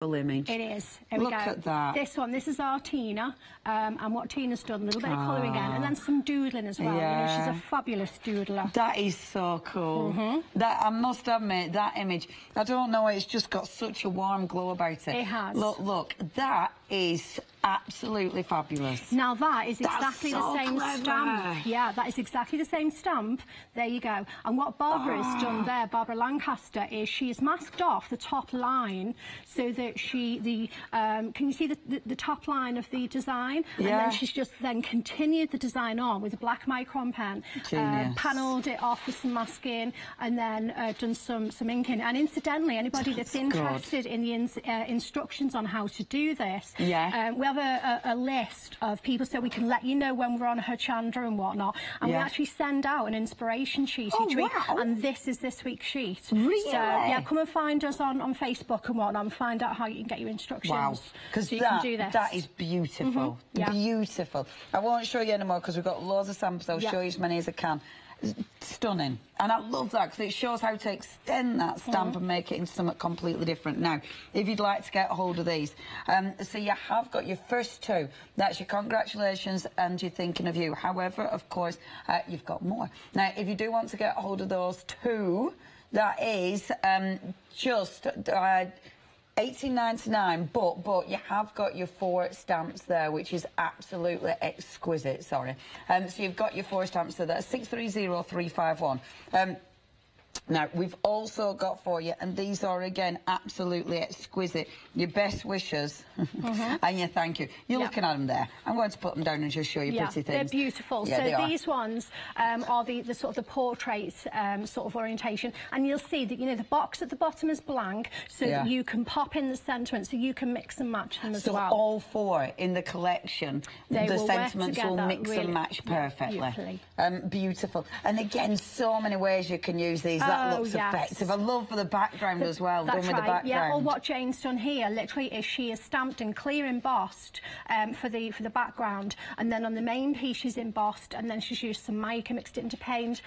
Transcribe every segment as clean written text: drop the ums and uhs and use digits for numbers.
image. It is. Here Look we go. at that. This is our Tina, and what Tina's done, a little bit of colouring in, and then some doodling as well. Yeah. You know, she's a fabulous doodler. That is so cool. That, I must admit, that image, I don't know, it's just got such a warm glow about it. It has. Look, that is absolutely fabulous. Now that is exactly That's so the same clever. stamp. Yeah, that is exactly the same stamp. There you go. And what Barbara has done there, Barbara Lancaster, is she has masked off the top line so that can you see the top line of the design? Yeah. And then she's just then continued the design on with a black micron pen, panelled it off with some masking, and then done some inking. And incidentally, anybody that's interested in the instructions on how to do this, we have a list of people so we can let you know when we're on Hochanda and whatnot, and we actually send out an inspiration sheet each week, and this is this week's sheet. Really? So yeah, come and find us on Facebook and whatnot and find out how you can get your instructions. Wow, because so you can do this. That is beautiful. Beautiful. I won't show you anymore because we've got loads of samples. I'll show you as many as I can. Stunning. And I love that because it shows how to extend that stamp and make it into something completely different. Now, if you'd like to get a hold of these, so you have got your first two. That's your congratulations and you're thinking of you. However, of course, you've got more. Now, if you do want to get a hold of those two, that is just... $18.99, but you have got your 4 stamps there, which is absolutely exquisite. Sorry. So you've got your 4 stamps there. That's 630351. Now, we've also got for you, and these are, again, absolutely exquisite, your best wishes and your thank you. You're looking at them there. I'm going to put them down and just show you pretty things. They're beautiful. So these ones are the sort of the portraits sort of orientation, and you'll see that, you know, the box at the bottom is blank, so that you can pop in the sentiment, so you can mix and match them as well. So all 4 in the collection, the sentiments will mix and match perfectly. Beautiful. And again, so many ways you can use these. That looks effective. I love the background as well. That's done with the background. Yeah, or what Jane's done here literally is she has stamped and clear embossed for the background, and then on the main piece she's embossed, and then she's used some mica, mixed it into paint,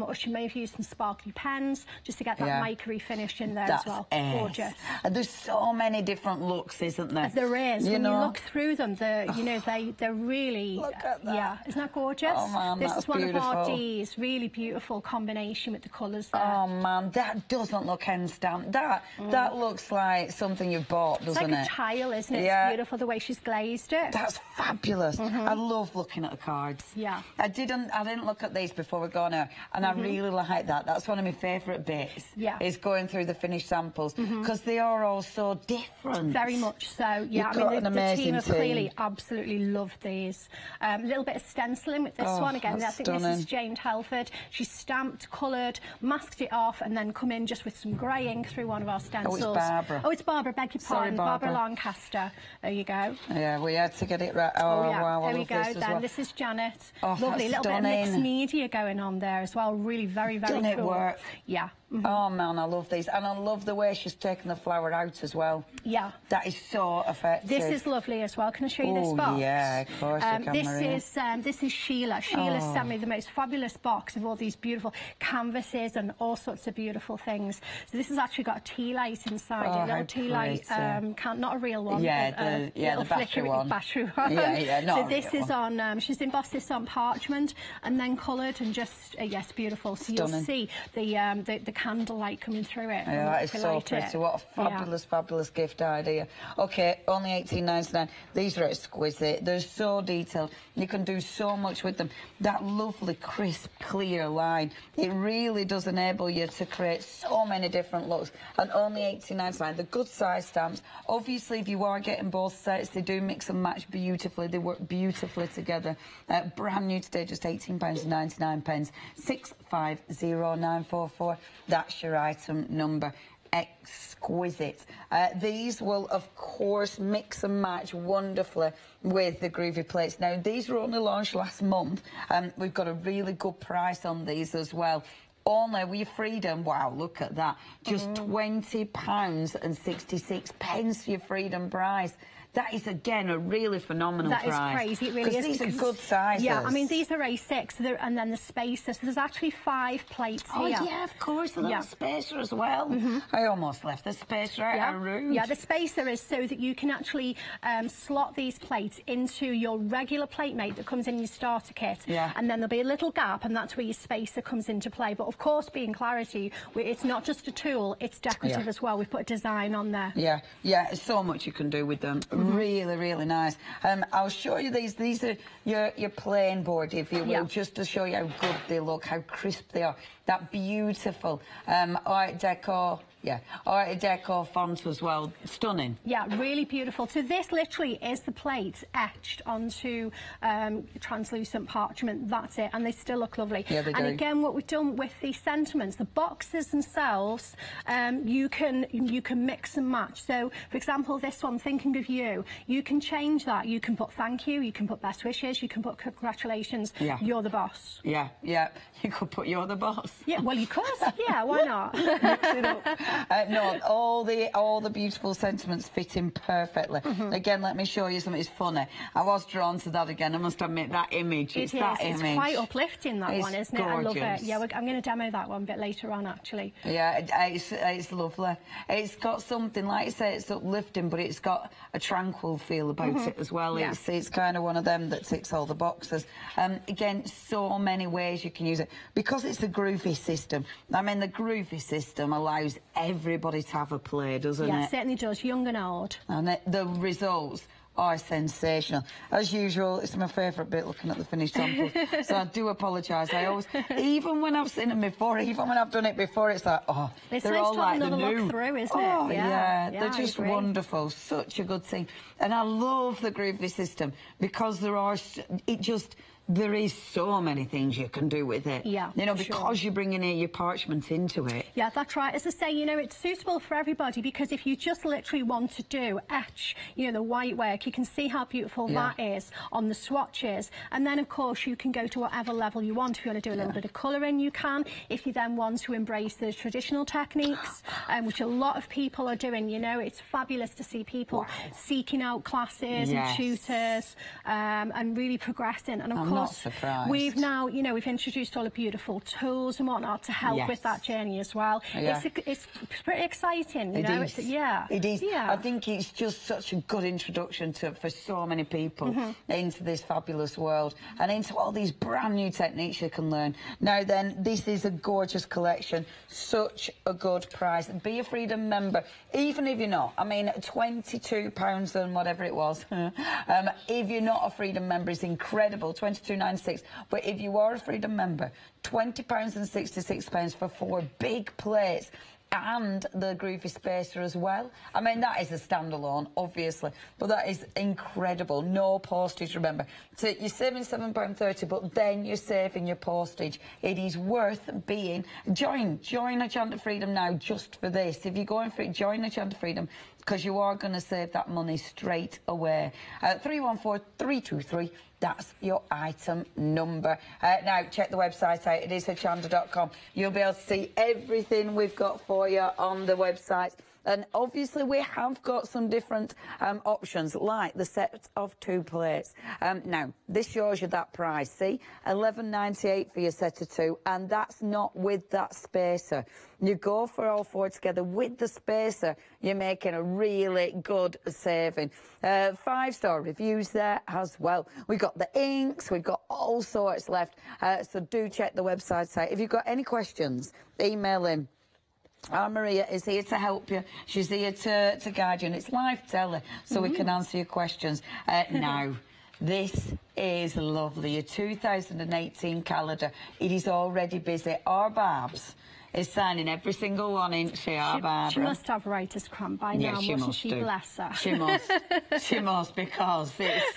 or she may have used some sparkly pens just to get that mica-y finish in there as well. Gorgeous. And there's so many different looks, isn't there? There is. When you look through them, you know, they're really look at that. Yeah, isn't that gorgeous? Oh man, this that's is one beautiful. of our D's. Really beautiful combination with the colours there. Oh man, that doesn't look hand stamped. That looks like something you've bought, doesn't it? It's like a tile, isn't it? It's beautiful the way she's glazed it. That's fabulous. I love looking at the cards. Yeah. I didn't look at these before we go now, and I really like that. That's one of my favourite bits. Yeah. Is going through the finished samples because they are all so different. Very much so. Yeah. You've got the team have clearly absolutely loved these. A little bit of stenciling with this one again. I think this is Jane Telford. She's stamped, coloured, masked it off, and then come in just with some grey ink through one of our stencils. Oh, it's Barbara. Oh, it's Barbara. Beg your pardon. Sorry, Barbara Lancaster. There you go. Yeah, we had to get it right. Oh, yeah. wow. There we go. Then this is Janet. Oh, lovely. Little bit of mixed media going on there as well. Really very, very Done cool. It work. Yeah. Oh man, I love these, and I love the way she's taken the flower out as well. Yeah, that is so effective. This is lovely as well. Can I show you this box? Yeah, of course. This is Sheila. Sheila sent me the most fabulous box of all these beautiful canvases and all sorts of beautiful things. So this has actually got a tea light inside it. Little tea light, not a real one. Yeah, the battery one. Battery one. Yeah, not so this is on. She's embossed this on parchment and then coloured and just yes, beautiful. So you'll see the candlelight coming through it. Yeah, that is so pretty. What a fabulous, fabulous gift idea. Okay, only $18.99. These are exquisite. They're so detailed. You can do so much with them. That lovely, crisp, clear line. It really does enable you to create so many different looks. And only $18.99. The good size stamps. Obviously, if you are getting both sets, they do mix and match beautifully. They work beautifully together. Brand new today, just £18.99. 650944. That's your item number. Exquisite. These will, of course, mix and match wonderfully with the groovy plates. Now, these were only launched last month. We've got a really good price on these as well. only with your freedom. Wow, look at that. Just £20.66 for your freedom price. That is, again, a really phenomenal price. That is crazy, it really is. Because these are good sizes. Yeah, I mean, these are A6, and then the spacer. So there's actually 5 plates here. Oh, yeah, of course, a little spacer as well. I almost left the spacer out. How rude. Yeah, the spacer is so that you can actually slot these plates into your regular plate mate that comes in your starter kit. Yeah. And then there'll be a little gap, and that's where your spacer comes into play. But, of course, being clarity, it's not just a tool, it's decorative as well. We've put a design on there. Yeah, yeah, so much you can do with them. Really, really nice. I'll show you these. These are your plain board, if you will, just to show you how good they look, how crisp they are. That beautiful Art Deco, Art Deco font as well. Stunning. Yeah, really beautiful. So this literally is the plates etched onto translucent parchment. That's it, and they still look lovely. Yeah, they do. And again, what we've done with these sentiments, the boxes themselves, you can mix and match. So, for example, this one, thinking of you, you can change that. You can put thank you, you can put best wishes, you can put congratulations. Yeah. You're the boss. Yeah, yeah. You could put you're the boss. Yeah, well, you could. Yeah, why not? Mix it up. No, all the beautiful sentiments fit in perfectly. Again, let me show you something. It's funny. I was drawn to that again. I must admit, that image. It's that image. It's quite uplifting, that one, isn't gorgeous. it? I love it. Yeah, I'm going to demo that one a bit later on, actually. Yeah, it's lovely. It's got something, like I say, it's uplifting, but it's got a tranquil feel about it as well. Yeah. It's kind of one of them that ticks all the boxes. Again, so many ways you can use it. Because it's a groovy system. I mean, the groovy system allows everybody to have a play, doesn't it? Yeah, it certainly does, young and old. And the results are sensational. As usual, it's my favourite bit, looking at the finished samples. So I do apologise. I always, even when I've seen them before, even when I've done it before, it's like, oh, it's they're nice all to have like the new. Look through, isn't oh, it? yeah, they're just wonderful. Such a good team. And I love the groovy system because there is so many things you can do with it. Yeah, you know, because you're bringing in your parchment into it. Yeah, that's right. As I say, you know, it's suitable for everybody because if you just literally want to do etch, you know, the white work, you can see how beautiful that is on the swatches. And then, of course, you can go to whatever level you want. If you want to do a little bit of colouring, you can. If you then want to embrace the traditional techniques, which a lot of people are doing, you know, it's fabulous to see people seeking out classes and tutors and really progressing. And, of course, not surprised. We've now, you know, we've introduced all the beautiful tools and whatnot to help with that journey as well. It's pretty exciting, you know. It is. Yeah. I think it's just such a good introduction for so many people into this fabulous world and into all these brand new techniques you can learn. Now then, this is a gorgeous collection, such a good price. Be a Freedom member, even if you're not. I mean, £22 and whatever it was. If you're not a Freedom member, it's incredible. £22.96. But if you are a Freedom member, £20.66 for 4 big plates and the groovy spacer as well. I mean, that is a standalone, obviously, but that is incredible. No postage, remember. So you're saving £7.30, but then you're saving your postage. It is worth being. Join A Chant of Freedom now just for this. If you're going for it, join A Chant of Freedom, because you are going to save that money straight away. 314-323. That's your item number. Now, check the website out. It is hochanda.com. You'll be able to see everything we've got for you on the website. And obviously, we have got some different options, like the set of 2 plates. Now, this shows you that price. See, $11.98 for your set of 2, and that's not with that spacer. You go for all 4 together with the spacer, you're making a really good saving. 5-star reviews there as well. We've got the inks, we've got all sorts left. So do check the website out. If you've got any questions, email in. Our Maria is here to help you. She's here to guide you, and it's live telly, so we can answer your questions. Now, this is lovely. Your 2018 calendar. It is already busy. Our Babs is signing every single one, ain't she, our Barbara? She must have writer's cramp by now, mustn't she? Bless her. She must. She must, because it's...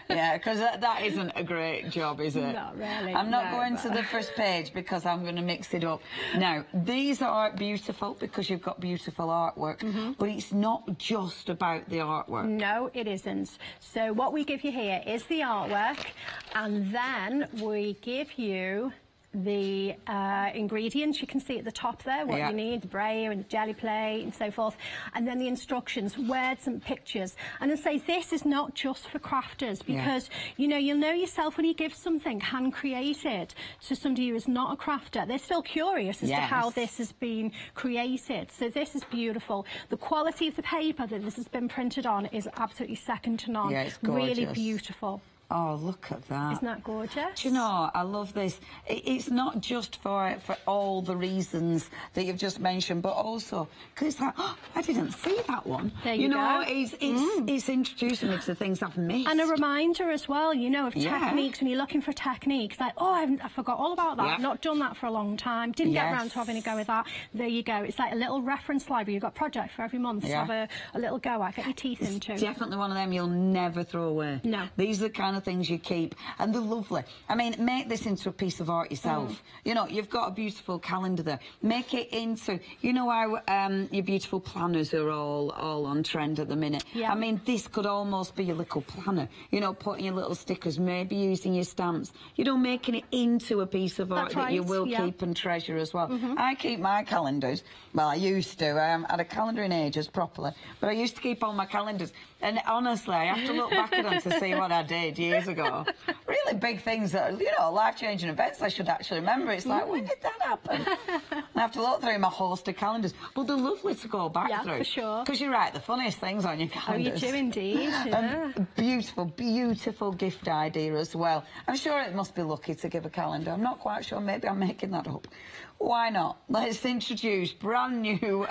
Yeah, because that isn't a great job, is it? Not really. I'm not going to the first page because I'm going to mix it up. Now, these are beautiful because you've got beautiful artwork, but it's not just about the artwork. No, it isn't. So what we give you here is the artwork, and then we give you the ingredients. You can see at the top there what you need, the brayer and the jelly plate and so forth, and then the instructions, words and pictures. And I say this is not just for crafters, because you know, you'll know yourself when you give something hand created to somebody who is not a crafter. They're still curious as to how this has been created. So this is beautiful. The quality of the paper that this has been printed on is absolutely second to none. Yeah, it's gorgeous. Really beautiful. Oh, look at that. Isn't that gorgeous? Do you know, I love this. It's not just for all the reasons that you've just mentioned, but also because it's like, oh, I didn't see that one. There you know, go. It's introducing me to things I've missed. And a reminder as well, you know, of techniques. When you're looking for techniques, like, oh, I forgot all about that. I've not done that for a long time. Didn't get around to having a go with that. There you go. It's like a little reference library. You've got a project for every month to have a little go at, get your teeth into. Definitely one of them you'll never throw away. No. These are the kind of things you keep, and they're lovely. I mean, make this into a piece of art yourself. You know, you've got a beautiful calendar there. Make it into, you know how your beautiful planners are all on trend at the minute. I mean, this could almost be your little planner. You know, putting your little stickers, maybe using your stamps. You know, making it into a piece of art that you will keep and treasure as well. I keep my calendars. Well, I used to. I haven't had a calendar in ages properly, but I used to keep all my calendars. And honestly, I have to look back at them to see what I did years ago. Really big things that, you know, life-changing events I should actually remember. It's like, when did that happen? I have to look through my host of calendars. But they're lovely to go back through. Yeah, for sure. Because you write the funniest things on your calendars. Oh, you do indeed. Beautiful, beautiful gift idea as well. I'm sure it must be lucky to give a calendar. I'm not quite sure. Maybe I'm making that up. Why not? Let's introduce brand new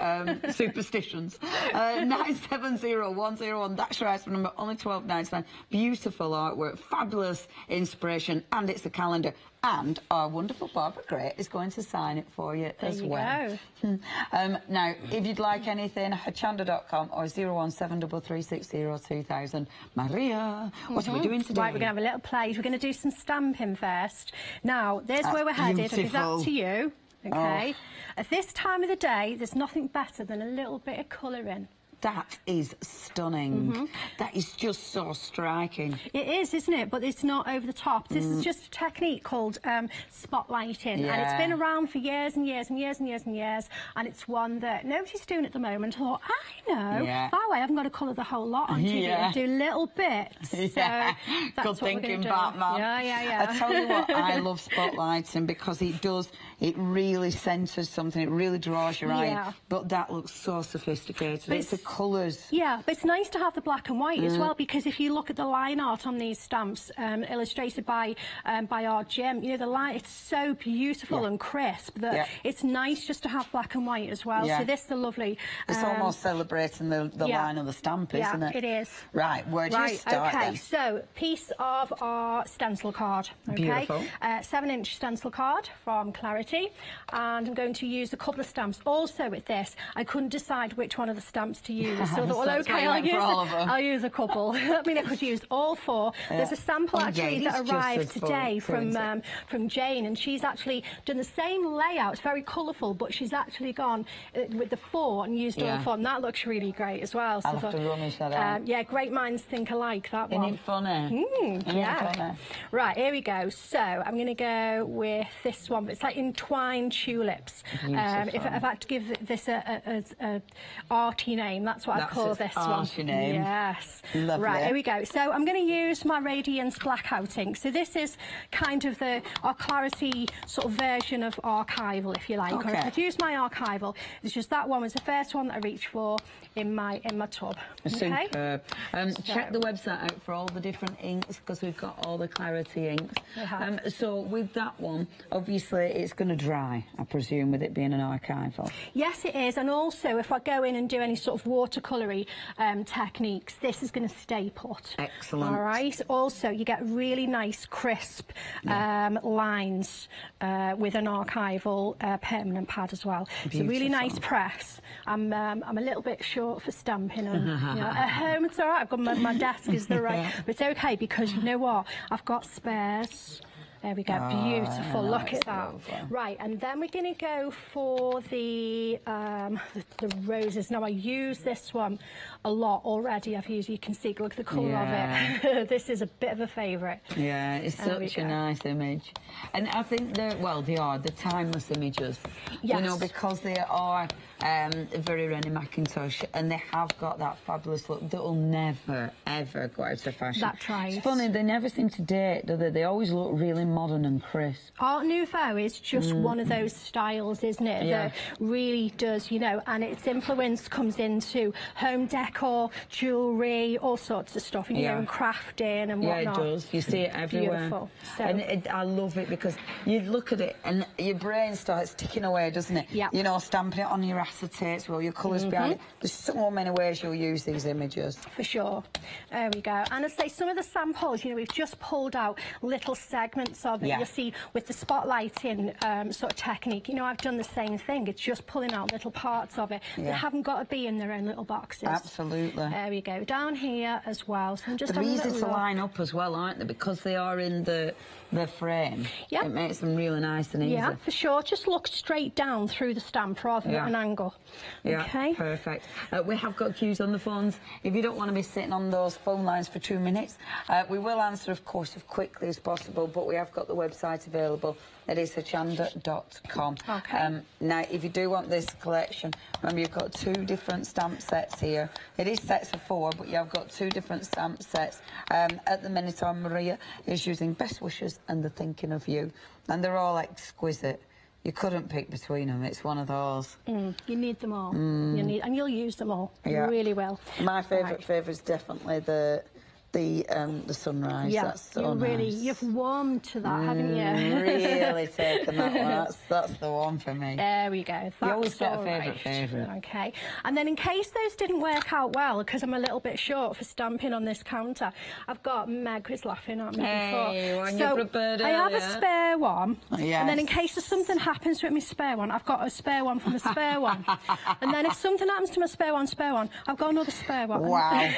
superstitions. 970-101. That's your item number. Only $12.99. Beautiful artwork, fabulous inspiration, and it's a calendar. And our wonderful Barbara Gray is going to sign it for you as well. Now, if you'd like anything, hochanda.com or 01733602000. Maria, what are we doing today? Right, we're going to have a little play. We're going to do some stamping first. Now, there's where we're headed. I'll give that to you. Okay. At this time of the day, there's nothing better than a little bit of colouring. That is stunning. That is just so striking. It is, isn't it? But it's not over the top. This is just a technique called spotlighting, and it's been around for years and years and years and years and years, and it's one that nobody's doing at the moment. I thought, I know, that way I haven't got to colour the whole lot on TV and do little bits. So that's good thinking, Batman. I tell you what, I love spotlighting because it really centres something, it really draws your eye. But that looks so sophisticated. It's the colours. Yeah, but it's nice to have the black and white as well, because if you look at the line art on these stamps, illustrated by our Jim, you know, the line, it's so beautiful and crisp that it's nice just to have black and white as well. So this is lovely. It's almost celebrating the line of the stamp, isn't it? It is. Right, where do you start then? So piece of our stencil card. Beautiful. 7-inch stencil card from Clarity, and I'm going to use a couple of stamps. Also with this, I couldn't decide which one of the stamps to use. So I thought, well, okay, I'll use a couple. I mean, I could use all four. There's a sample actually that arrived today from Jane, and she's actually done the same layout. It's very colourful, but she's actually gone with the 4 and used all 4, and that looks really great as well. So I'll have to rummage that out. Yeah, great minds think alike, that one. Isn't it funny? Yeah. Right, here we go. So I'm going to go with this one. It's like entwined tulips. If I had to give this a arty name, that's what I'd call this one. Name. Yes. Lovely. Right, here we go. So I'm going to use my Radiance Blackout ink. So this is kind of our Clarity sort of version of archival, if you like. Or if I'd use my archival, it's just that one was the first one that I reached for in my tub. Superb. Check the website out for all the different inks, because we've got all the Clarity inks. So with that one, obviously it's going to dry, I presume, with it being an archival. Yes, it is. And also, if I go in and do any sort of watercoloury techniques, this is going to stay put. Excellent. All right. Also, you get really nice, crisp lines with an archival permanent pad as well. Beautiful. It's a really nice press. I'm a little bit short for stamping, and you know, at home it's all right. I've got my desk is the right, but it's okay, because you know what? I've got spares. There we go, beautiful, look at that. Lovely. Right, and then we're going to go for the roses. Now I use this one a lot already. I've used, you can see, look at the colour of it. This is a bit of a favourite. Yeah, it's such a nice image. And I think they are the timeless images. Yes. You know, because they are very Rennie Mackintosh, and they have got that fabulous look that will never, ever go out of fashion. That's right. It's funny, they never seem to date, do they? They always look really modern and crisp. Art Nouveau is just one of those styles, isn't it? Yeah. That really does, you know, and its influence comes into home decor, jewellery, all sorts of stuff, you know, and crafting and whatnot. Yeah, it does. You see it everywhere. Beautiful. So, and I love it because you look at it and your brain starts ticking away, doesn't it? Yeah. You know, stamping it on your acetates, well, your colours behind it. There's so many ways you'll use these images. For sure. There we go. And I'd say some of the samples, you know, we've just pulled out little segments of it. Yeah. You'll see with the spotlighting sort of technique, you know, I've done the same thing. It's just pulling out little parts of it. Yeah. They haven't got to be in their own little boxes. Absolutely. There we go. Down here as well. So I'm just They're having a easy little to look. line up as well, aren't they? Because they are in the frame. Yeah. It makes them really nice and easy. Yeah, for sure. Just look straight down through the stamp rather than at an angle. Yeah, okay. perfect. We have got queues on the phones. If you don't want to be sitting on those phone lines for 2 minutes, we will answer, of course, as quickly as possible, but we have got the website available. It is hochanda.com. Okay. Now, if you do want this collection, remember you've got 2 different stamp sets here. It is sets of 4, but you have got 2 different stamp sets. At the minute, Maria is using Best Wishes and The Thinking of You, and they're all exquisite. You couldn't pick between them. It's one of those. You need them all. You need, and you'll use them all. Yeah. You really will. My favourite is definitely the sunrise. Yeah, That's so nice. You've warmed to that, haven't you? Really taken that one. That's the one for me. There we go. That's You always get a right. favourite. Okay. And then in case those didn't work out well, because I'm a little bit short for stamping on this counter, I've got Meg was laughing at me before. When so you prepared I have a earlier. spare one. Yes. And then in case there's something happens with my spare one, I've got a spare one from a spare one. And then if something happens to my spare one, I've got another spare one. Wow.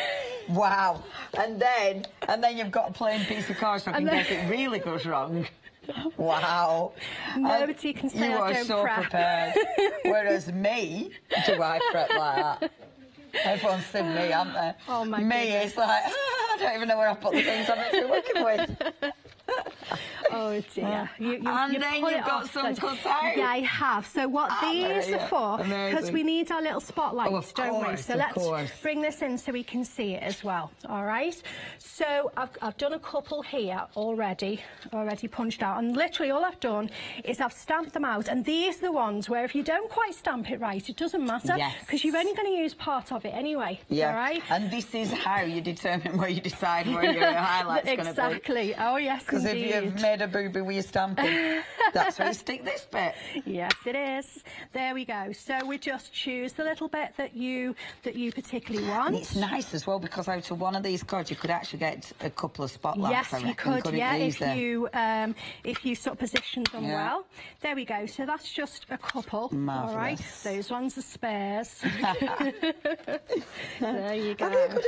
Wow. And then you've got a plain piece of card so in case it really goes wrong. Wow. Nobody can say you I are don't so prep. prepared. Whereas me, do I prep like that? Everyone's seen me, haven't they? Oh, my Me, goodness. it's like, I don't even know where I put the things I'm actually working with. Oh dear. You And then put you've it got off, some but- cut out. Yeah, I have. So what these are for, because Amazing. we need our little spotlights, Oh, of don't we? course, So of let's course. bring this in so we can see it as well. All right. So I've done a couple here already punched out, and literally all I've done is I've stamped them out, and these are the ones where if you don't quite stamp it right, it doesn't matter, because you're only going to use part of it anyway. Yeah. All right. And this is how you determine where you decide where your highlight's going to be. Exactly. Oh yes, Because if indeed. you've made a booby with your stamping, that's where you stick this bit. Yes, it is. There we go. So we just choose the little bit that you particularly want. And it's nice as well because out of one of these cards you could actually get a couple of spotlights. Yes, I you reckon, could. Yeah, if you sort of positioned them well. There we go. So that's just a couple. Marvellous. All right. Those ones are spares. There you go. Have you got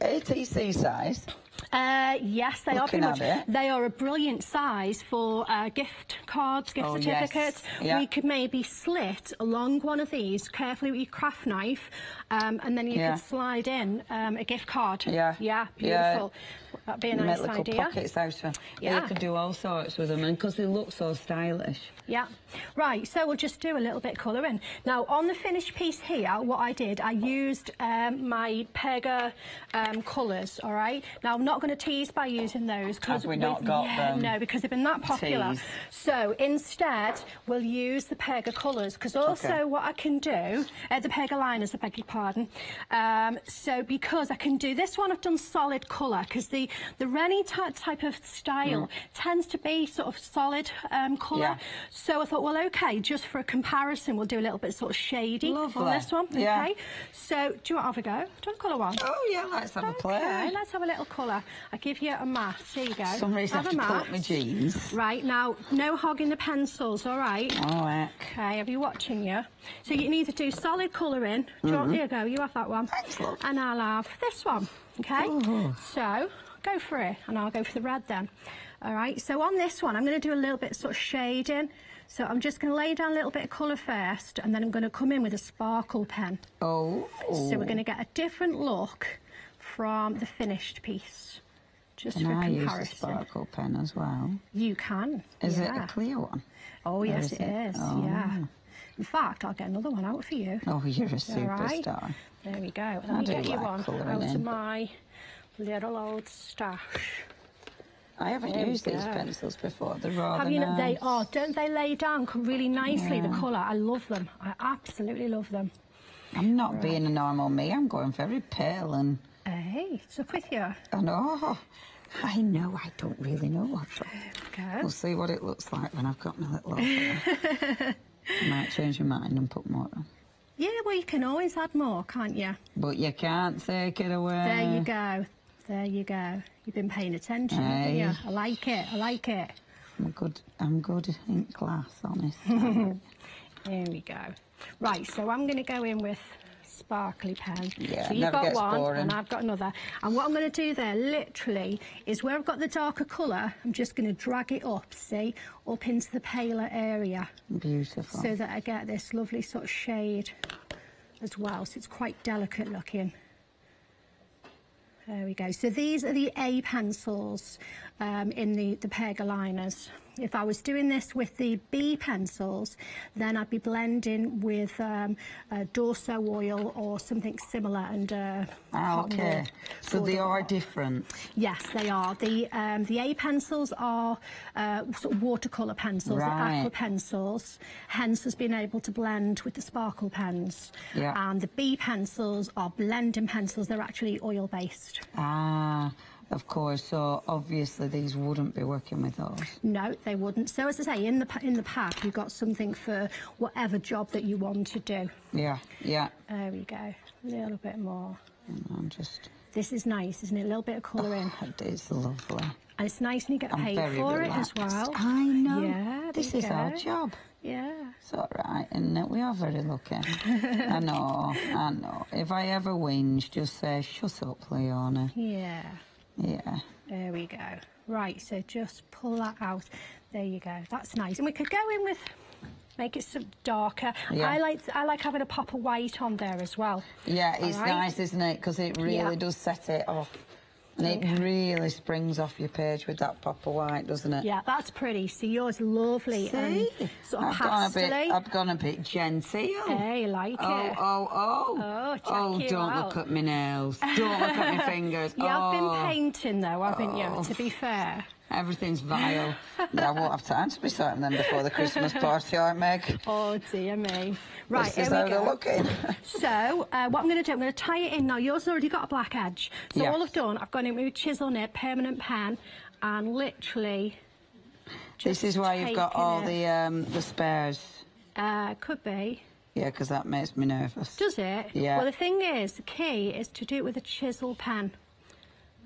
ATC size? Yes, they are Looking pretty much. at it. They are a brilliant size for gift cards, gift certificates. Yes. Yeah. We could maybe slit along one of these carefully with your craft knife, and then you could slide in a gift card. Yeah. Yeah, beautiful. That'd be a nice Make little idea. pockets out of them. Yeah. You could do all sorts with them, and because they look so stylish. Yeah. Right, so we'll just do a little bit of colouring. Now, on the finished piece here, what I did, I used my Pega colours, all right? Now, I'm not going to tease by using those. Have we not got them? No, because they've been that popular. Tease. So, instead, we'll use the Pega colours, because also what I can do, the Pega liners, I beg your pardon. So, because I can do this one, I've done solid colour, because the Rennie type of style tends to be sort of solid colour. Yeah. So I thought, well, okay, just for a comparison, we'll do a little bit sort of shady on this one. Yeah. Okay. So do you want to have a go? Do you want to colour one? Oh yeah, let's have a play. Okay, let's have a little colour. I give you a mat. Here you go. For some reason I have to pull up my jeans. Right, now, no hogging the pencils, all right? All right. Okay, I'll be watching you. So you can either do solid colouring. Do you want, here you go, you have that one. Excellent. And I'll have this one, okay? Ooh. So, go for it, and I'll go for the red then. All right, so on this one, I'm going to do a little bit sort of shading. So I'm just going to lay down a little bit of colour first, and then I'm going to come in with a sparkle pen. Oh. So we're going to get a different look from the finished piece. Just Can for I comparison. use a sparkle pen as well? You can. Is it a clear one? Oh, yes, it is. Oh. Yeah. In fact, I'll get another one out for you. Oh, you're a superstar. Right. There we go. Let me get you one out of my little old stash. I haven't used these pencils before. They're rather nice. They are. Don't they lay down really nicely, the colour? I love them. I absolutely love them. I'm not being a normal me. I'm going very pale and... Hey, it's up with you. I know. I know. I don't really know what's wrong. Okay. We'll see what it looks like when I've got my little overlay. I might change my mind and put more on. Yeah, well, you can always add more, can't you? But you can't take it away. There you go. There you go. You've been paying attention, haven't you? I like it. I like it. I'm good in class, honest. There we go. Right, so I'm going to go in with sparkly pen. Yeah, so you've got one boring. and I've got another. And what I'm going to do there, literally, is where I've got the darker colour, I'm just going to drag it up, see, up into the paler area. Beautiful. So that I get this lovely sort of shade as well. So it's quite delicate looking. There we go. So these are the A pencils in the Pega liners. If I was doing this with the B pencils, then I'd be blending with Dorso oil or something similar and okay. So they are different. Yes, they are. The A pencils are sort of watercolour pencils, the aqua pencils, hence has been able to blend with the sparkle pens. Yeah. And the B pencils are blending pencils. They're actually oil-based. Ah. Of course, so obviously these wouldn't be working with those. No, they wouldn't. So as I say, in the pack, you've got something for whatever job that you want to do. Yeah, yeah. There we go. A little bit more. And I'm just... This is nice, isn't it? A little bit of colour in. It is lovely. And it's nice and you get paid for relaxed. It as well. I know. Yeah, this is our job. Yeah. It's all right, isn't it? We are very lucky. I know, I know. If I ever whinge, just say, shut up, Leona. Yeah. Yeah. There we go. Right, so just pull that out. There you go. That's nice. And we could go in with, make it some darker. Yeah. I like having a pop of white on there as well. Yeah, it's nice, isn't it? Because it really does set it off. And it really springs off your page with that pop of white, doesn't it? Yeah, that's pretty. See, yours lovely. See? And sort of pastel-y. I've gone a bit genteel. Hey, like it. Oh, check you don't out. look at my nails. Don't look at my fingers. You have been painting, though, haven't you, to be fair? Everything's vile. I won't have time to be sorting them before the Christmas party, aren't Meg? Oh, dear me. Right, this is how they're looking. So, what I'm going to do, I'm going to tie it in. Now, yours has already got a black edge. So all I've done, I've gone in with a chisel nib, permanent pen, and literally this is why you've got all the spares. Could be. Yeah, because that makes me nervous. Does it? Yeah. Well, the thing is, the key is to do it with a chisel pen.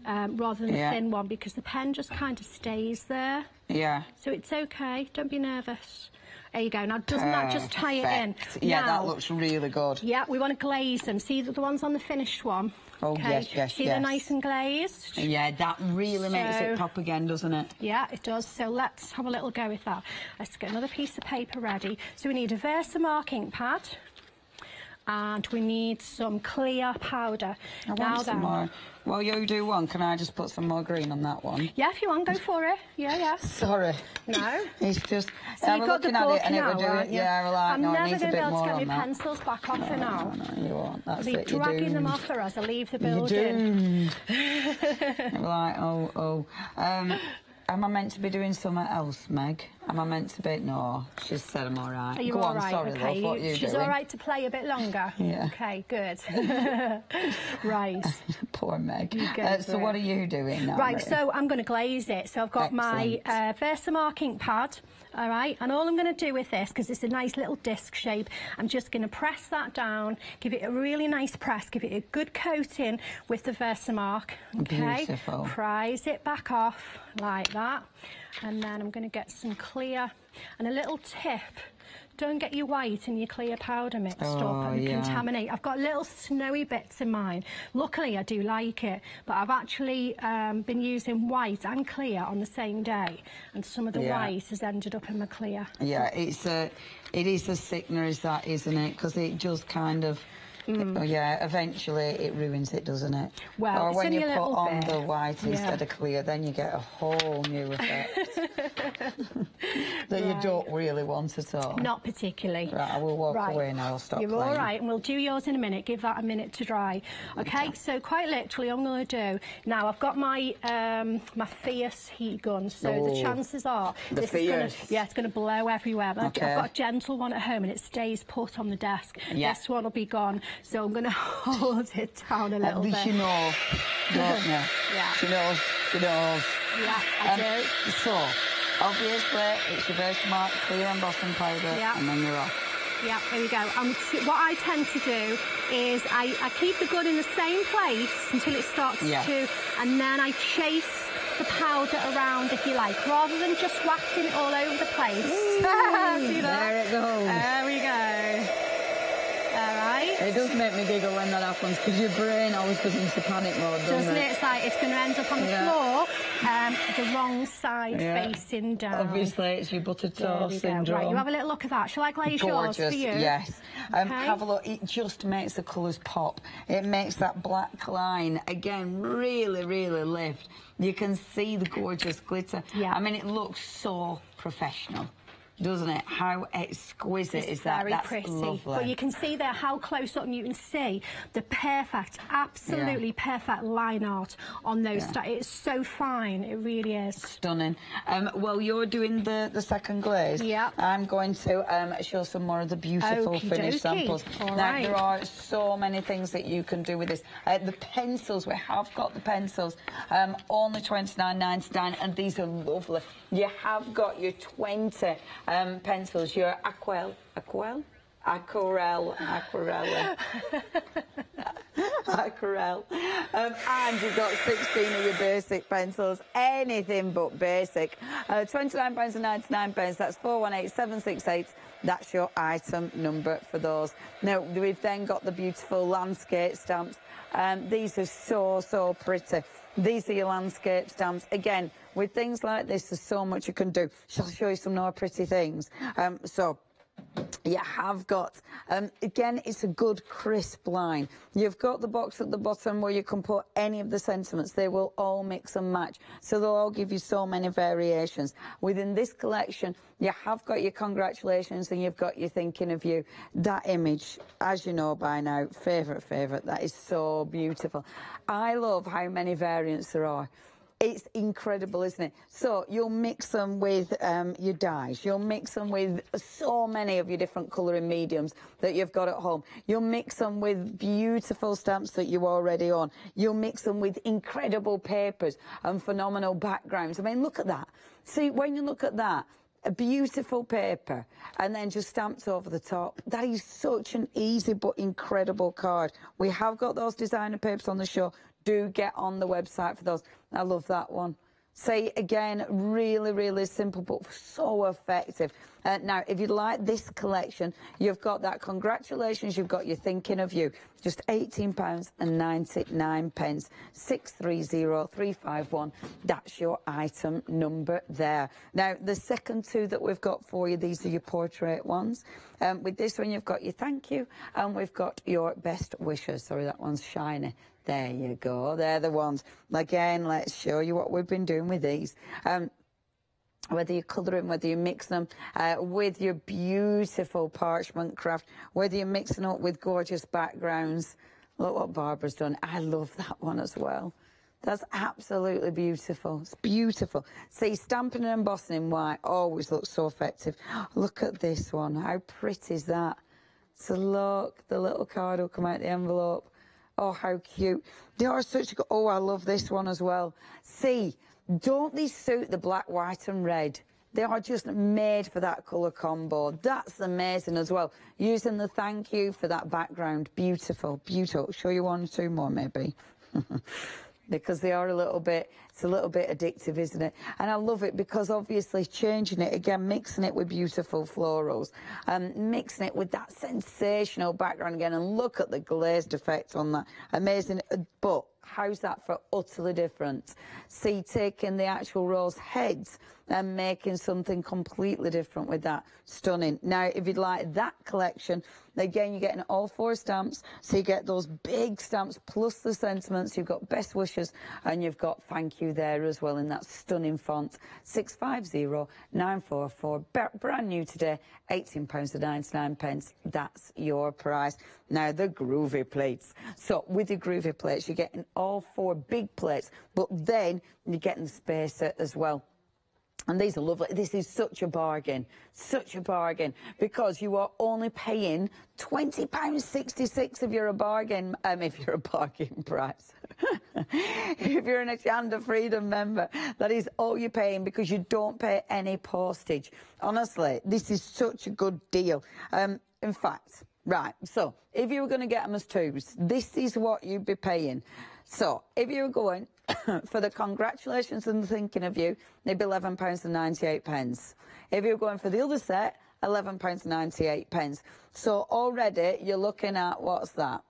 Rather than a thin one, because the pen just kind of stays there. Yeah. So it's okay. Don't be nervous. There you go. Now, doesn't that just tie it in? Yeah, now, that looks really good. Yeah, we want to glaze them. See the ones on the finished one? Oh, okay. Yes. See they're nice and glazed? Yeah, that really makes it pop again, doesn't it? Yeah, it does. So let's have a little go with that. Let's get another piece of paper ready. So we need a Versamark ink pad. And we need some clear powder. I want some more. Well, you do one. Can I just put some more green on that one? Yeah, if you want, go for it. Yeah. Sorry. No. It's just... So you've got looking at it and it would do it. Yeah, we're like, no, it needs a bit more on that. I'm never going to be able to get my pencils back off for now. No, you won't. That's it. I'll be dragging them off her as I leave the building. You're like, am I meant to be doing something else, Meg? Am I meant to be? No, she said I'm all right. Are you Go all on, right? sorry, okay. love, what are you She's doing? all right to play a bit longer? Yeah. Okay, good. Right. Poor Meg. So what are you doing now? Right, so I'm going to glaze it. So I've got my Versamark ink pad, all right? And all I'm going to do with this, because it's a nice little disc shape, I'm just going to press that down, give it a really nice press, give it a good coating with the Versamark, okay? Beautiful. Prise it back off like that. And then I'm going to get some clear and a little tip don't get your white and your clear powder mixed up and contaminate. I've got little snowy bits in mine. Luckily, I do like it, but I've actually been using white and clear on the same day, and some of the white has ended up in my clear. Yeah, it is a sickener, is that, isn't it? Because it just kind of... eventually it ruins it, doesn't it? Well, or when you put on bit. the white instead of clear, then you get a whole new effect that you don't really want at all. Not particularly. Right, I will walk away now. I'll stop You're playing. all right, and we'll do yours in a minute. Give that a minute to dry. Okay, so quite literally, I'm going to do now. I've got my my fierce heat gun, so the chances are this is going to it's going to blow everywhere. But I've got a gentle one at home, and it stays put on the desk. This one will be gone. So I'm going to hold it down a little bit. At least you know, don't you? She knows. Yeah, I do. So, obviously, it's your very smart clear embossing powder, and then you're off. Yeah, there we go. What I tend to do is I keep the gun in the same place until it starts to, and then I chase the powder around, if you like, rather than just wafting it all over the place. See that? There it goes. There we go. It does make me giggle when that happens, because your brain always goes into panic mode, doesn't it? It's like it's going to end up on the floor, the wrong side facing down. Obviously, it's your buttered toast syndrome. Right, you have a little look at that. Shall I glaze yours for you? Yes. Have a look. It just makes the colours pop. It makes that black line, again, really, really lift. You can see the gorgeous glitter. Yeah. I mean, it looks so professional, doesn't it? How exquisite is that? Very pretty. Lovely. But you can see there how close up you can see the perfect, absolutely perfect line art on those. It's so fine. It really is. Stunning. Well, you're doing the second glaze. Yeah. I'm going to show some more of the beautiful finished samples. Now, there are so many things that you can do with this. The pencils, we have got the pencils, only $29.99, and these are lovely. You have got your 20 pencils, your aquarelle, and you've got 16 of your basic pencils, anything but basic. £29.99, that's 418768. That's your item number for those. Now, we've then got the beautiful landscape stamps. These are so pretty. These are your landscape stamps. Again, with things like this, there's so much you can do. Shall I show you some more pretty things? So you have got, again, it's a good crisp line. You've got the box at the bottom where you can put any of the sentiments. They will all mix and match. So they'll all give you so many variations. Within this collection, you have got your congratulations and you've got your thinking of you. That image, as you know by now, favourite. That is so beautiful. I love how many variants there are. It's incredible, isn't it? So you'll mix them with your dyes. You'll mix them with so many of your different colouring mediums that you've got at home. You'll mix them with beautiful stamps that you already own. You'll mix them with incredible papers and phenomenal backgrounds. I mean, look at that. See, when you look at that, a beautiful paper and then just stamped over the top. That is such an easy but incredible card. We have got those designer papers on the show. Do get on the website for those. I love that one. Say again, really simple but so effective. Now, if you'd like this collection, you've got that congratulations, you've got your thinking of you. Just £18.99. 630351. That's your item number there. Now, the second two that we've got for you, these are your portrait ones. With this one, you've got your thank you, and we've got your best wishes. Sorry, that one's shiny. There you go. They're the ones. Again, let's show you what we've been doing with these. Whether you colour them, whether you mix them with your beautiful parchment craft, whether you're mixing up with gorgeous backgrounds. Look what Barbara's done. I love that one as well. That's absolutely beautiful. It's beautiful. See, stamping and embossing in white always looks so effective. Look at this one. How pretty is that? So look, the little card will come out the envelope. Oh, how cute. They are such a good... Oh, I love this one as well. See, don't these suit the black, white and red? They are just made for that colour combo. That's amazing as well. Using the thank you for that background. Beautiful. Show you one or two more, maybe. because they are it's a little bit addictive, isn't it? And I love it because obviously changing it again, mixing it with beautiful florals, mixing it with that sensational background again, and look at the glazed effect on that. Amazing. But how's that for utterly different? See, taking the actual rose heads and making something completely different with that. Stunning. Now, if you'd like that collection, again, you're getting all 4 stamps. So you get those big stamps plus the sentiments. You've got best wishes and you've got thank you there as well in that stunning font. 650944. Brand new today, £18.99. That's your price. Now, the groovy plates. So with the groovy plates, you're getting all 4 big plates, but then you're getting the spacer as well. And these are lovely. This is such a bargain, because you are only paying £20.66 if you're a bargain, price. If you're an Hochanda Freedom member, that is all you're paying, because you don't pay any postage. Honestly, this is such a good deal. In fact, right, so if you were going to get them as 2s, this is what you'd be paying. So if you were going for the congratulations and thinking of you, it'd be £11.98. If you're going for the other set, £11.98. So already you're looking at, what's that?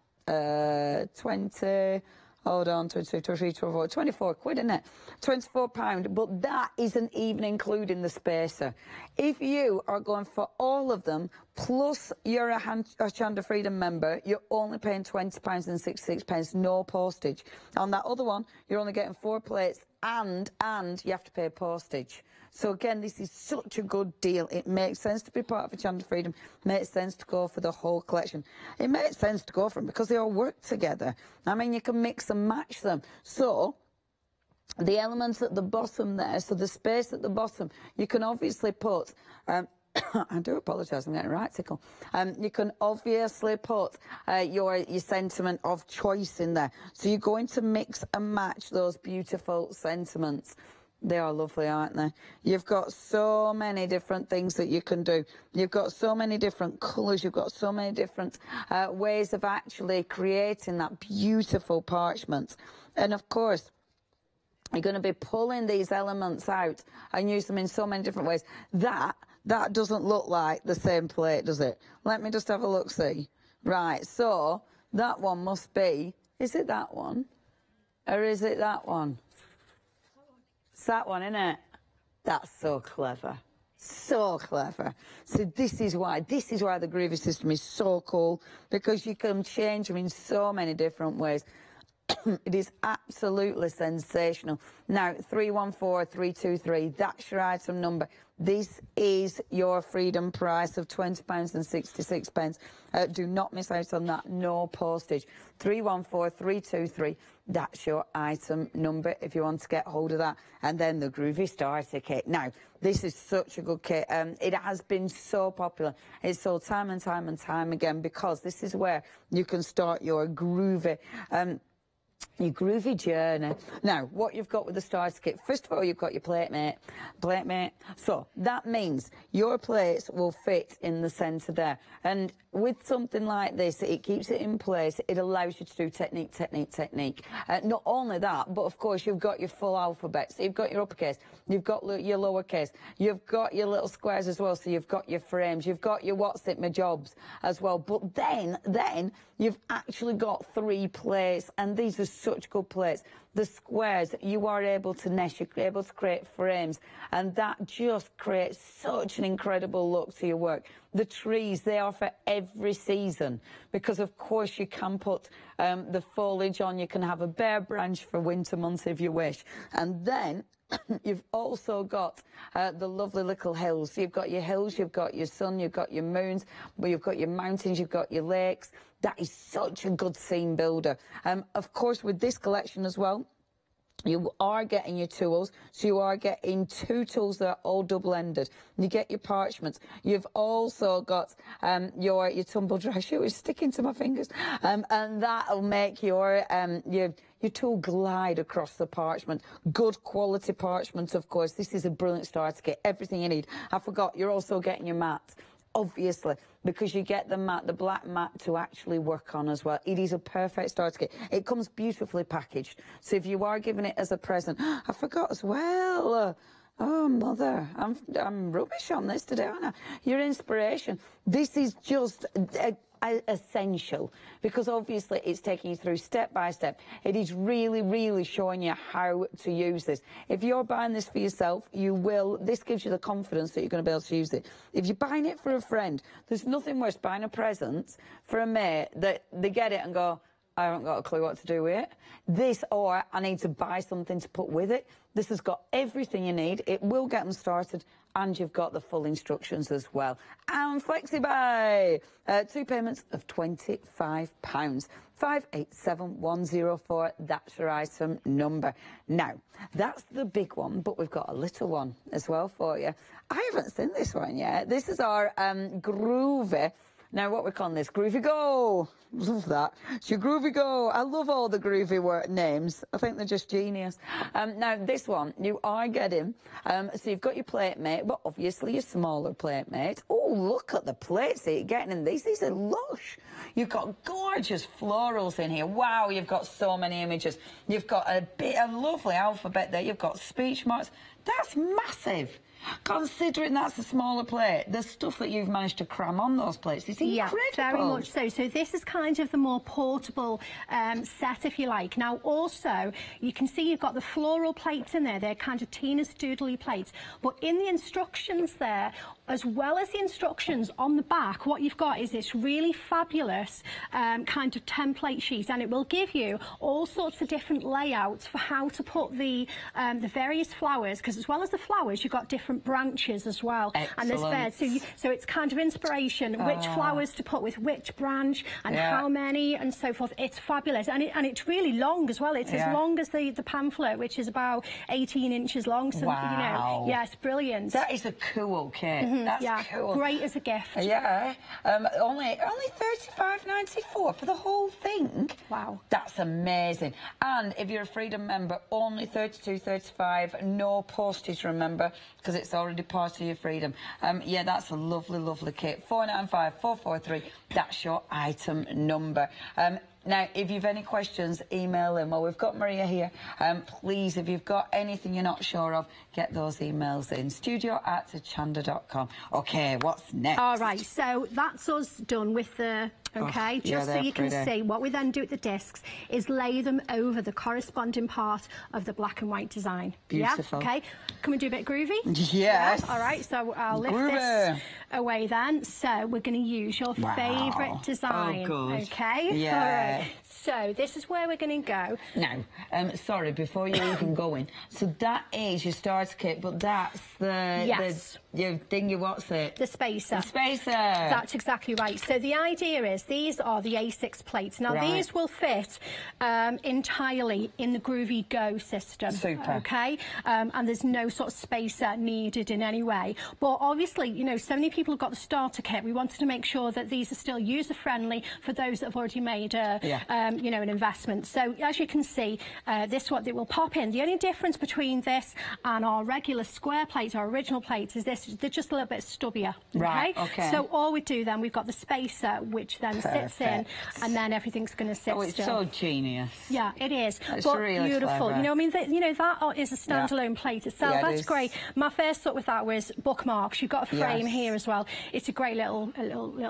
20... Hold on, 22, 23, 24, 24 quid, isn't it? £24, but that isn't even including the spacer. If you are going for all of them, plus you're a Hochanda Freedom member, you're only paying £20.66, no postage. On that other one, you're only getting 4 plates, and you have to pay postage. So again, this is such a good deal. It makes sense to be part of Hochanda Freedom. It makes sense to go for the whole collection. It makes sense to go for them because they all work together. I mean, you can mix and match them. So the elements at the bottom there, so the space at the bottom, you can obviously put... I do apologise, I'm getting a right tickle. You can obviously put your sentiment of choice in there. So you're going to mix and match those beautiful sentiments. They are lovely, aren't they? You've got so many different things that you can do. You've got so many different colours. You've got so many different ways of actually creating that beautiful parchment. And of course, you're going to be pulling these elements out and use them in so many different ways. That doesn't look like the same plate, does it? Let me just have a look, see. Right, so that one must be... Is it that one? Or is it that one? It's that one, isn't it? That's so clever. So clever. So this is why the groovy system is so cool, because you can change them in so many different ways. It is absolutely sensational. Now, 314323, that's your item number. This is your freedom price of £20.66. Do not miss out on that, no postage. 314323, that's your item number if you want to get hold of that. And then the Groovy Starter Kit. Now, this is such a good kit. It has been so popular. It's sold time and time and time again, because this is where you can start your groovy journey. Now, what you've got with the starter kit, first of all, you've got your plate mate. So that means your plates will fit in the centre there. And with something like this, it keeps it in place. It allows you to do technique. Not only that, but of course, you've got your full alphabet. So you've got your uppercase, you've got your lowercase, you've got your little squares as well. So you've got your frames, you've got your what's it, my jobs as well. But then you've actually got 3 plates, and these are such good plates. The squares, you are able to nest, you're able to create frames, and that just creates such an incredible look to your work. The trees, they are for every season, because of course you can put the foliage on. You can have a bare branch for winter months if you wish, and then you've also got the lovely little hills. So you've got your hills, you've got your sun, you've got your moons, but you've got your mountains, you've got your lakes. That is such a good scene builder. Of course, with this collection as well, you are getting your tools, so you are getting 2 tools that are all double-ended. You get your parchments. You've also got your tumble dryer shoe is sticking to my fingers, and that'll make your tool glide across the parchment. Good quality parchment, of course. This is a brilliant starter kit. Everything you need. I forgot, you're also getting your mat. obviously, because you get the mat, the black mat, to actually work on as well. It is a perfect starter kit. It comes beautifully packaged. So if you are giving it as a present, I forgot as well. Oh, Mother, I'm rubbish on this today, aren't I? Your inspiration. This is just essential, because obviously it's taking you through step by step. It is really, really showing you how to use this. If you're buying this for yourself, this gives you the confidence that you're going to be able to use it. If you're buying it for a friend, there's nothing worse buying a present for a mate that they get it and go, I haven't got a clue what to do with it. This, or I need to buy something to put with it. This has got everything you need. It will get them started, and you've got the full instructions as well. And FlexiBuy, 2 payments of £25. 587104, that's your item number. Now, that's the big one, but we've got a little one as well for you. I haven't seen this one yet. This is our Groovy. Now, what we're calling this, Groovy Go. Love that. It's your Groovy Go. I love all the Groovy names. I think they're just genius. Now, this one, you are getting, so you've got your plate mate, but obviously your smaller plate mate. Oh, look at the plates that you're getting in these. These are lush. You've got gorgeous florals in here. Wow, you've got so many images. You've got a lovely alphabet there. You've got speech marks. That's massive. Considering that's a smaller plate, the stuff that you've managed to cram on those plates is incredible. Yeah, very much so. So this is kind of the more portable set, if you like. Now, also, you can see you've got the floral plates in there. They're kind of Tina's Doodly plates. But in the instructions there, as well as the instructions on the back, what you've got is this really fabulous kind of template sheet, and it will give you all sorts of different layouts for how to put the various flowers, because as well as the flowers, you've got different branches as well. Excellent. And there's beds, so it's kind of inspiration, which flowers to put with which branch and how many and so forth. It's fabulous, and it's really long as well. It's as long as the pamphlet, which is about 18 inches long. So you know, it's brilliant. That is a cool kit. That's cool. Great as a gift. Yeah. Only $35.94 for the whole thing. Wow. That's amazing. And if you're a Freedom member, only $32.35. No postage, remember, because it's already part of your Freedom. Yeah, that's a lovely, lovely kit. 495-443. That's your item number. Now, if you've any questions, email in. Well, we've got Maria here. Please, if you've got anything you're not sure of, get those emails in. studio@hochanda.com. OK, what's next? All right, so that's us done with the... OK, just so you can see, what we then do with the discs is lay them over the corresponding part of the black and white design. Beautiful. Yeah? OK, can we do a bit groovy? Yes. Yeah? All right, so I'll lift this away then. So we're going to use your favourite design. Oh, good. OK? Yeah. All right. So this is where we're going to go. Now, sorry, before you even go in, so that is your starter kit, but that's your thingy, what's it? The spacer. The spacer. That's exactly right. So the idea is these are the A6 plates. Now, these will fit entirely in the Groovy Go system. Super. OK? And there's no sort of spacer needed in any way. But obviously, you know, so many people have got the starter kit. We wanted to make sure that these are still user-friendly for those that have already made you know, an investment. So as you can see, this what it will pop in. The only difference between this and our regular square plates, our original plates, is they're just a little bit stubbier. Right. Okay. So all we do then, we've got the spacer, which then sits in, and then everything's going to sit still. Oh, it's so genius. Yeah, it is. It's but really beautiful. clever. You know, I mean, that is a standalone plate itself. Yeah, That's great. My first thought with that was bookmarks. You've got a frame here as well. It's a great little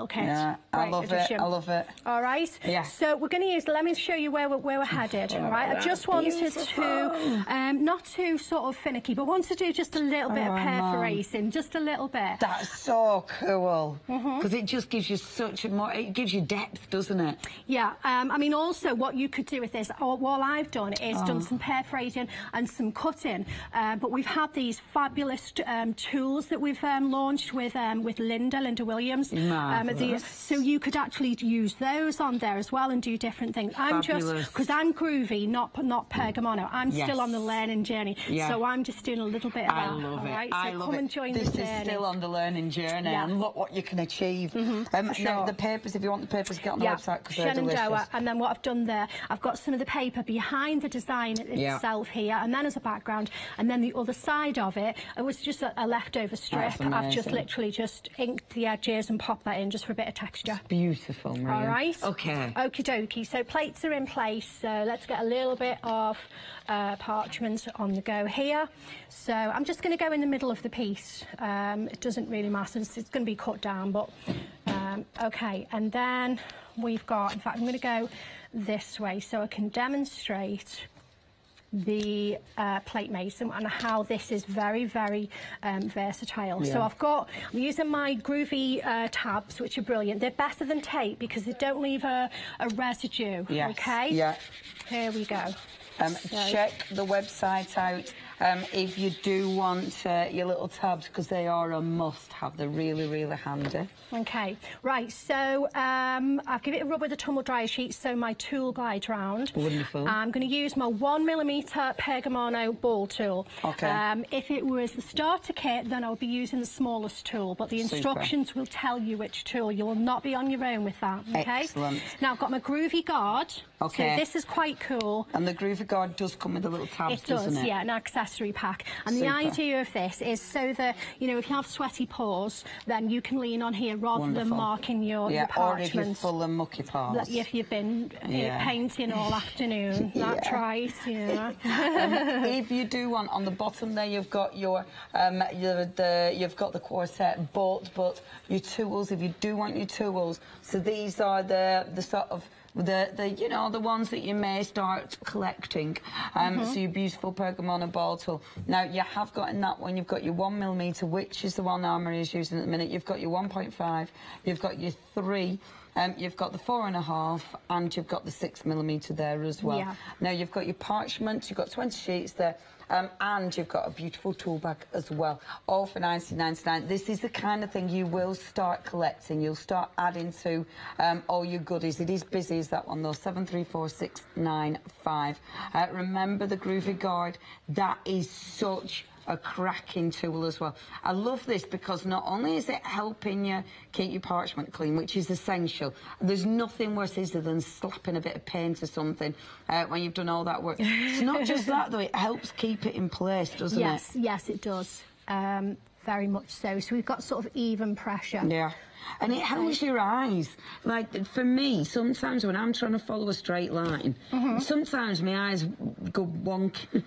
kit. Yeah, I love it. I love it. All right. Yeah. So we're going to use. Let me show you where we're headed. All right. I just wanted to not too sort of finicky, but want to do just a little bit of perforating, just a little bit. That's so cool because it just gives you such a more. It gives you depth, doesn't it? Yeah. I mean, also what you could do with this, or what I've done is done some perforating and some cutting. But we've had these fabulous tools that we've launched with Linda Williams. So you could actually use those on there as well and do different things. saying, I'm just, because I'm groovy, not Pergamano. I'm still on the learning journey. So I'm just doing a little bit of that. I love it. Right? I so love come it. and join this the journey. Is still on the learning journey, and look what you can achieve. Now, the papers, if you want the papers, get on the website because they're delicious. And then what I've done there, I've got some of the paper behind the design itself here, and then as a background, and then the other side of it, it was just a leftover strip. I've just literally just inked the edges and popped that in just for a bit of texture. It's beautiful, Maria. All right. Okay. Okie dokie. So plates are in place. So let's get a little bit of parchment on the go here. So I'm just going to go in the middle of the piece. It doesn't really matter. It's going to be cut down, but okay. And then we've got, in fact, I'm going to go this way so I can demonstrate the plate mason and how this is very, very versatile. So I'm using my groovy tabs, which are brilliant. They're better than tape because they don't leave a residue. Okay. Here we go. Check the website out if you do want your little tabs, because they are a must-have. They're really, really handy. Okay, right, so I'll give it a rub with a tumble dryer sheet so my tool glides round. Wonderful. I'm going to use my 1mm Pergamano ball tool. Okay. If it was the starter kit, then I'll be using the smallest tool, but the instructions will tell you which tool. You will not be on your own with that, okay? Excellent. Now, I've got my groovy guard. Okay. So this is quite cool. And the groovy guard does come with a little tabs, doesn't it? Yeah, an accessory pack. And the idea of this is so that, you know, if you have sweaty paws, then you can lean on here rather than marking your parchment. Or if you're full of mucky paws. Like if you've been painting all afternoon. That's right, if you do want, on the bottom there, you've got your, you've got the quartet bolt, but your tools, if you do want your tools, so these are the sort of, you know, the ones that you may start collecting. So your beautiful Pergamano ball tool. Now, you have got in that one, you've got your 1mm, which is the one Anne-Marie is using at the minute. You've got your 1.5, you've got your 3, you've got the 4.5, and you've got the 6mm there as well. Now, you've got your parchment, you've got 20 sheets there. And you've got a beautiful tool bag as well, all for $19.99. This is the kind of thing you will start collecting. You'll start adding to all your goodies. It is busy as that one though, 734695. Remember the groovy guard. That is such a cracking tool as well. I love this because not only is it helping you keep your parchment clean, which is essential. There's nothing worse, is there, than slapping a bit of paint or something when you've done all that work. It's not just that though, it helps keep it in place, doesn't it? Yes, it does. Very much so. So we've got sort of even pressure. Yeah. And it helps your eyes. Like, for me, sometimes when I'm trying to follow a straight line, sometimes my eyes go wonky,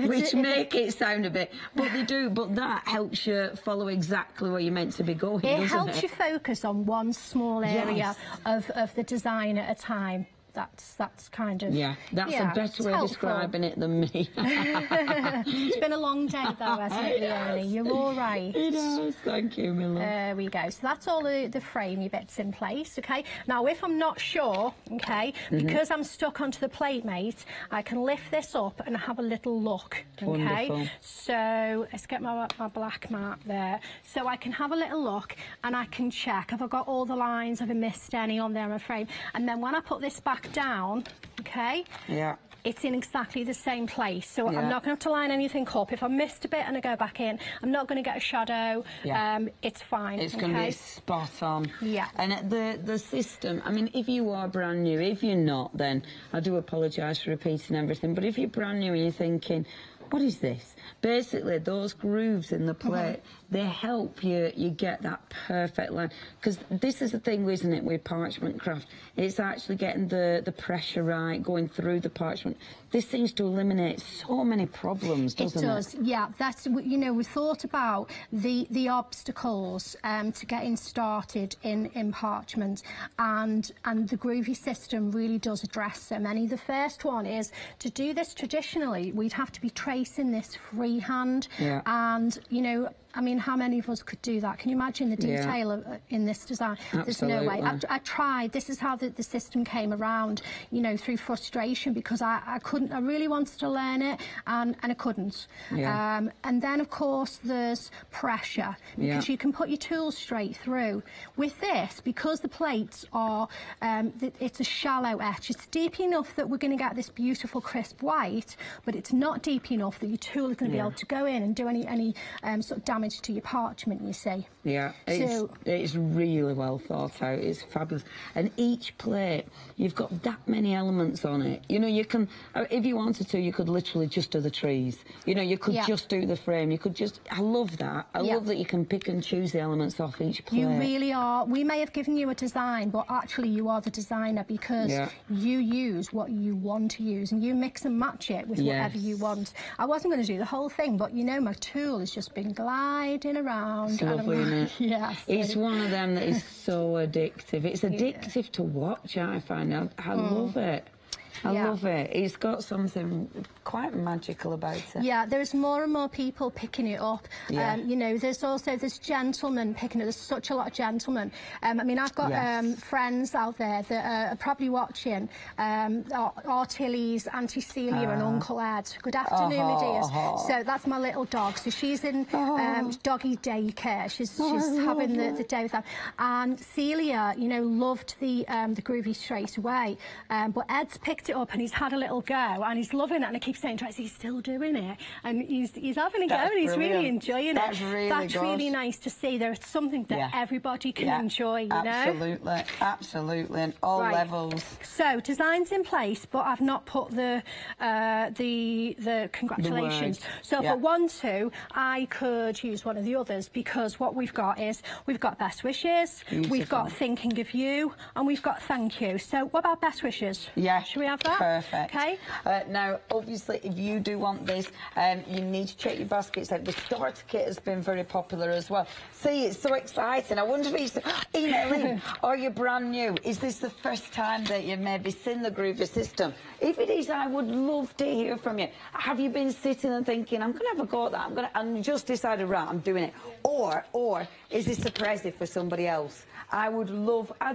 which make it sound a bit, but they do, but that helps you follow exactly where you're meant to be going, doesn't it? It helps you focus on one small area of the design at a time. That's kind of... Yeah, that's a better way of describing it than me. It's been a long day, though, hasn't it, Leonie? You're all right. It has, thank you, my love. There we go. So that's all the framey bits in place, OK? Now, if I'm not sure, OK, because I'm stuck onto the platemate, I can lift this up and have a little look, OK? Wonderful. So let's get my black mat there. So I can have a little look and I can check. Have I got all the lines? Have I missed any on there on my frame? And then when I put this back down, okay, it's in exactly the same place, so I'm not going to have to line anything up. If I missed a bit and I go back in, I'm not going to get a shadow. It's fine. It's going to be spot on. Yeah. And the system, I mean, if you are brand new, if you're not, then I do apologise for repeating everything, but if you're brand new and you're thinking, what is this? Basically, those grooves in the plate, they help you get that perfect line. Because this is the thing, isn't it, with parchment craft? It's actually getting the pressure right, going through the parchment. This seems to eliminate so many problems, doesn't it? It does, yeah. That's, you know, we thought about the obstacles to getting started in parchment, and the groovy system really does address so many. The first one is, to do this traditionally, we'd have to be trading tracing this freehand. Yeah. And, you know, I mean, how many of us could do that? Can you imagine the detail in this design? There's no way. I tried. This is how the system came around, you know, through frustration, because I couldn't, I really wanted to learn it, and I couldn't. Yeah. And then, of course, there's pressure, because you can put your tools straight through. With this, because the plates are, it's a shallow etch, it's deep enough that we're going to get this beautiful crisp white, but it's not deep enough that your tool is going to be able to go in and do any sort of damage to your parchment, you see. Yeah, it's really well thought out. It's fabulous. And each plate, you've got that many elements on it. You know, you can, if you wanted to, you could literally just do the trees. You know, you could just do the frame. You could just, I love that. I love that you can pick and choose the elements off each plate. You really are. We may have given you a design, but actually you are the designer, because you use what you want to use, and you mix and match it with whatever you want. I wasn't going to do the whole thing, but, you know, my tool has just been gliding around. It's lovely, isn't it? Yes. It's one of them that is so addictive. It's addictive to watch, I find. I love it. I love it. It's got something quite magical about it. Yeah, there's more and more people picking it up. You know, there's gentlemen picking it. There's such a lot of gentlemen. I mean, I've got friends out there that are probably watching. Artilles, Auntie Celia and Uncle Ed. Good afternoon, my dears. So that's my little dog. So she's in doggy daycare. She's having the day with them. And Celia, you know, loved the groovy straight away. But Ed's picked it up and he's had a little go and he's loving it, and I keep saying to him, he's still doing it, and he's having a go, and he's really enjoying it. That's really nice to see. There's something that everybody can enjoy, you know? Absolutely, and all levels. So designs in place, but I've not put the congratulations. So if I want to, I could use one of the others, because what we've got is we've got best wishes, we've got thinking of you, and we've got thank you. So what about best wishes? Yeah. Should we have that? Perfect. Okay. Now, obviously, if you do want this, you need to check your baskets out. The starter kit has been very popular as well. See, it's so exciting. I wonder if it's emailing. Are you brand new? Is this the first time that you've maybe seen the Groovy system? If it is, I would love to hear from you. Have you been sitting and thinking, I'm going to have a go at that, and just decided, right, I'm doing it? Or is this surprising for somebody else? I'd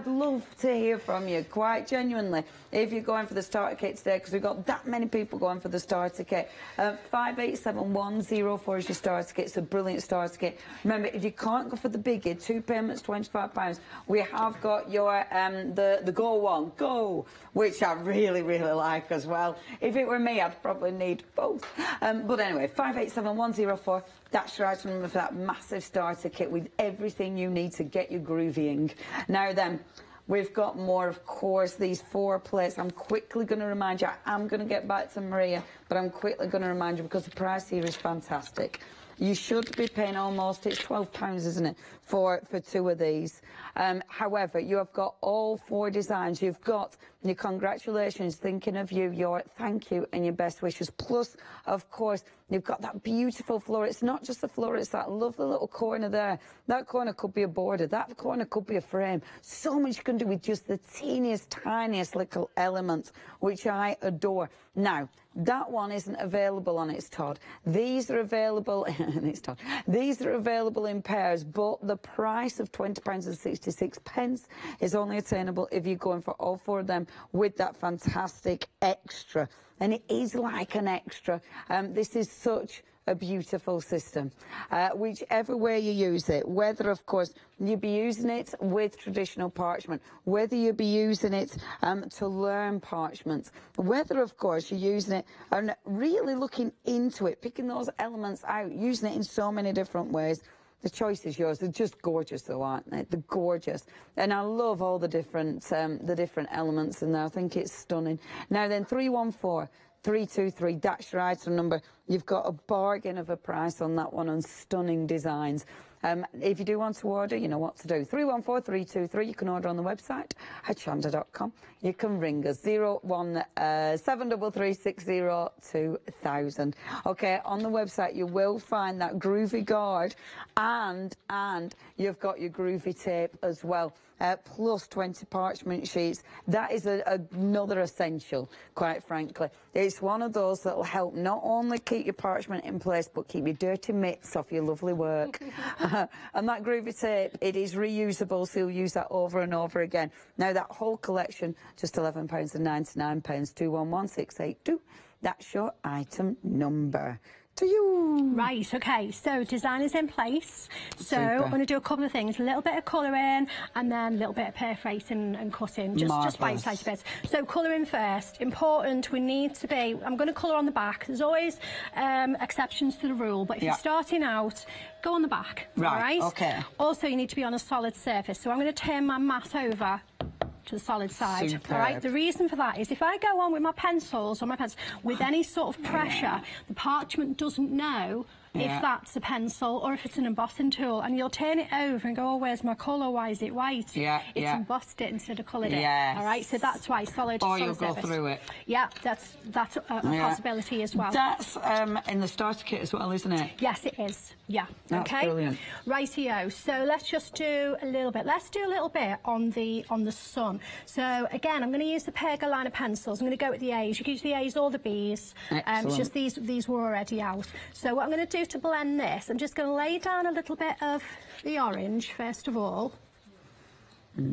love to hear from you, quite genuinely, if you're going for the starter kit today, because we've got that many people going for the starter kit. 587104 is your starter kit. It's a brilliant starter kit. Remember, if you can't go for the biggie, 2 payments, £25, we have got your the Go One, Go, which I really, really like as well. If it were me, I'd probably need both. But anyway, 587104. That's your item number for that massive starter kit with everything you need to get you groovying. Now then, we've got more, of course, these 4 plates. I'm quickly going to remind you, I'm going to get back to Maria, but I'm quickly going to remind you, because the price here is fantastic. You should be paying almost, it's £12, isn't it, for 2 of these. However, you have got all 4 designs. You've got your congratulations, thinking of you, your thank you, and your best wishes. Plus, of course, you've got that beautiful floor. It's not just the floor, it's that lovely little corner there. That corner could be a border. That corner could be a frame. So much you can do with just the teeniest, tiniest little elements, which I adore. Now, that one isn't available on its Todd. These are available These are available in pairs, but the price of £20.66 is only attainable if you're going for all 4 of them with that fantastic extra. And it is like an extra. This is such a beautiful system. Whichever way you use it, whether, of course, you be using it with traditional parchment, whether you be using it to learn parchments, whether, of course, you're using it and really looking into it, picking those elements out, using it in so many different ways. The choice is yours. They're just gorgeous, though, aren't they? They're gorgeous. And I love all the different elements in there. I think it's stunning. Now then, 314323, that's your item number. You've got a bargain of a price on that one, on stunning designs. If you do want to order, you know what to do. 314323. You can order on the website, hochanda.com. You can ring us 01733602000. Okay, on the website you will find that groovy guard, and you've got your groovy tape as well. Plus 20 parchment sheets. That is another essential, quite frankly. It's one of those that will help not only keep your parchment in place, but keep your dirty mitts off your lovely work. And that groovy tape, it is reusable, so you'll use that over and over again. Now, that whole collection, just £11.99, 211682. That's your item number. To you. Right, okay, so design is in place. So Super. I'm going to do a couple of things, a little bit of colouring and then a little bit of perforating and cutting, just bite-sized bits. So colouring first, important, we need to be, I'm going to colour on the back. There's always exceptions to the rule, but if you're starting out, go on the back, right, all right? Okay. Also, you need to be on a solid surface, so I'm going to turn my mat over to the solid side. Superb. All right, the reason for that is if I go on with my pencils or my pens with any sort of pressure, the parchment doesn't know if that's a pencil or if it's an embossing tool, and you'll turn it over and go, oh, where's my colour, why is it white? It's embossed it instead of coloured it. All right, so that's why solid you'll surface. go through it. Yeah, that's a possibility as well. That's in the starter kit as well, isn't it? Yes, it is. Yeah. That's okay. Brilliant. Rightio. So let's just do a little bit. Let's do a little bit on the sun. So again, I'm going to use the Perga pencils. I'm going to go with the A's. You can use the A's or the B's. It's just these were already out. So what I'm going to do to blend this, I'm just going to lay down a little bit of the orange first of all.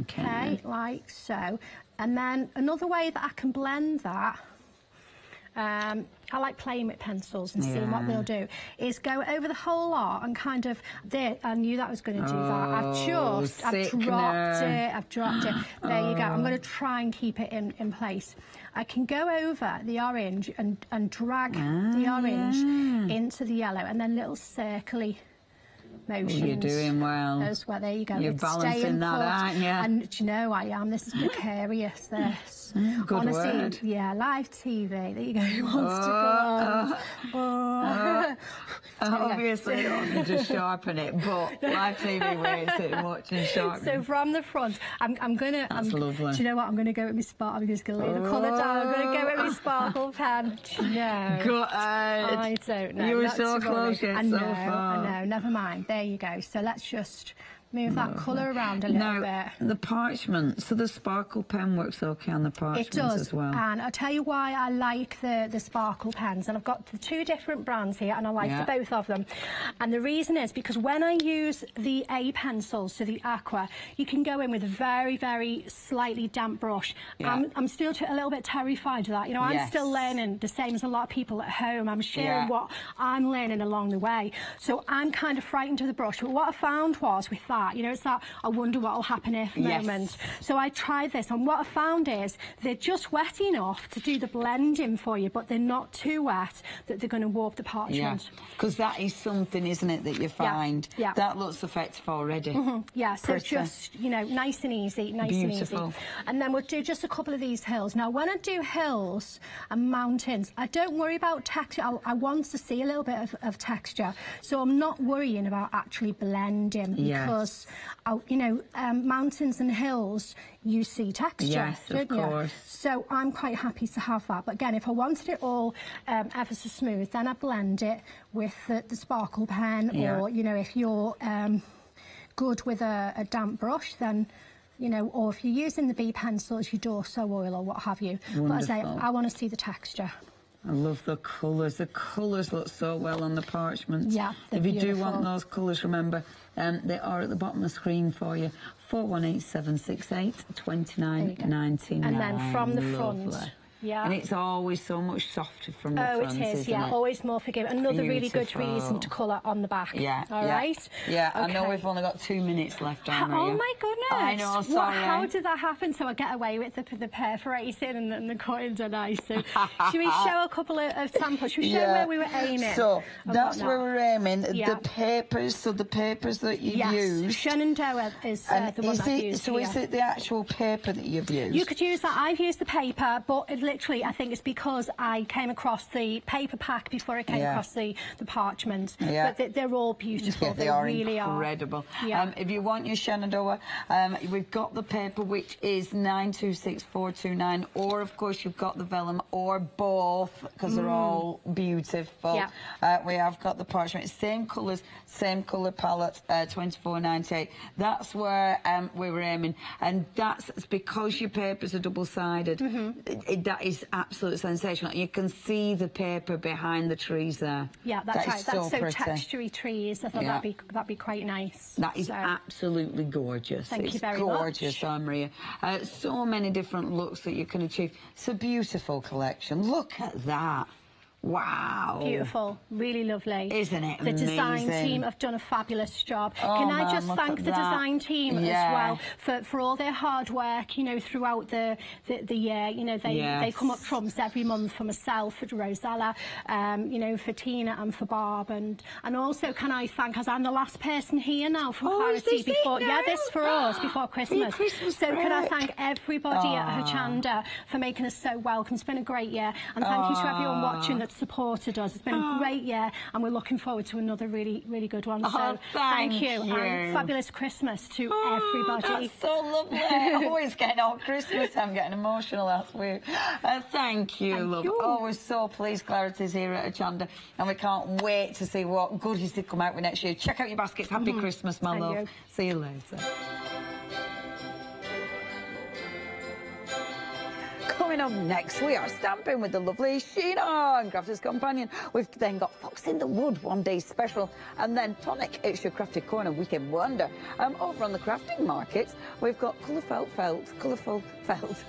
Okay, like so. And then another way that I can blend that, I like playing with pencils and seeing what they'll do, is go over the whole lot and kind of, there, I knew that was going to do that. I've dropped it. There you go. I'm going to try and keep it in place. I can go over the orange and drag the orange into the yellow, and then little circly motions. You're doing well. As well, there you go. You're balancing that, aren't you? And do you know I am? This is precarious, this. Good honestly, word. Yeah, live TV. There you go. Who wants to go on? Obviously, you just sharpen it, but live TV way is sitting watching sharpening. So from the front, I'm gonna. That's lovely. Do you know what? I'm gonna go with my sparkle. I'm just gonna lay the colour down. I'm gonna go with my sparkle pen. No. Good. I don't know. You were so close yet so far. I know. Never mind. There you go. So let's just move that colour around a little bit. The parchment, so the sparkle pen works okay on the parchment as well. And I'll tell you why I like the sparkle pens, and I've got the two different brands here, and I like the both of them. And the reason is because when I use the A pencils, so the aqua, you can go in with a very, very slightly damp brush. I'm still a little bit terrified of that. You know, I'm still learning the same as a lot of people at home. I'm sharing what I'm learning along the way. So I'm kind of frightened of the brush. But what I found was with that, you know, it's that I wonder what will happen if moment. So I tried this, and what I found is they're just wet enough to do the blending for you, but they're not too wet that they're going to warp the parchment. Because that is something, isn't it, that you find that looks effective already. Yeah, so just, you know, nice and easy, Beautiful. And then we'll do just a couple of these hills. Now, when I do hills and mountains, I don't worry about texture. I want to see a little bit of texture, so I'm not worrying about actually blending because you know, mountains and hills, you see texture. Yes, of course. So I'm quite happy to have that. But again, if I wanted it all ever so smooth, then I blend it with the sparkle pen, or, you know, if you're good with a damp brush, then, you know, or if you're using the B pencils, your Dorso oil or what have you. Wonderful. But as I say, I want to see the texture. I love the colours. The colours look so well on the parchment. Yeah, if you do want those colours, remember, they are at the bottom of the screen for you. 4187682999. And then from the front. And it's always so much softer from the front, it is, isn't it? Always more forgiving. Another really good reason to colour on the back. All right? Yeah, I know we've only got 2 minutes left, on Oh, my goodness. I know, sorry. How did that happen? So I get away with the perforating and the cutting, don't I? So should we show a couple of samples? Should we show where we were aiming? So that's where we're aiming. The papers, so the papers that you've used. Shenandoah is the one that I've used. So is it the actual paper that you've used? You could use that. I've used the paper, but literally, I think it's because I came across the paper pack before I came across the parchment. But they're all beautiful. They are really incredible. are. If you want your Shenandoah, we've got the paper, which is 926429, or of course you've got the vellum, or both, because they're all beautiful. We have got the parchment, same colours, same colour palette, 24.98. That's where we were aiming, and that's because your papers are double-sided. That is absolutely sensational. You can see the paper behind the trees there. Yeah, that's right. That's so pretty. Textury trees. I thought that'd be quite nice. That is absolutely gorgeous. Thank you very gorgeous, Maria. So many different looks that you can achieve. It's a beautiful collection. Look at that. Wow. Beautiful. Really lovely. Isn't it The amazing? design team have done a fabulous job. Oh, Can I just man, thank the design team as well for all their hard work, you know, throughout the year. You know, they come up trumps every month for myself, for Rosella, you know, for Tina and for Barb. And also can I thank, as I'm the last person here now from Clarity before, this for us before Christmas. So can I thank everybody at Hochanda for making us so welcome. It's been a great year. And thank you to everyone watching that's supported us. It's been a great year, and we're looking forward to another really, really good one. So thank you. And fabulous Christmas to everybody. That's so lovely. Always getting on Christmas. I'm getting emotional. That's weird. Thank you, love. Oh, we're so pleased Clarity's here at Hochanda, and we can't wait to see what goodies they come out with next year. Check out your baskets. Happy Christmas, my love. See you later. Coming up next, we are stamping with the lovely Sheena and Crafter's Companion. We've then got Fox in the Wood, one day special, and then Tonic, it's your crafted corner, weekend wonder. Over on the crafting markets, we've got colourful felt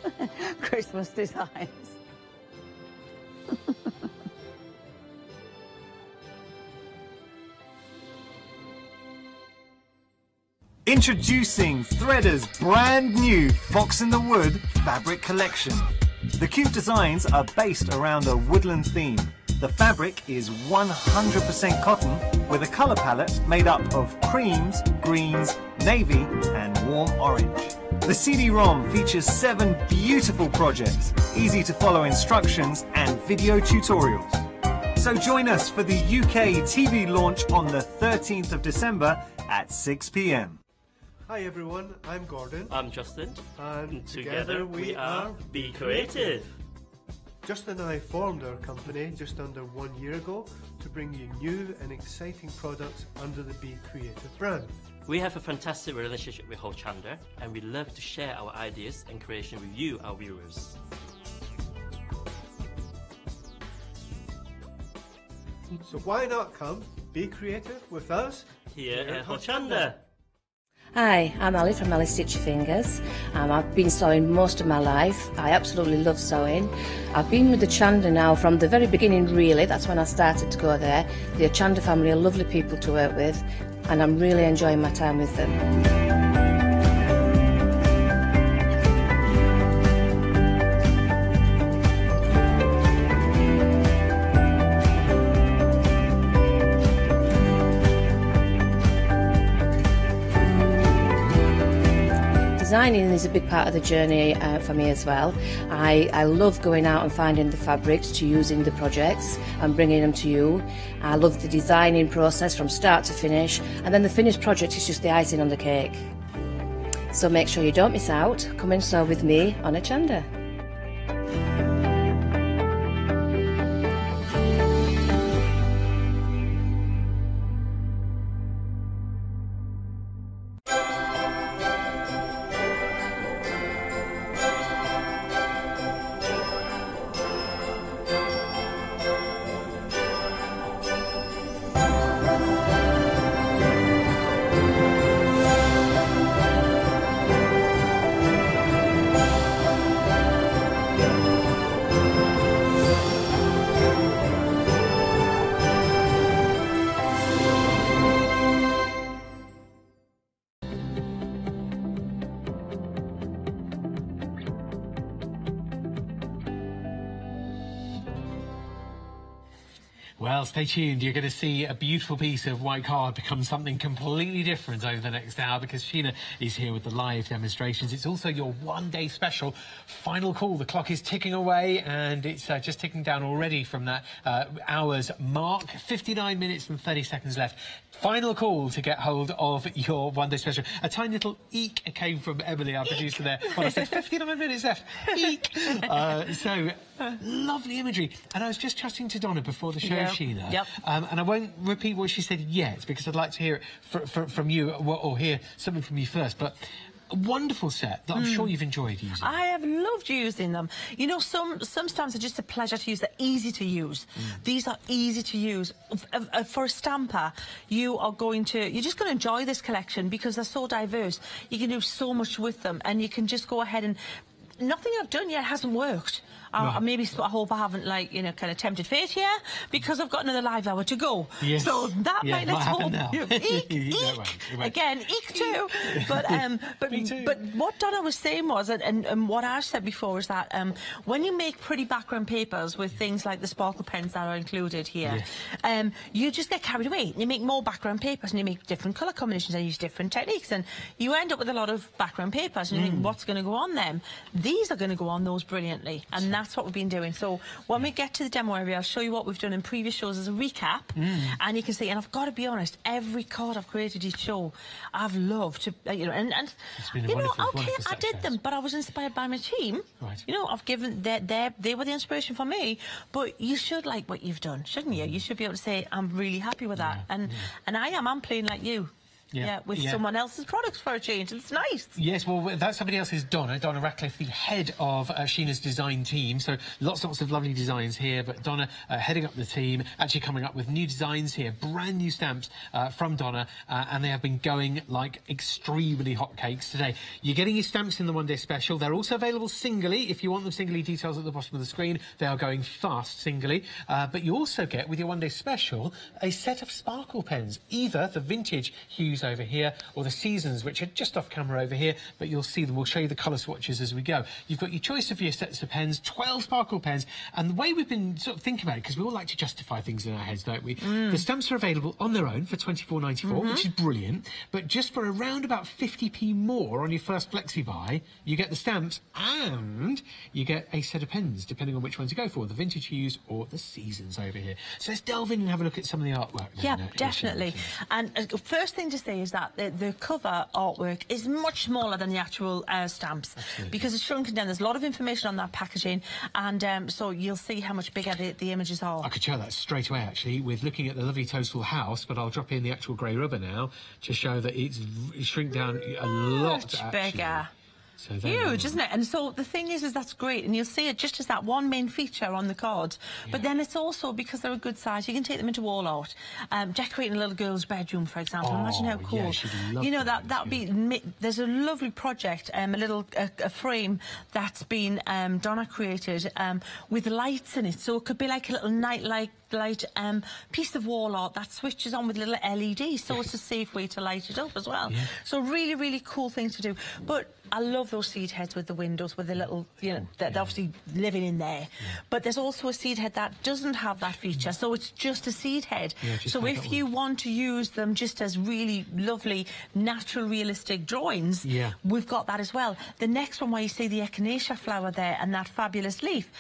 Christmas designs. Introducing Threaders' brand new Fox in the Wood fabric collection. The cute designs are based around a woodland theme. The fabric is 100% cotton with a colour palette made up of creams, greens, navy and warm orange. The CD-ROM features 7 beautiful projects, easy to follow instructions and video tutorials. So join us for the UK TV launch on the 13th of December at 6 p.m. Hi everyone, I'm Gordon. I'm Justin. And together we are Be Creative. Justin and I formed our company just under 1 year ago to bring you new and exciting products under the Be Creative brand. We have a fantastic relationship with Hochanda, and we love to share our ideas and creation with you, our viewers. So why not come be creative with us here at Hochanda? Hi, I'm Alice from Alice Stitchy Fingers. I've been sewing most of my life. I absolutely love sewing. I've been with the Hochanda now from the very beginning, really. That's when I started to go there. The Hochanda family are lovely people to work with, and I'm really enjoying my time with them. Designing is a big part of the journey for me as well. I love going out and finding the fabrics to use in the projects and bringing them to you. I love the designing process from start to finish, and then the finished project is just the icing on the cake. So make sure you don't miss out. Come and sew with me on Hochanda. Well, stay tuned. You're going to see a beautiful piece of white card become something completely different over the next hour, because Sheena is here with the live demonstrations. It's also your one-day special. Final call. The clock is ticking away, and it's just ticking down already from that hour's mark. 59 minutes and 30 seconds left. Final call to get hold of your one-day special. A tiny little eek came from Emily, our producer there. When I said 59 minutes left. Eek! So, lovely imagery. And I was just chatting to Donna before the show, Sheena. Yep. And I won't repeat what she said yet, because I'd like to hear it from you, or hear something from you first. But a wonderful set that I'm sure you've enjoyed using. I have loved using them. You know, some stamps are just a pleasure to use. They're easy to use. These are easy to use. For a stamper, you're just going to enjoy this collection because they're so diverse. You can do so much with them, and you can just go ahead and... Nothing I've done yet hasn't worked. Maybe I hope I haven't, like, you know, kind of tempted fate here, because I've got another live hour to go. Yes. So that might, let's hope. Now. Eek, eek. Again, eek too. But what Donna was saying was, and what I've said before, is that when you make pretty background papers with things like the sparkle pens that are included here, you just get carried away. You make more background papers, and you make different colour combinations and use different techniques, and you end up with a lot of background papers, and you think, what's going to go on them? These are going to go on those brilliantly, and that's what we've been doing. So when we get to the demo area, I'll show you what we've done in previous shows as a recap, and you can see, and I've got to be honest, every card I've created each show, I've loved to, you know, and you know, okay, I did them, but I was inspired by my team. Right. You know, I've given, they were the inspiration for me, but you should like what you've done, shouldn't you? You should be able to say, I'm really happy with that, and I'm playing like you. With someone else's products for a change. It's nice. Yes, well, that somebody else is Donna Ratcliffe, the head of Sheena's design team. So lots of lovely designs here, but Donna heading up the team, actually coming up with new designs here, brand new stamps from Donna, and they have been going like extremely hotcakes today. You're getting your stamps in the one-day special. They're also available singly. If you want them singly, details at the bottom of the screen. They are going fast singly. But you also get, with your one-day special, a set of sparkle pens, either the vintage hues over here, or the seasons, which are just off camera over here, but you'll see them. We'll show you the colour swatches as we go. You've got your choice of your sets of pens, 12 sparkle pens, and the way we've been sort of thinking about it, because we all like to justify things in our heads, don't we? The stamps are available on their own for £24.94, which is brilliant, but just for around about 50p more on your first flexi buy, you get the stamps and you get a set of pens, depending on which ones you go for, the vintage hues or the seasons over here. So let's delve in and have a look at some of the artwork. Yeah, definitely. And first thing to say is that the cover artwork is much smaller than the actual stamps. Absolutely. Because it's shrunken down. There's a lot of information on that packaging, and so you'll see how much bigger the images are. I could show that straight away, actually, with looking at the lovely total house, but I'll drop in the actual grey rubber now to show that it's shrink down a lot, much bigger. So huge, isn't it? And so the thing is that's great, and you'll see it just as that one main feature on the cards. But then it's also, because they're a good size, you can take them into wall art, decorating a little girl's bedroom, for example. Imagine how cool. Yeah, she'd love you know, that would be. There's a lovely project, a frame that's been Donna created with lights in it, so it could be like a little night light piece of wall art that switches on with little LED, so it's a safe way to light it up as well. So really cool thing to do. But I love those seed heads with the windows, with the little, you know, they're obviously living in there. But there's also a seed head that doesn't have that feature, so it's just a seed head. So if you want to use them just as really lovely, natural, realistic drawings, we've got that as well. The next one, where you see the echinacea flower there and that fabulous leaf,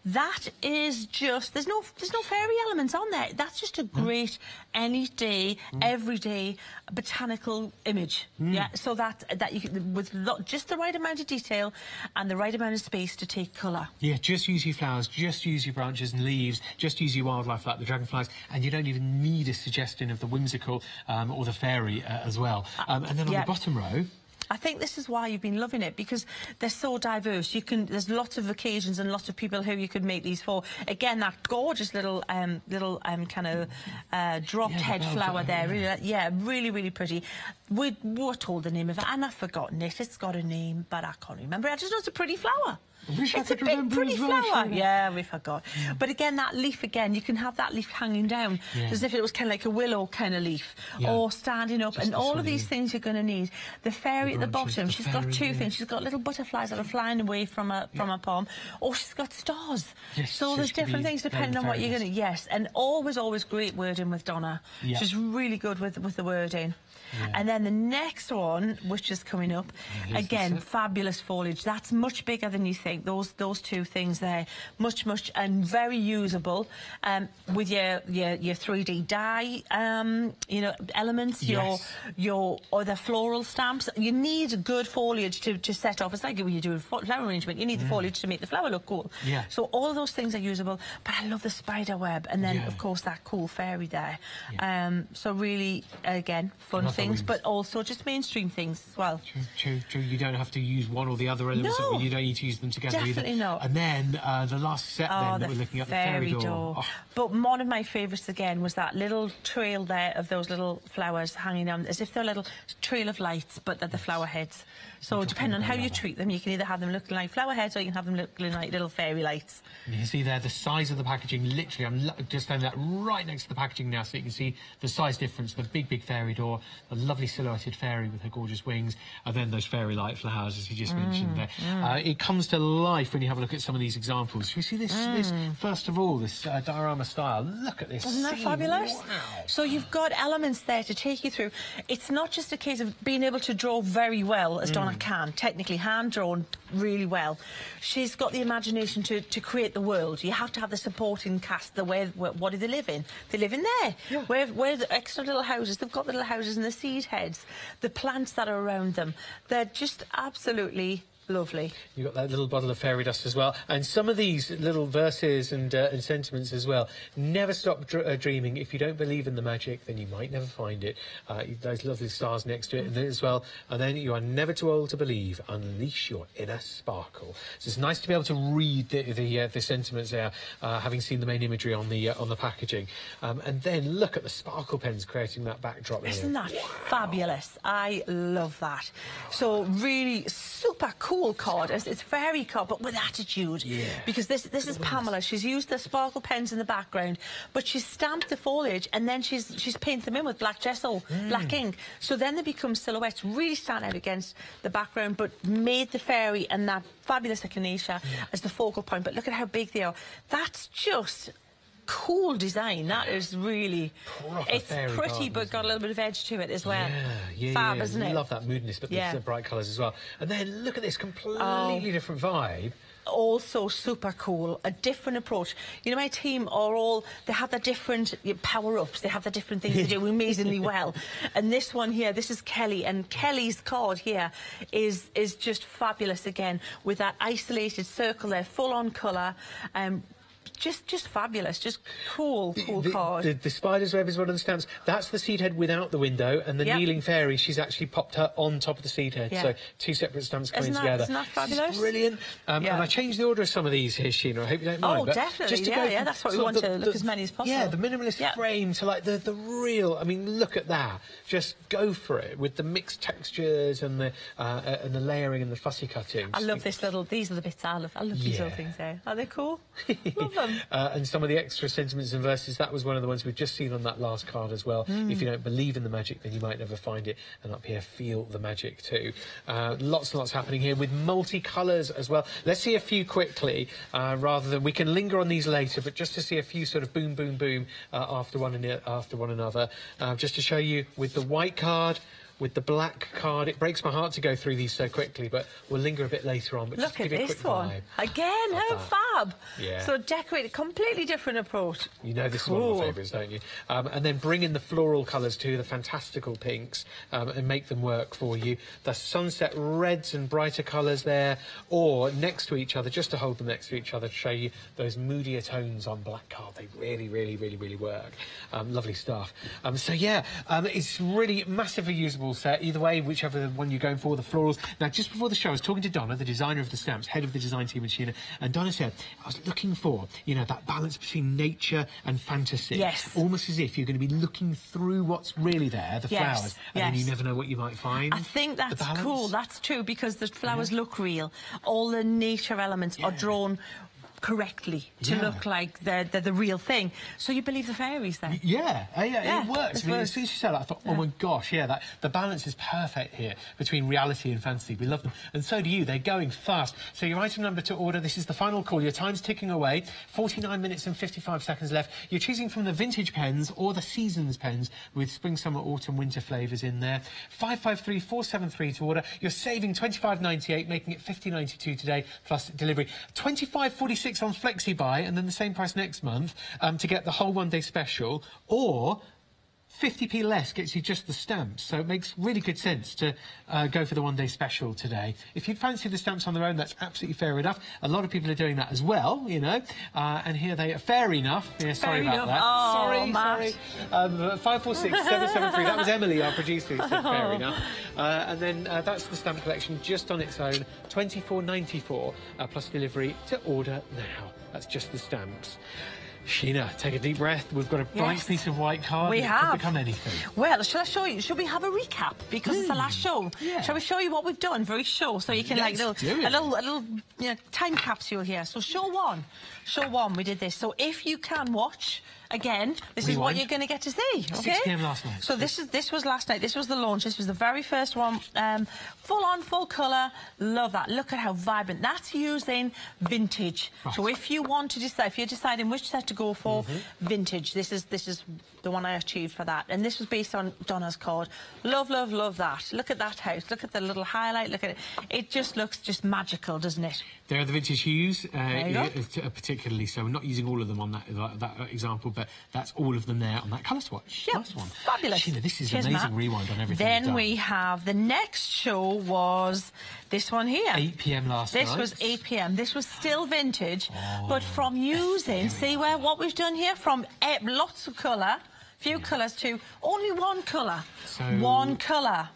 that is just, there's no fairy elements on there. That's just a great any day, everyday botanical image. So that you can, with just the right amount of detail and the right amount of space to take colour. Yeah, just use your flowers, just use your branches and leaves, just use your wildlife like the dragonflies, and you don't even need a suggestion of the whimsical or the fairy as well. And then on the bottom row, I think this is why you've been loving it, because they're so diverse. There's lots of occasions and lots of people who you could make these for. Again, that gorgeous little kind of dropped head flower there. Really pretty. We're told the name of it, and I've forgotten it. It's got a name, but I can't remember. I just know it's a pretty flower. It's a big, pretty flower. Yeah, we forgot. But again, that leaf again, you can have that leaf hanging down as if it was kind of like a willow kind of leaf, or standing up, and all of these things you're going to need. The fairy at the bottom, she's got two things. She's got little butterflies that are flying away from her palm, or she's got stars. Yes, so there's different things depending on what you're going to. Yes, and always great wording with Donna. She's really good with the wording. And then the next one, which is coming up, again, fabulous foliage. That's much bigger than you think. Those two things there, much and very usable. With your 3D dye, you know, elements, your other floral stamps. You need good foliage to set off. It's like when you do a flower arrangement. You need the foliage to make the flower look cool. So all of those things are usable. But I love the spider web, and then of course that cool fairy there. So really, again, fun things, but also just mainstream things as well. True. You don't have to use one or the other elements. No, you don't need to use them together definitely either. not. And then the last set that we're looking at, the fairy door. Oh. But one of my favourites again was that little trail there of those little flowers hanging down, as if they're a little trail of lights, but they're the flower heads. So depending on how you treat them, you can either have them looking like flower heads, or you can have them looking like little fairy lights. And you can see there the size of the packaging. Literally, I'm just standing that right next to the packaging now, so you can see the size difference. The big fairy door, the lovely silhouetted fairy with her gorgeous wings, and then those fairy light flowers, as you just mentioned there. It comes to life when you have a look at some of these examples. You see this first of all, this diorama style. Look at this. Isn't that fabulous? Wow. So you've got elements there to take you through. It's not just a case of being able to draw very well, as Donna can, technically hand-drawn really well. She's got the imagination to create the world. You have to have the supporting cast. What do they live in? They live in there. Yeah. Where the extra little houses, they've got the little houses and the seed heads, the plants that are around them. They're just absolutely lovely. You've got that little bottle of fairy dust as well. And some of these little verses and sentiments as well. Never stop dreaming. If you don't believe in the magic, then you might never find it. Those lovely stars next to it as well. And then you are never too old to believe. Unleash your inner sparkle. So it's nice to be able to read the sentiments there, having seen the main imagery on the packaging. And then look at the sparkle pens creating that backdrop. Isn't that fabulous? I love that. So really super cool card. It's fairy card, but with attitude. Because this is Pamela. She's used the sparkle pens in the background, but she's stamped the foliage, and then she's painted them in with black gesso, black ink. So then they become silhouettes, really stand out against the background, but made the fairy and that fabulous echinacea as the focal point. But look at how big they are. That's just cool design. That is really it's pretty, but got a little bit of edge to it as well. Fab, isn't it? Love that moodiness, but the bright colours as well. And then look at this completely different vibe. Also super cool, a different approach. You know, my team they have their different power-ups, they have their different things they do amazingly well. And this one here, this is Kelly, and Kelly's card here is just fabulous again, with that isolated circle there, full-on colour. Just fabulous, just cool card. The spider's web is one of the stamps. That's the seed head without the window, and the kneeling fairy, she's actually popped her on top of the seed head. So two separate stamps coming together. Isn't that fabulous? It's brilliant. And I changed the order of some of these here, Sheena. I hope you don't mind. Oh, but definitely. Just to go that's what we want to look as many as possible. Yeah, the minimalist frame to like the real. I mean, look at that. Just go for it with the mixed textures and the layering and the fussy cutting. I love these are the bits I love. I love these little things there. Are they cool? Love them. And some of the extra sentiments and verses, that was one of the ones we've just seen on that last card as well. If you don't believe in the magic, then you might never find it. And up here, feel the magic too. Lots and lots happening here with multi-colours as well. Let's see a few quickly, rather than we can linger on these later, but just to see a few sort of boom, boom, boom after one another. Just to show you with the white card, with the black card. It breaks my heart to go through these so quickly, but we'll linger a bit later on. But look just at give you a this quick one. vibe. Again, how fab. Yeah. So decorated, completely different approach. You know this is one of my favourites, don't you? And then bring in the floral colours too, the fantastical pinks, and make them work for you. The sunset reds and brighter colours there, or next to each other, just to hold them next to each other to show you those moodier tones on black card. They really work. Lovely stuff. So yeah, it's really massively usable all set. Either way, whichever one you're going for, the florals. Now, just before the show, I was talking to Donna, the designer of the stamps, head of the design team at Sheena, and Donna said, I was looking for, you know, that balance between nature and fantasy. Yes. Almost as if you're going to be looking through what's really there, the flowers, and then you never know what you might find. I think that's cool. That's true, because the flowers look real. All the nature elements are drawn correctly to look like they're the real thing. So you believe the fairies then? Yeah, it works. I mean, as soon as you said that, I thought, oh my gosh, the balance is perfect here between reality and fantasy. We love them. And so do you. They're going fast. So your item number to order, this is the final call. Your time's ticking away. 49 minutes and 55 seconds left. You're choosing from the vintage pens or the seasons pens with spring, summer, autumn, winter flavours in there. 553473 to order. You're saving £25.98, making it £50.92 today, plus delivery. £25.46 on Flexi Buy, and then the same price next month to get the whole one-day special, or 50p less gets you just the stamps. So it makes really good sense to go for the one-day special today. If you fancy the stamps on their own, that's absolutely fair enough. A lot of people are doing that as well, you know. And here they are. Fair enough. Yeah, sorry about that. Oh, sorry. 546773. That was Emily, our producer, who said fair enough. And then that's the stamp collection just on its own. £24.94 plus delivery to order now. That's just the stamps. Sheena, take a deep breath. We've got a blank piece of white card. We have. It could become anything. Well, shall I show you? Should we have a recap? Because it's the last show. Yeah. Shall we show you what we've done very short, so you can like a little you know, time capsule here. So show one, we did this. So if you can watch again, this is what you're going to get to see. Okay. 6 p.m. last night. So this was last night. This was the launch. This was the very first one. Full on, full colour. Love that. Look at how vibrant. That's using vintage. Right. So if you want to decide, if you're deciding which set to go for, vintage. This is the one I achieved for that. And this was based on Donna's card. Love, love, love that. Look at that house. Look at the little highlight. Look at it. It just looks just magical, doesn't it? There are the vintage hues, particularly. So we're not using all of them on that example, but that's all of them there on that colour swatch. Yep, nice one. Fabulous. Sheena, this is amazing. Matt. Rewind on everything. Then we have the next show was this one here. 8 p.m. last night. This was 8 p.m. This was still vintage, but from using, see what we've done here? From lots of colour, few colours to only one colour. So one colour.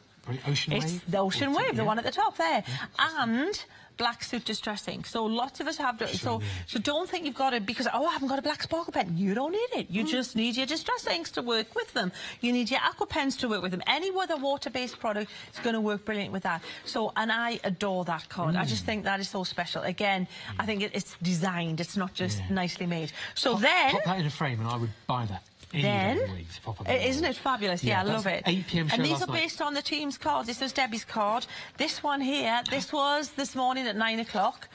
Ocean Wave? It's the Ocean Wave, the one at the top there. And black suit distressing. So lots of us have so don't think you've got to, because I haven't got a black sparkle pen. You don't need it. You just need your distress inks to work with them. You need your aqua pens to work with them. Any other water-based product is going to work brilliant with that. So, and I adore that card. I just think that is so special. Again, I think it's designed. It's not just nicely made. So then pop that in a frame and I would buy that. Then, isn't it fabulous? Yeah, I love it. 8 p.m. show and these last are night. based on the team's cards. This was Debbie's card. This one here, this was this morning at 9 o'clock.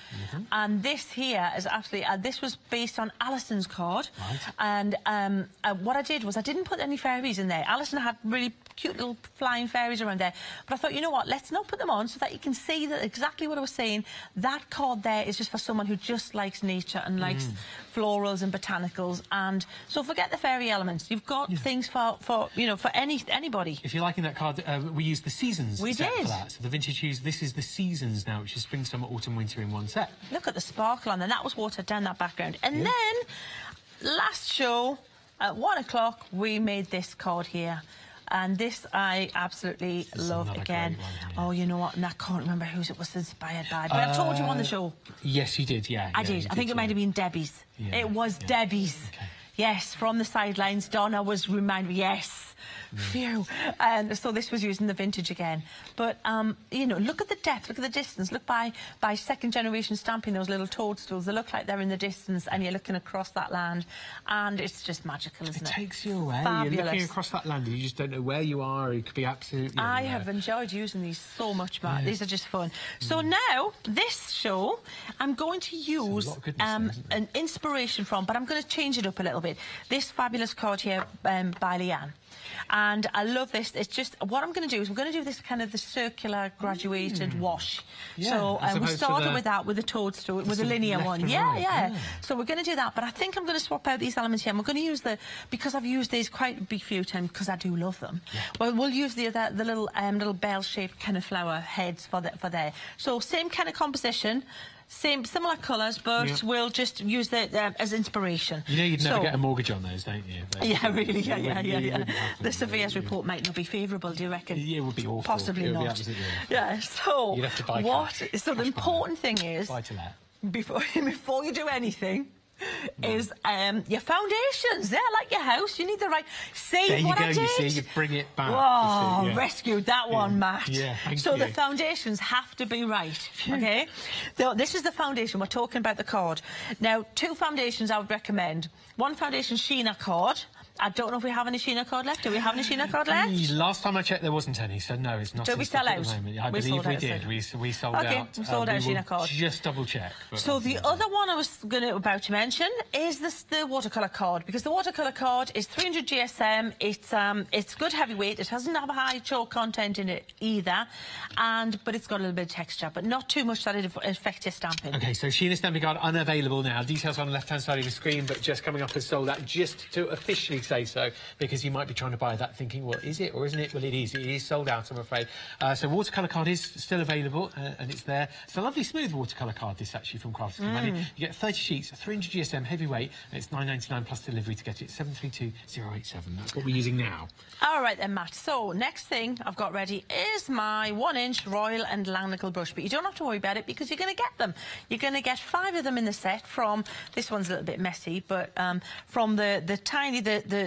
And this here is absolutely, this was based on Alison's card. Right. And what I did was I didn't put any fairies in there. Alison had really cute little flying fairies around there. But I thought, you know what, let's not put them on so that you can see that exactly what I was saying. That card there is just for someone who just likes nature and likes florals and botanicals. And so forget the fairy element. You've got things for you know, for anybody. If you're liking that card, we used the seasons set did. for that. So the vintage hues, this is the seasons now, which is spring, summer, autumn, winter in one set. Look at the sparkle on there. That was watered down, that background. And then, last show, at 1 o'clock, we made this card here. And this I absolutely love again. Oh, you know what? And I can't remember who it was inspired by. But I've told you on the show. Yes, you did, I did. I think it might have been Debbie's. It was Debbie's. Okay. Yes, from the sidelines, Donna was reminded, phew. And so this was using the vintage again. But, you know, look at the depth, look at the distance. Look by second generation stamping, those little toadstools. They look like they're in the distance and you're looking across that land. And it's just magical, isn't it? It takes you away. Fabulous. You're looking across that land and you just don't know where you are. You could be absolutely I have enjoyed using these so much, Matt. These are just fun. So now, this show, I'm going to use an inspiration from, but I'm going to change it up a little bit. This fabulous card here by Leanne. And I love this. It's just, what I'm going to do is we're going to do this kind of the circular graduated wash. So we started with that, with the toadstool, with the linear one. So we're going to do that. But I think I'm going to swap out these elements here. And we're going to use because I've used these quite a big few times, because I do love them. Well, we'll use the little bell-shaped kind of flower heads for there. So same kind of composition. similar colours, but we'll just use it as inspiration. You know you'd never get a mortgage on those, don't you? Yeah, really, yeah. The surveyor's report might not be favourable, do you reckon? Yeah, it would be awful. Possibly not. Be absolutely awful. Yeah, so you'd have to buy so the important thing is, buy to let. Before you do anything, is your foundations. They're like your house. You need the right... See what I did? You see, you bring it back. Oh, rescued that one, Matt. Yeah, thank so you. the foundations have to be right, okay? So this is the foundation. We're talking about the card. Now, 2 foundations I would recommend. One foundation Sheena card. I don't know if we have any Sheena card left. Do we have any Sheena card left? Last time I checked, there wasn't any, so no, it's not. Did we sell out? I believe we did. We sold out. Okay, we sold out Sheena card. Just double check. So the other one I was about to mention is the watercolour card, because the watercolour card is 300 GSM. It's good heavyweight. It doesn't have a high chalk content in it either, but it's got a little bit of texture, but not too much that it affects your stamping. Okay, so Sheena stamping card unavailable now. Details on the left-hand side of the screen, but just coming up as sold out. Just to officially say so, because you might be trying to buy that thinking, well, is it or isn't it? Well, it is. It is sold out, I'm afraid. So watercolour card is still available, and it's there. It's a lovely smooth watercolour card, this, actually, from Crafts Company. You get 30 sheets, 300 GSM heavyweight, and it's £9.99 plus delivery to get it. 732087. That's what we're using now. All right then, Matt. So next thing I've got ready is my 1-inch Royal and Langnickel brush, but you don't have to worry about it because you're going to get them. You're going to get 5 of them in the set from, this one's a little bit messy, but from the tiny, the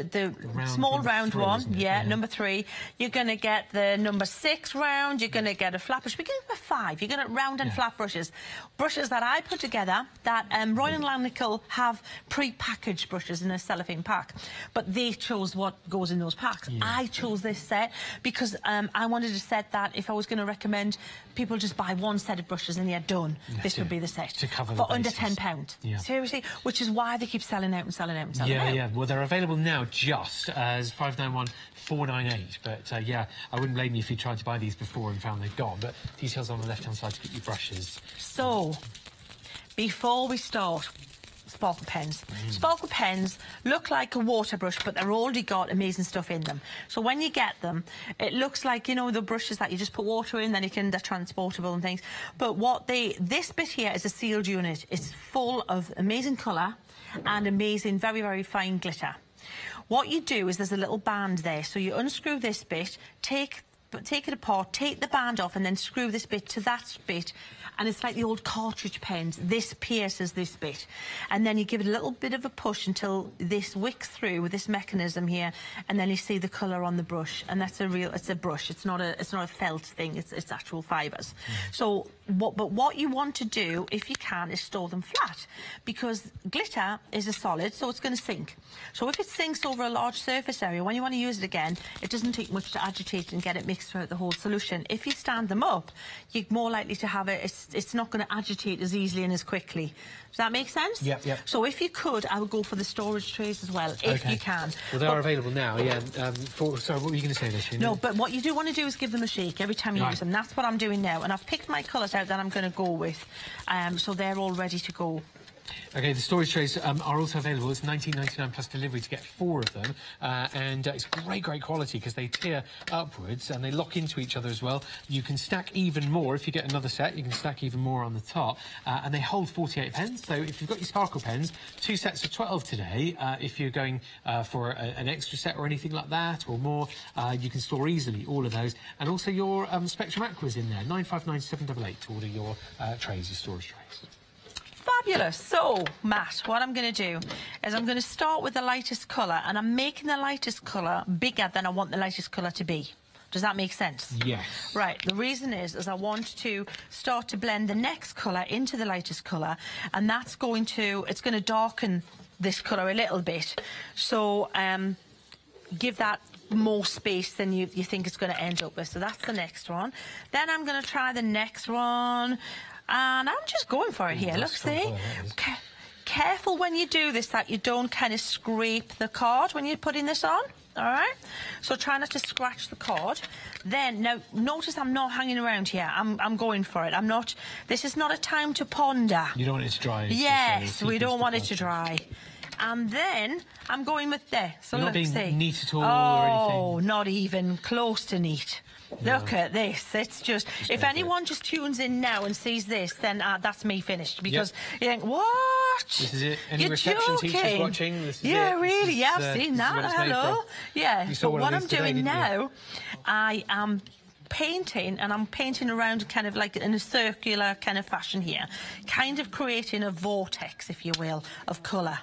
small round one, number 3. You're going to get the number 6 round. You're going to get a flat brush. We're going to get 5. You're going to get round and flat brushes. Brushes that I put together, that Royal and Langnickel have pre-packaged brushes in a cellophane pack, but they chose what goes in those packs. I chose this set because I wanted a set that if I was going to recommend people just buy one set of brushes and they're done, this would be the set. To cover for the under bases. £10. Seriously, which is why they keep selling out and selling out and selling out. Yeah. Well, they're available now just as 591-498. But I wouldn't blame you if you tried to buy these before and found they've gone. But details on the left-hand side to get your brushes. So, before we start, sparkle pens. Sparkle pens look like a water brush, but they're already got amazing stuff in them. So when you get them, it looks like, you know, the brushes that you just put water in, then they're transportable and things. But this bit here is a sealed unit. It's full of amazing colour and amazing, very, very fine glitter. What you do is there's a little band there. So you unscrew this bit, take it apart, take the band off, and then screw this bit to that bit. And it's like the old cartridge pens. This pierces this bit. And then you give it a little bit of a push until this wicks through with this mechanism here, and then you see the colour on the brush. And that's it's a brush. It's not a felt thing. It's actual fibres. So what you want to do, if you can, is store them flat, because glitter is a solid, so it's going to sink. So if it sinks over a large surface area, when you want to use it again, it doesn't take much to agitate and get it mixed throughout the whole solution. If you stand them up, you're more likely to have it's not going to agitate as easily and as quickly. Does that make sense? Yep. So if you could, I would go for the storage trays as well, if you can. Well, they are available now, sorry, what were you going to say, Lish? No, but what you do want to do is give them a shake every time you use them. That's what I'm doing now. And I've picked my colours out that I'm going to go with, so they're all ready to go. Okay, the storage trays are also available. It's £19.99 plus delivery to get 4 of them, and it's great quality because they tear upwards and they lock into each other as well. You can stack even more if you get another set. You can stack even more on the top, and they hold 48 pens. So if you've got your sparkle pens, 2 sets of 12 today. If you're going for an extra set or anything like that or more, you can store easily all of those. And also your Spectrum Aqua's in there, 959788 to order your trays, your storage trays. Fabulous. So, Matt, what I'm going to do is I'm going to start with the lightest colour, and I'm making the lightest colour bigger than I want the lightest colour to be. Does that make sense? Yes. Right. The reason is I want to start to blend the next colour into the lightest colour, and it's going to darken this colour a little bit. So, give that more space than you think it's going to end up with. So that's the next one. Then I'm going to try the next one. And I'm just going for it here. Look, see? Careful when you do this that you don't kind of scrape the card when you're putting this on. All right? So try not to scratch the card. Then, now, notice I'm not hanging around here. I'm going for it. This is not a time to ponder. You don't want it to dry. Yes, we don't want it to dry. And then I'm going with there. So You're look, not being see. neat at all or Oh, anything. not even close to neat. Look at this. It's just, if anyone just tunes in now and sees this, then that's me finished. Because you think, what? This is it. Any You're reception joking. teachers watching? This is yeah, it. really. Yeah, I've seen this is that. what it's made Hello. from. Yeah. You saw But one what of I'm these today, doing didn't you? now, I am painting, and I'm painting around kind of like in a circular kind of fashion here, kind of creating a vortex, if you will, of colour.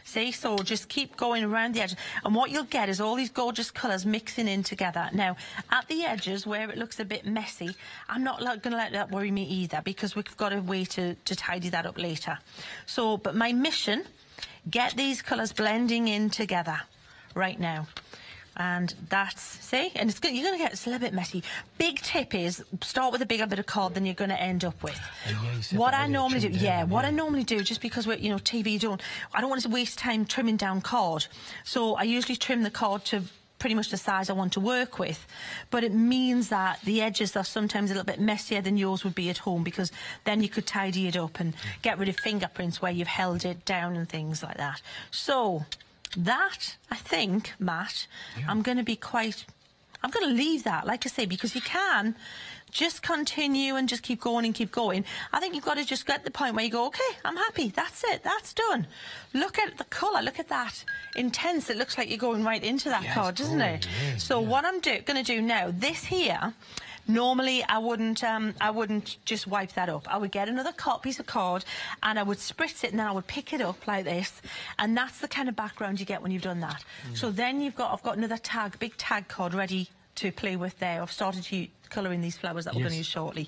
See, so just keep going around the edges, and what you'll get is all these gorgeous colours mixing in together. Now, at the edges where it looks a bit messy, I'm not going to let that worry me either, because we've got a way to tidy that up later. So, but my mission, get these colours blending in together right now. And that's, see, and it's you're going to get, it's a little bit messy. Big tip is, start with a bigger bit of card than you're going to end up with. What I normally do, what I normally do, just because we're, you know, TV, I don't want to waste time trimming down card. So I usually trim the card to pretty much the size I want to work with, but it means that the edges are sometimes a little bit messier than yours would be at home, because then you could tidy it up and get rid of fingerprints where you've held it down and things like that. So that, I think, Matt, I'm going to leave that, like I say, because you can just continue and just keep going and keep going. I think you've got to just get to the point where you go, okay, I'm happy, that's it, that's done. Look at the colour, look at that intense. It looks like you're going right into that card, doesn't it? So what I'm going to do now, this here, normally I wouldn't just wipe that up. I would get another piece of card and I would spritz it, and then I would pick it up like this, and that's the kind of background you get when you've done that. So then I've got another big tag card ready to play with there. I've started to colouring these flowers that we're going to use shortly.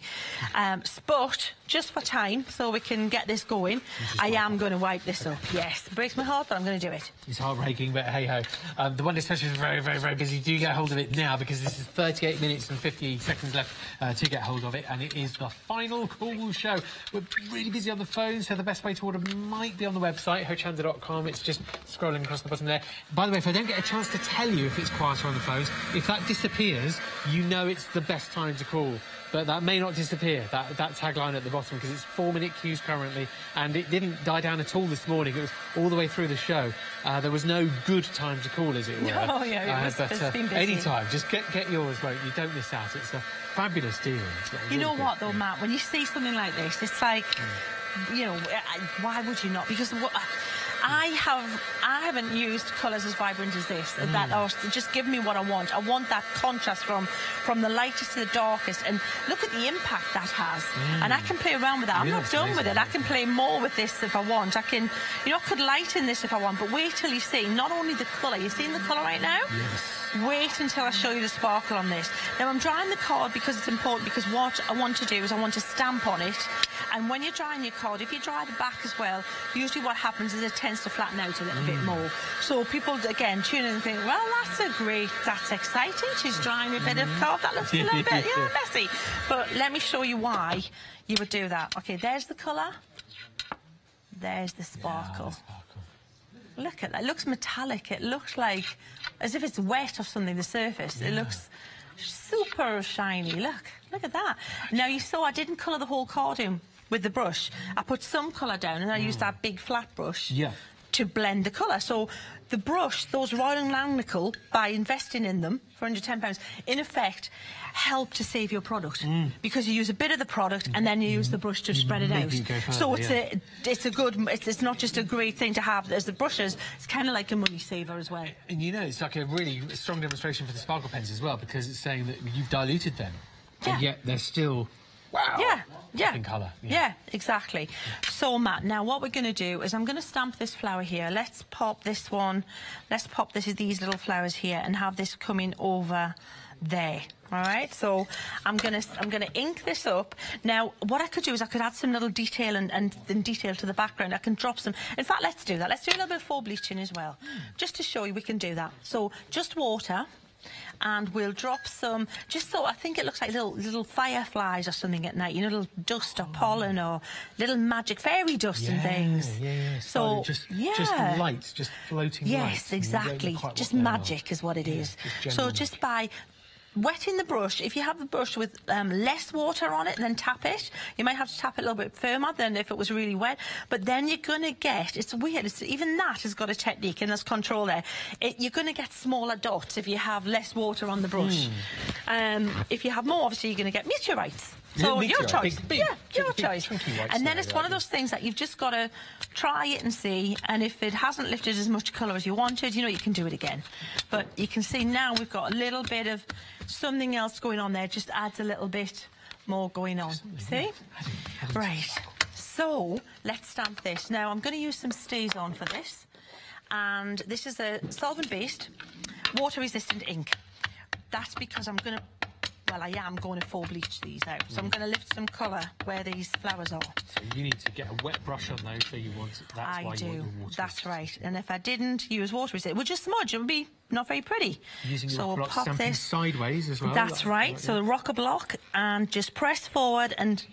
But just for time, so we can get this going, I am going to wipe this up. Yes, it breaks my heart, but I'm going to do it. It's heartbreaking, but hey-ho. The One Day Special is very, very, very busy. Do get hold of it now, because this is 38 minutes and 50 seconds left to get hold of it, and it is the final call show. We're really busy on the phone, so the best way to order might be on the website, hochanda.com. It's just scrolling across the bottom there. By the way, if I don't get a chance to tell you if it's quieter on the phones, if that disappears, you know it's the best time to call. But that may not disappear, that tagline at the bottom, because it's 4-minute queues currently, and it didn't die down at all this morning. It was all the way through the show. There was no good time to call, as it were. Oh, yeah, it's been busy. Any time, just get yours, won't you? Don't miss out. It's a fabulous deal. You know what, though, Matt? When you see something like this, it's like, you know, why would you not? Because I haven't used colours as vibrant as this, or just give me what I want. I want that contrast from the lightest to the darkest, and look at the impact that has. And I can play around with that. I'm not done with it. I can play more with this if I want. I can, you know, I could lighten this if I want, but wait till you see not only the colour. You're seeing the colour right now? Yes. Wait until I show you the sparkle on this. Now, I'm drying the card because it's important, because what I want to do is I want to stamp on it. And when you're drying your card, if you dry the back as well, usually what happens is it tends to flatten out a little bit more. So people, again, tune in and think, well, that's exciting. She's drying a bit of card. That looks a little bit, messy. But let me show you why you would do that. Okay, there's the colour. There's the sparkle. Look at that. It looks metallic. It looks like as if it's wet or something, the surface. It looks super shiny. Look at that. Now, you saw I didn't colour the whole card in with the brush. I put some colour down, and I used that big flat brush to blend the colour. So the brush, those Royal Langnickel, by investing in them for £110, in effect, help to save your product, because you use a bit of the product and then you use the brush to spread it out. So it's not just a great thing to have as the brushes, it's kind of like a money saver as well. And you know, it's like a really strong demonstration for the sparkle pens as well, because it's saying that you've diluted them, and yet they're still in colour. Yeah, exactly. So, Matt, now what we're going to do is I'm going to stamp this flower here. Let's pop this one. Let's pop these little flowers here and have this coming over there. All right, so I'm gonna ink this up. Now, what I could do is I could add some little detail and detail to the background. I can drop some. In fact, let's do that. Let's do a little bit of faux bleaching as well, just to show you we can do that. So just water. And we'll drop some, just so I think it looks like little fireflies or something at night, you know, little dust or pollen or little magic fairy dust and things. So just lights, just floating lights. Yes, exactly. Just magic is what it is. So just by wetting the brush, if you have the brush with less water on it, then tap it. You might have to tap it a little bit firmer than if it was really wet. But then you're going to get, it's weird, even that has got a technique and there's control there. You're going to get smaller dots if you have less water on the brush. If you have more, obviously you're going to get meteorites. So your choice. Your choice. And then it's one of those things that you've just got to try it and see. And if it hasn't lifted as much colour as you wanted, you know, you can do it again. But you can see now we've got a little bit of something else going on there. Just adds a little bit more going on. See? Right. So let's stamp this. Now I'm going to use some StazOn for this. And this is a solvent-based, water-resistant ink. That's because I'm going to... Well, I am going to full bleach these out, so I'm going to lift some colour where these flowers are. So you need to get a wet brush on those, so you want that's why you want your water. That's right. And if I didn't use water resistant, it would just smudge. It would be not very pretty. Using your so block pop stamping this sideways as well. That's right. So rock a block and just press forward and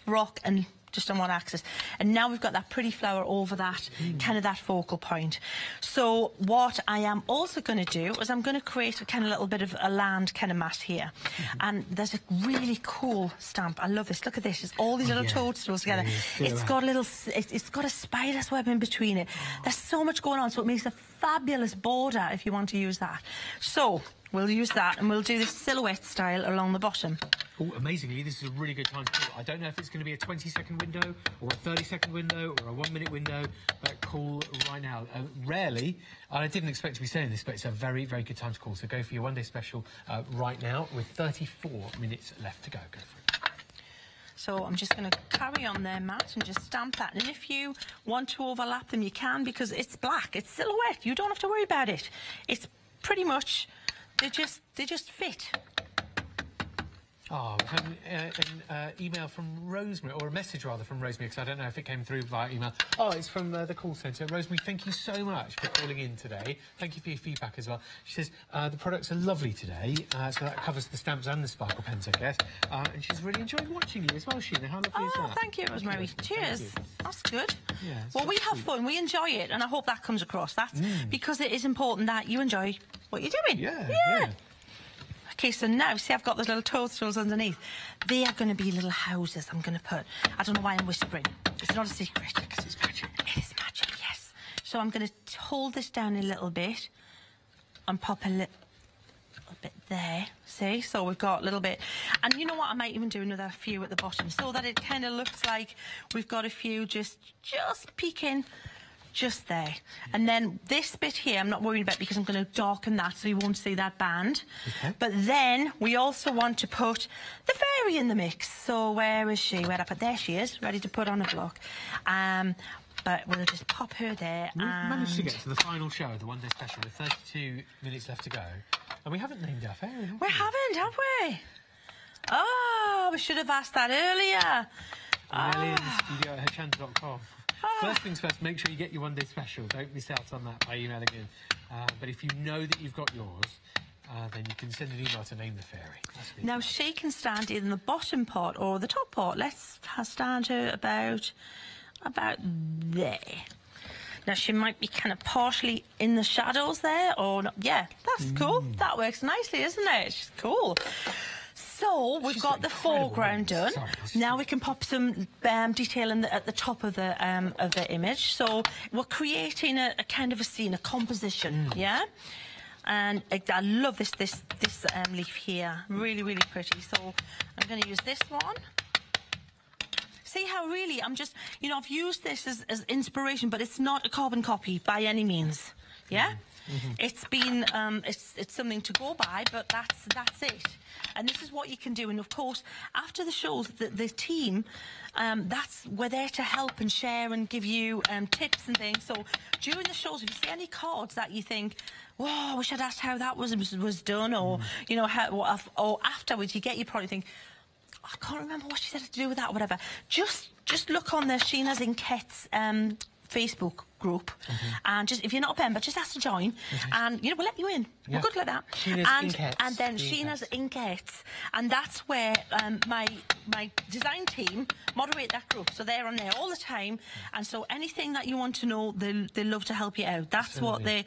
rock and just on one axis. And now we've got that pretty flower over that, kind of that focal point. So what I am also going to do is I'm going to create a kind of little bit of a land kind of mass here. And there's a really cool stamp. I love this. Look at this. It's all these little toadstools together. It's got a little, it's got a spider's web in between it. There's so much going on, so it makes a fabulous border if you want to use that. So we'll use that and we'll do this silhouette style along the bottom. Oh, amazingly, this is a really good time to call. I don't know if it's going to be a 20-second window or a 30-second window or a 1-minute window, but call right now. Rarely, and I didn't expect to be saying this, but it's a very, very good time to call. So go for your one-day special right now with 34 minutes left to go. Go for it. So I'm just going to carry on there, Matt, and just stamp that. And if you want to overlap them, you can, because it's black. It's silhouette. You don't have to worry about it. It's pretty much, they just fit. Oh, we've had an email from Rosemary, or a message rather from Rosemary, because I don't know if it came through via email. Oh, it's from the call centre. Rosemary, thank you so much for calling in today. Thank you for your feedback as well. She says the products are lovely today, so that covers the stamps and the sparkle pens, I guess. And she's really enjoyed watching you as well, Sheena. How lovely is that? Oh, thank you, Rosemary. Cheers. That's good. Yeah, well, we have fun. We enjoy it, and I hope that comes across. That's because it is important that you enjoy what you're doing. Yeah. Okay, so now, see, I've got those little toadstools underneath. They are going to be little houses I'm going to put. I don't know why I'm whispering. It's not a secret. Because it's magic. It is magic, yes. So I'm going to hold this down a little bit and pop a little bit there. See? So we've got a little bit. And you know what? I might even do another few at the bottom so that it kind of looks like we've got a few just peeking. Just there. And then this bit here I'm not worried about because I'm going to darken that so you won't see that band. Okay. But then we also want to put the fairy in the mix. So where is she? Where'd I put? There she is, ready to put on a block. But we'll just pop her there. We've managed to get to the final show of the one-day special with 32 minutes left to go. And we haven't named our fairy, have we? We haven't, have we? Oh, we should have asked that earlier. Nelly in the studio at Hochanda.com. First things first, make sure you get your one-day special. Don't miss out on that by emailing in. But if you know that you've got yours, then you can send an email to name the fairy. Now, she can stand in the bottom part or the top part. Let's stand her about there. Now, she might be kind of partially in the shadows there, or not. Yeah, that's cool. That works nicely, isn't it? She's cool. So we've got the foreground done. Now we can pop some detail at the top of the image. So we're creating a kind of a scene, a composition, yeah. And I love this leaf here, really, really pretty. So I'm going to use this one. See how really I'm just, you know, I've used this as inspiration, but it's not a carbon copy by any means, yeah. It's been it's something to go by, but that's it. And this is what you can do. And of course, after the shows, the team, we're there to help and share and give you tips and things. So during the shows, if you see any cards that you think, whoa, I wish I'd asked how that was done, or you know, or afterwards you get your product, think, I can't remember what she said to do with that, or whatever. Just look on the Sheena's Inkette's Facebook group, and just if you're not a member, just ask to join, and we'll let you in. We're good like that. And then Sheena's Inkettes, and that's where my design team moderate that group, so they're on there all the time, and so anything that you want to know, they love to help you out. That's what the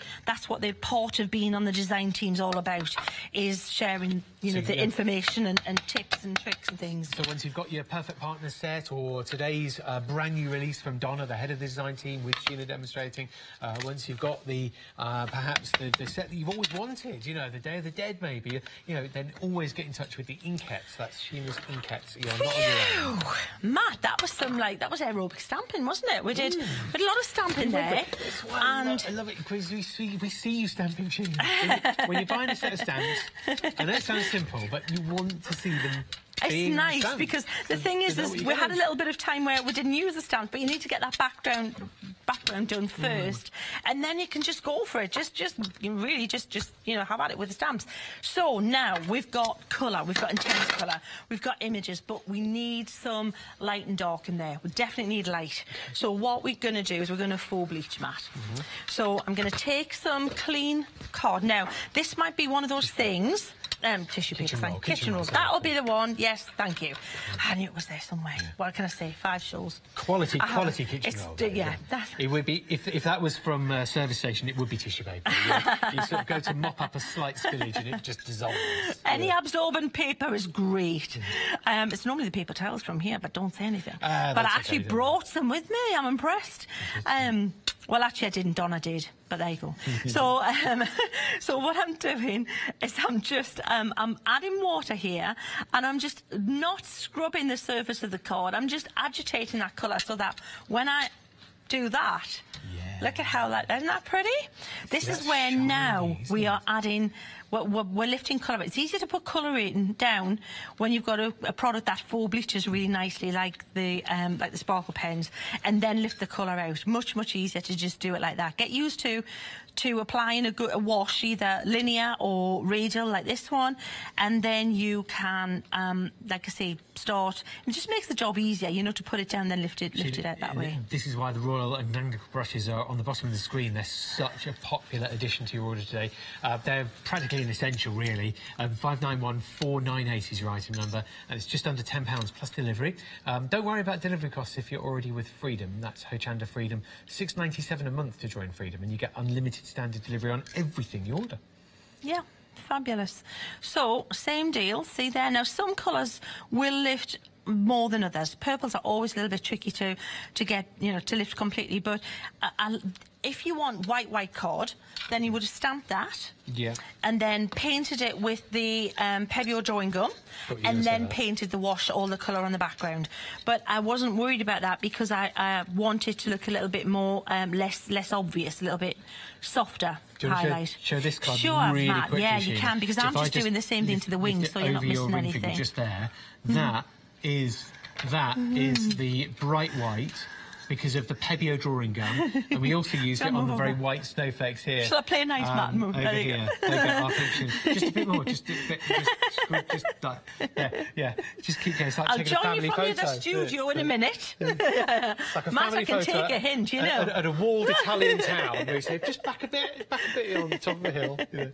part of being on the design team's all about, is sharing the information and tips and tricks and things. So once you've got your perfect partner set, or today's brand new release from Donna, the head of the design team, with Sheena demonstrating, once you've got the perhaps the set that you've always wanted, the Day of the Dead maybe, then always get in touch with the Inkettes. That's Sheena's Inkettes. You're not on your own. Matt, that was aerobic stamping, wasn't it? We did a lot of stamping there. And I love it because we see you stamping, Sheena. When you're buying a set of stamps, and that sounds simple, but you want to see them. It's nice because the thing is we had a little bit of time where we didn't use the stamps, but you need to get that background done first, and then you can just go for it. Just have at it with the stamps. So now we've got colour, we've got intense colour, we've got images, but we need some light and dark in there. We definitely need light. So what we're going to do is we're going to faux bleach, Matt. So I'm going to take some clean card. Now this might be one of those things. Tissue paper, fine. Kitchen roll. That'll be the one. Yes, thank you. I knew it was there somewhere. What can I say? 5 shows. Quality kitchen roll. Yeah. It would be, if that was from a service station, it would be tissue paper. You sort of go to mop up a slight spillage and it just dissolves. Any absorbent paper is great. It's normally the paper towels from here, but don't say anything. But I actually brought some with me. I'm impressed. Well, actually, I didn't. Donna did, but there you go. So what I'm doing is I'm adding water here, and I'm just not scrubbing the surface of the card. I'm just agitating that colour so that when I do that, look at how isn't that pretty? This is where now we are adding. We're lifting colour. It's easier to put colouring down when you've got a product that faux bleaches really nicely, like the sparkle pens, and then lift the colour out. Much easier to just do it like that. Get used to applying a wash, either linear or radial, like this one, and then you can, like I say, start. It just makes the job easier, to put it down, then lift it out that way. This is why the Royal and Nanga brushes are on the bottom of the screen. They're such a popular addition to your order today. They're practically an essential, really. 591498 is your item number, and it's just under £10 plus delivery. Don't worry about delivery costs if you're already with Freedom. That's Hochanda Freedom, £6.97 a month to join Freedom, and you get unlimited standard delivery on everything you order. Yeah, fabulous. So, same deal. See there? Now, some colours will lift more than others. Purples are always a little bit tricky to get, to lift completely, but if you want white card, then you would have stamped that. Yeah. And then painted it with the Pebeo drawing gum, and then painted the wash, all the colour on the background. But I wasn't worried about that because I wanted to look a little bit more less obvious, a little bit softer highlight. Show this card really Matt, quickly. Yeah, you can, because I'm just doing the same thing to the wings, so you're not missing anything. Just there. That is the bright white, because of the Pebeo drawing gum, and we also used it on the very white snowflakes here. Shall I play a nice Matt move? Over here. There you go, our fiction. Just a bit more, just just keep going. It's like I'll taking a join you family from the photo. other studio in a minute. Like a Matt, family I can photo take a hint, at a walled Italian town. We say, just back a bit on the top of the hill. Yeah.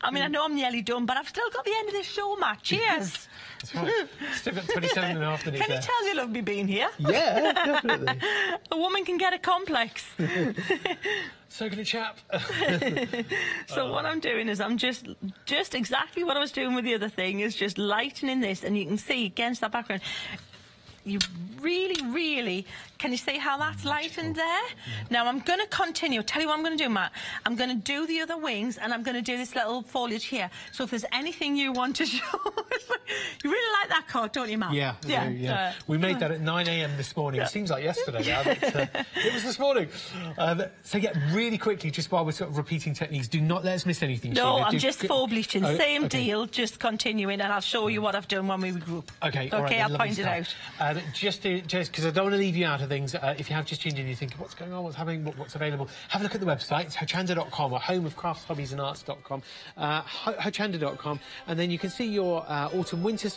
I mean, I know I'm nearly done, but I've still got the end of this show, Matt. Cheers. That's right. Still got 27 and a half minutes. Can you tell you love me being here? Yeah, definitely. A woman can get a complex. So can a chap. So what I'm doing is I'm just exactly what I was doing with the other thing, is just lightening this, and you can see against that background. You really, can you see how that's lightened there? Yeah. Now I'm going to continue. Tell you what I'm going to do, Matt. I'm going to do the other wings, and I'm going to do this little foliage here. So if there's anything you want to show, you really like that card, don't you, Matt? Yeah. We made that at 9 a.m. this morning. Yeah. It seems like yesterday now, but it was this morning. So yeah, really quickly, just while we're sort of repeating techniques, do not let us miss anything. No, Sheena. I'm just faux bleaching. Same deal, just continuing, and I'll show you what I've done when we regroup. Okay, all right, I'll point it out. Just because I don't want to leave you out of things, if you have just tuned in, you're thinking, what's going on, what's happening, what's available, have a look at the website. It's hochanda.com, or home of crafts, hobbies and arts.com, hochanda.com, and then you can see your autumn-winter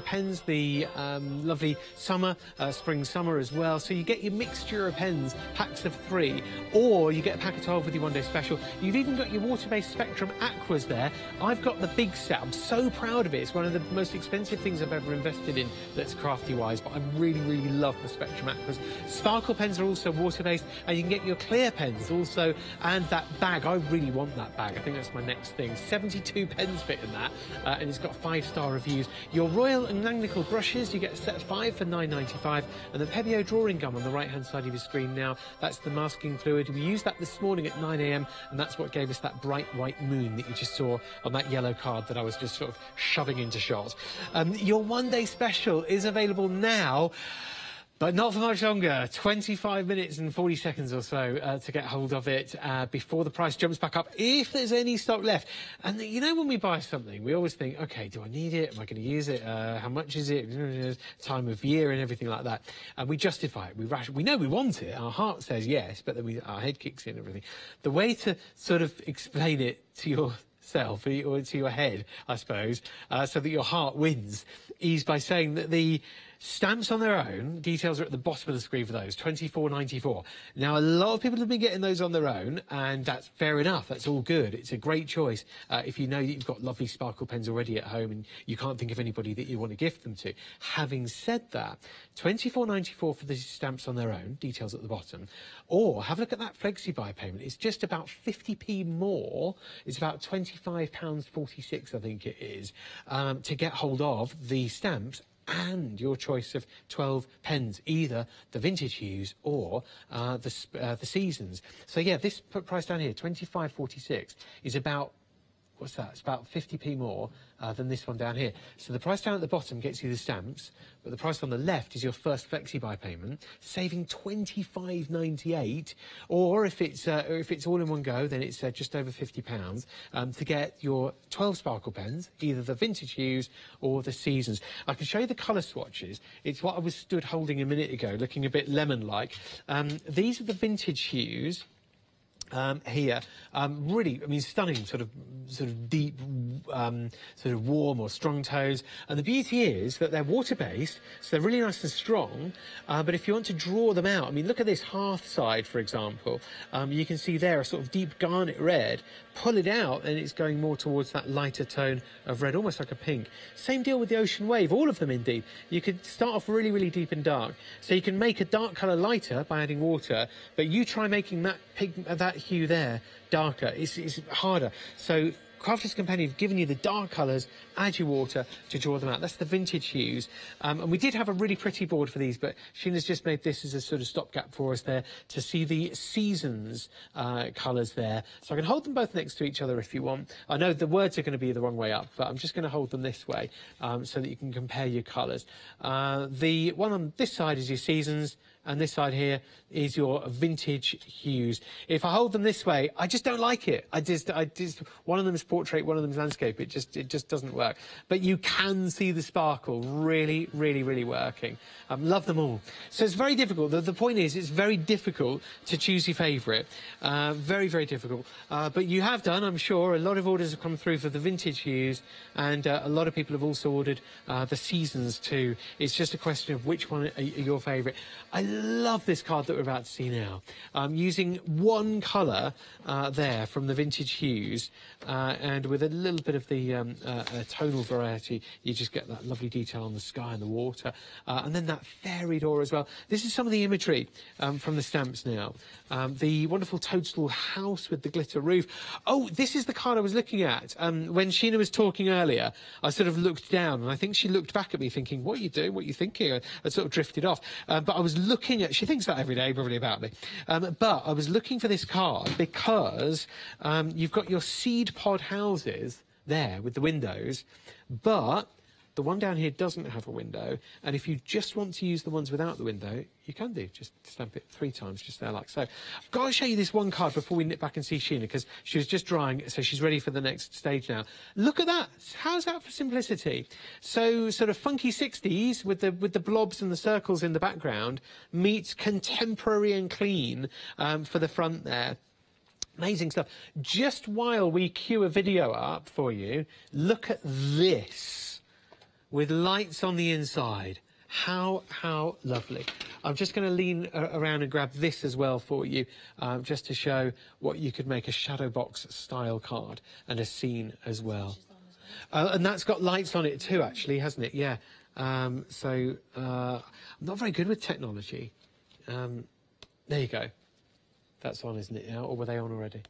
pens, the lovely summer, spring-summer as well. So you get your mixture of pens, packs of 3, or you get a pack of 12 with your one-day special. You've even got your water-based Spectrum Aquas there. I've got the big set. I'm so proud of it. It's one of the most expensive things I've ever invested in that's crafty-wise, but I really, really love the Spectrum Aquas. Sparkle pens are also water-based, and you can get your clear pens also, and that bag. I really want that bag. I think that's my next thing. 72 pens fit in that, and it's got 5-star reviews. Your Royal and Langnickel brushes, you get a set of 5 for £9.95, and the Pebeo drawing gum on the right-hand side of your screen now. That's the masking fluid. We used that this morning at 9 AM, and that's what gave us that bright white moon that you just saw on that yellow card that I was just sort of shoving into shot. Your one-day special is available now, but not for much longer. 25 minutes and 40 seconds or so to get hold of it before the price jumps back up, if there's any stock left. And you know, when we buy something, we always think, OK, do I need it? Am I going to use it? How much is it? Time of year and everything like that. And we justify it. We know we want it. Our heart says yes, but then our head kicks in and everything. The way to sort of explain it to yourself, or to your head, I suppose, so that your heart wins, is by saying that the stamps on their own, details are at the bottom of the screen for those, £24.94. Now, a lot of people have been getting those on their own, and that's fair enough. That's all good. It's a great choice if you know that you've got lovely sparkle pens already at home and you can't think of anybody that you want to gift them to. Having said that, £24.94 for the stamps on their own, details at the bottom, or have a look at that flexi-buy payment. It's just about 50p more. It's about £25.46, I think it is, to get hold of the stamps and your choice of 12 pens, either the vintage hues or the seasons. So yeah, this price down here, 25.46, is about, what's that? It's about 50p more than this one down here. So the price down at the bottom gets you the stamps, but the price on the left is your first flexi-buy payment, saving £25.98. Or if it's all in one go, then it's just over £50 to get your 12 sparkle pens, either the vintage hues or the seasons. I can show you the colour swatches. It's what I was stood holding a minute ago, looking a bit lemon-like. These are the vintage hues. Here, really, I mean, stunning, sort of deep, sort of warm or strong tones. And the beauty is that they're water-based, so they're really nice and strong. But if you want to draw them out, I mean, look at this hearth side, for example. You can see there a sort of deep garnet red. Pull it out, and it's going more towards that lighter tone of red, almost like a pink. Same deal with the Ocean Wave, all of them indeed. You could start off really, really deep and dark. So you can make a dark colour lighter by adding water, but you try making that hue there darker. It's harder. So Crafters Companion have given you the dark colours, add your water to draw them out. That's the vintage hues. And we did have a really pretty board for these, but Sheena's just made this as a sort of stopgap for us there to see the seasons colours there. So I can hold them both next to each other if you want. I know the words are going to be the wrong way up, but I'm just going to hold them this way so that you can compare your colours. The one on this side is your seasons, and this side here is your vintage hues. If I hold them this way, I just don't like it. I just one of them is portrait, one of them is landscape. It just doesn't work. But you can see the sparkle really, really, really working. Love them all. So it's very difficult. The point is, it's very difficult to choose your favourite. Very, very difficult. But you have done, I'm sure, a lot of orders have come through for the vintage hues, and a lot of people have also ordered the seasons too. It's just a question of which one are your favourite. I love this card that we're about to see now. Using one colour there from the vintage hues, and with a little bit of the tonal variety, you just get that lovely detail on the sky and the water, and then that fairy door as well. This is some of the imagery from the stamps now. The wonderful toadstool house with the glitter roof. Oh, this is the card I was looking at. When Sheena was talking earlier, I sort of looked down, and I think she looked back at me thinking, what are you doing? What are you thinking? I sort of drifted off. But I was looking at... She thinks that every day, probably, about me. But I was looking for this card because you've got your seed pod houses there with the windows, but The one down here doesn't have a window, and if you just want to use the ones without the window, you can do. Just stamp it 3 times, just there like so. I've got to show you this one card before we nip back and see Sheena, because she was just drying, so she's ready for the next stage now. Look at that. How's that for simplicity? So sort of funky 60s with the blobs and the circles in the background meets contemporary and clean for the front there. Amazing stuff. Just while we cue a video up for you, look at this with lights on the inside. How lovely. I'm just going to lean around and grab this as well for you, just to show what you could make a shadow box style card and a scene as well. And that's got lights on it too, actually, hasn't it? Yeah. I'm not very good with technology. There you go. That's on, isn't it now? Or were they on already?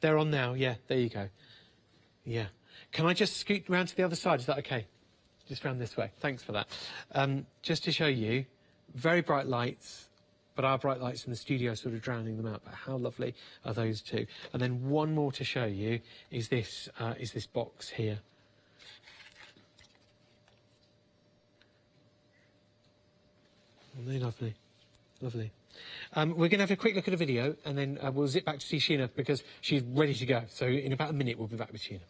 They're on now, yeah. There you go. Yeah. Can I just scoot round to the other side? Is that okay? Just round this way. Thanks for that. Just to show you, very bright lights, but our bright lights in the studio are sort of drowning them out. But how lovely are those two? And then one more to show you is this box here. Aren't they lovely? Lovely. We're going to have a quick look at a video, and then we'll zip back to see Sheena because she's ready to go. So in about a minute, we'll be back with Sheena.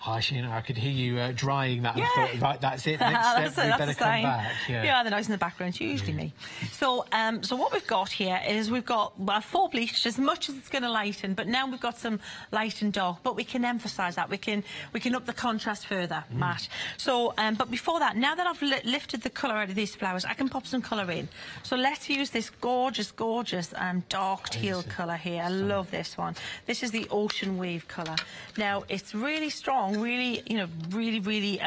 Hi, Sheena, I could hear you drying that. Yeah. I thought, right, that's it. Next step, we better come back. Yeah, the noise in the background, usually me. So, so what we've got here is we've got 4 bleached, as much as it's going to lighten, but now we've got some light and dark, but we can emphasise that. We can up the contrast further, Matt. So, but before that, now that I've lifted the colour out of these flowers, I can pop some colour in. So let's use this gorgeous, gorgeous dark teal colour here. I love this one. This is the Ocean Wave colour. Now, it's really strong, really, you know, really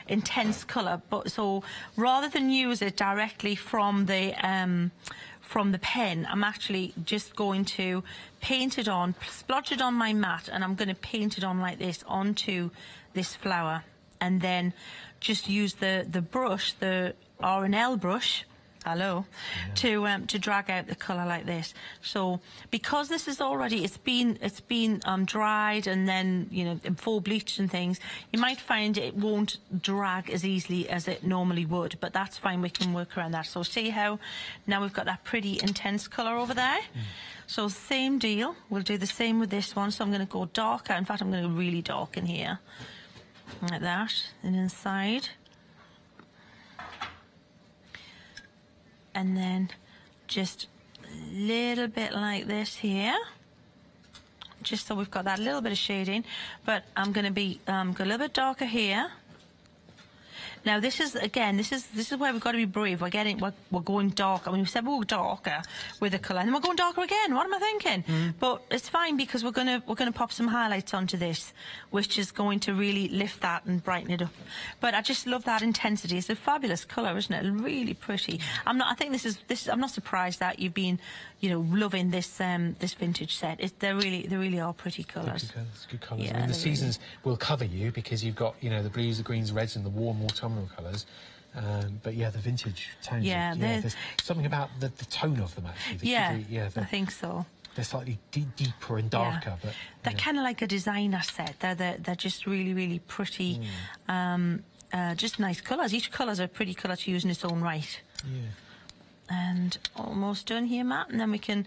intense colour, but so rather than use it directly from the pen, I'm actually just going to paint it on, splodge it on my mat, and I'm going to paint it on like this onto this flower, and then just use the brush, the R&L brush, to drag out the colour like this. So because this is already, it's been dried and then, you know, full bleached and things, you might find it won't drag as easily as it normally would, but that's fine, we can work around that. So see how now we've got that pretty intense colour over there? So same deal, we'll do the same with this one. So I'm going to go darker, in fact I'm going to really darken here, like that, and inside. And then just a little bit like this here, just so we've got that little bit of shading. But I'm going to be go a little bit darker here. Now this is, again, this is where we've got to be brave. We're going darker. I mean, we said we'll go darker with the colour, and then we're going darker again. What am I thinking? But it's fine because we're gonna pop some highlights onto this, which is going to really lift that and brighten it up. But I just love that intensity. It's a fabulous colour, isn't it? Really pretty. I'm not surprised that you've been, you know, loving this this vintage set. They really are pretty colours. Good colours. Yeah, I mean, the seasons will cover you because you've got, you know, the blues, the greens, reds, and the warm autumnal colours. But yeah, the vintage tones. Yeah, there's something about the tone of them actually. I think so. They're slightly deeper and darker, but they're kind of like a designer set. They're just really pretty. Just nice colours. Each colour's a pretty colour to use in its own right. Yeah. And almost done here, Matt, and then we can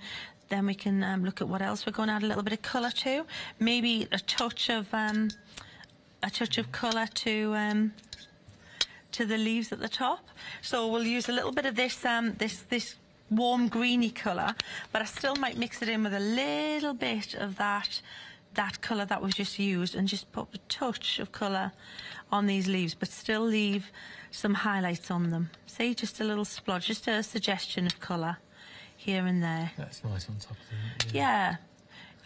then we can look at what else we're going to add a little bit of colour to. Maybe a touch of colour to the leaves at the top. So we'll use a little bit of this this warm greeny colour, but I still might mix it in with a little bit of that colour that we've just used, and just put a touch of colour on these leaves, but still leave some highlights on them. See, just a little splodge, just a suggestion of colour here and there. That's nice on top of it. Yeah.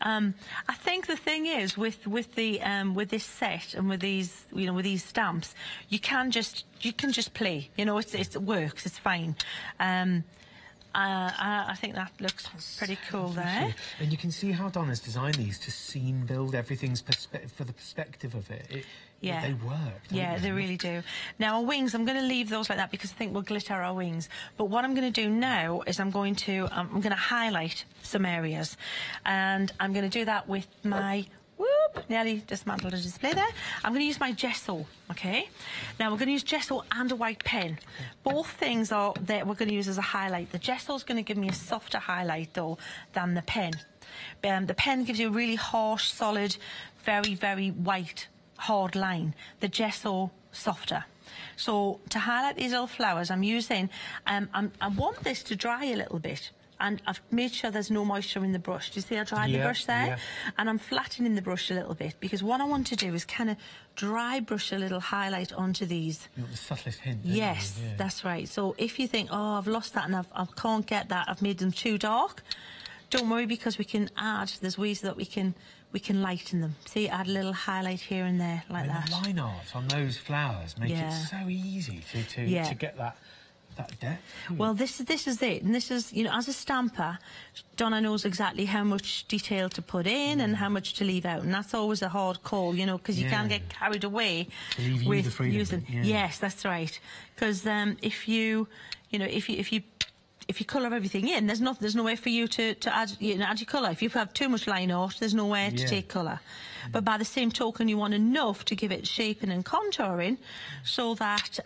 I think the thing is with this set and with these with these stamps, you can just play. You know, it works. It's fine. I think that looks pretty cool there. And you can see how Donna's designed these to scene build everything's for the perspective of it. Yeah. They work. Yeah, they really do. Now, our wings, I'm going to leave those like that because I think we'll glitter our wings. But what I'm going to do now is I'm going to highlight some areas. And I'm going to do that with my... nearly dismantled a display there. I'm going to use my gesso, okay? Now, we're going to use gesso and a white pen. Both things are that we're going to use as a highlight. The gesso is going to give me a softer highlight, though, than the pen. The pen gives you a really harsh, solid, very, very white, hard line. The gesso, softer. So, to highlight these little flowers, I'm using... I want this to dry a little bit. And I've made sure there's no moisture in the brush. Do you see I dried the brush there? Yeah. And I'm flattening the brush a little bit, because what I want to do is kind of dry brush a little highlight onto these. You want the subtlest hint. Yes, that's right. So if you think, oh, I've lost that and I can't get that, I've made them too dark, don't worry, because we can add, there's ways that we can lighten them. See, add a little highlight here and there, like that. The line art on those flowers make it so easy to get that depth. Well, this is it, and this is, you know, as a stamper, Donna knows exactly how much detail to put in and how much to leave out, and that's always a hard call, you know, because you can get carried away with using. Yes, that's right. Because if you colour everything in, there's nowhere for you to add your colour. If you have too much line art, there's nowhere to take colour. But by the same token, you want enough to give it shaping and contouring, so that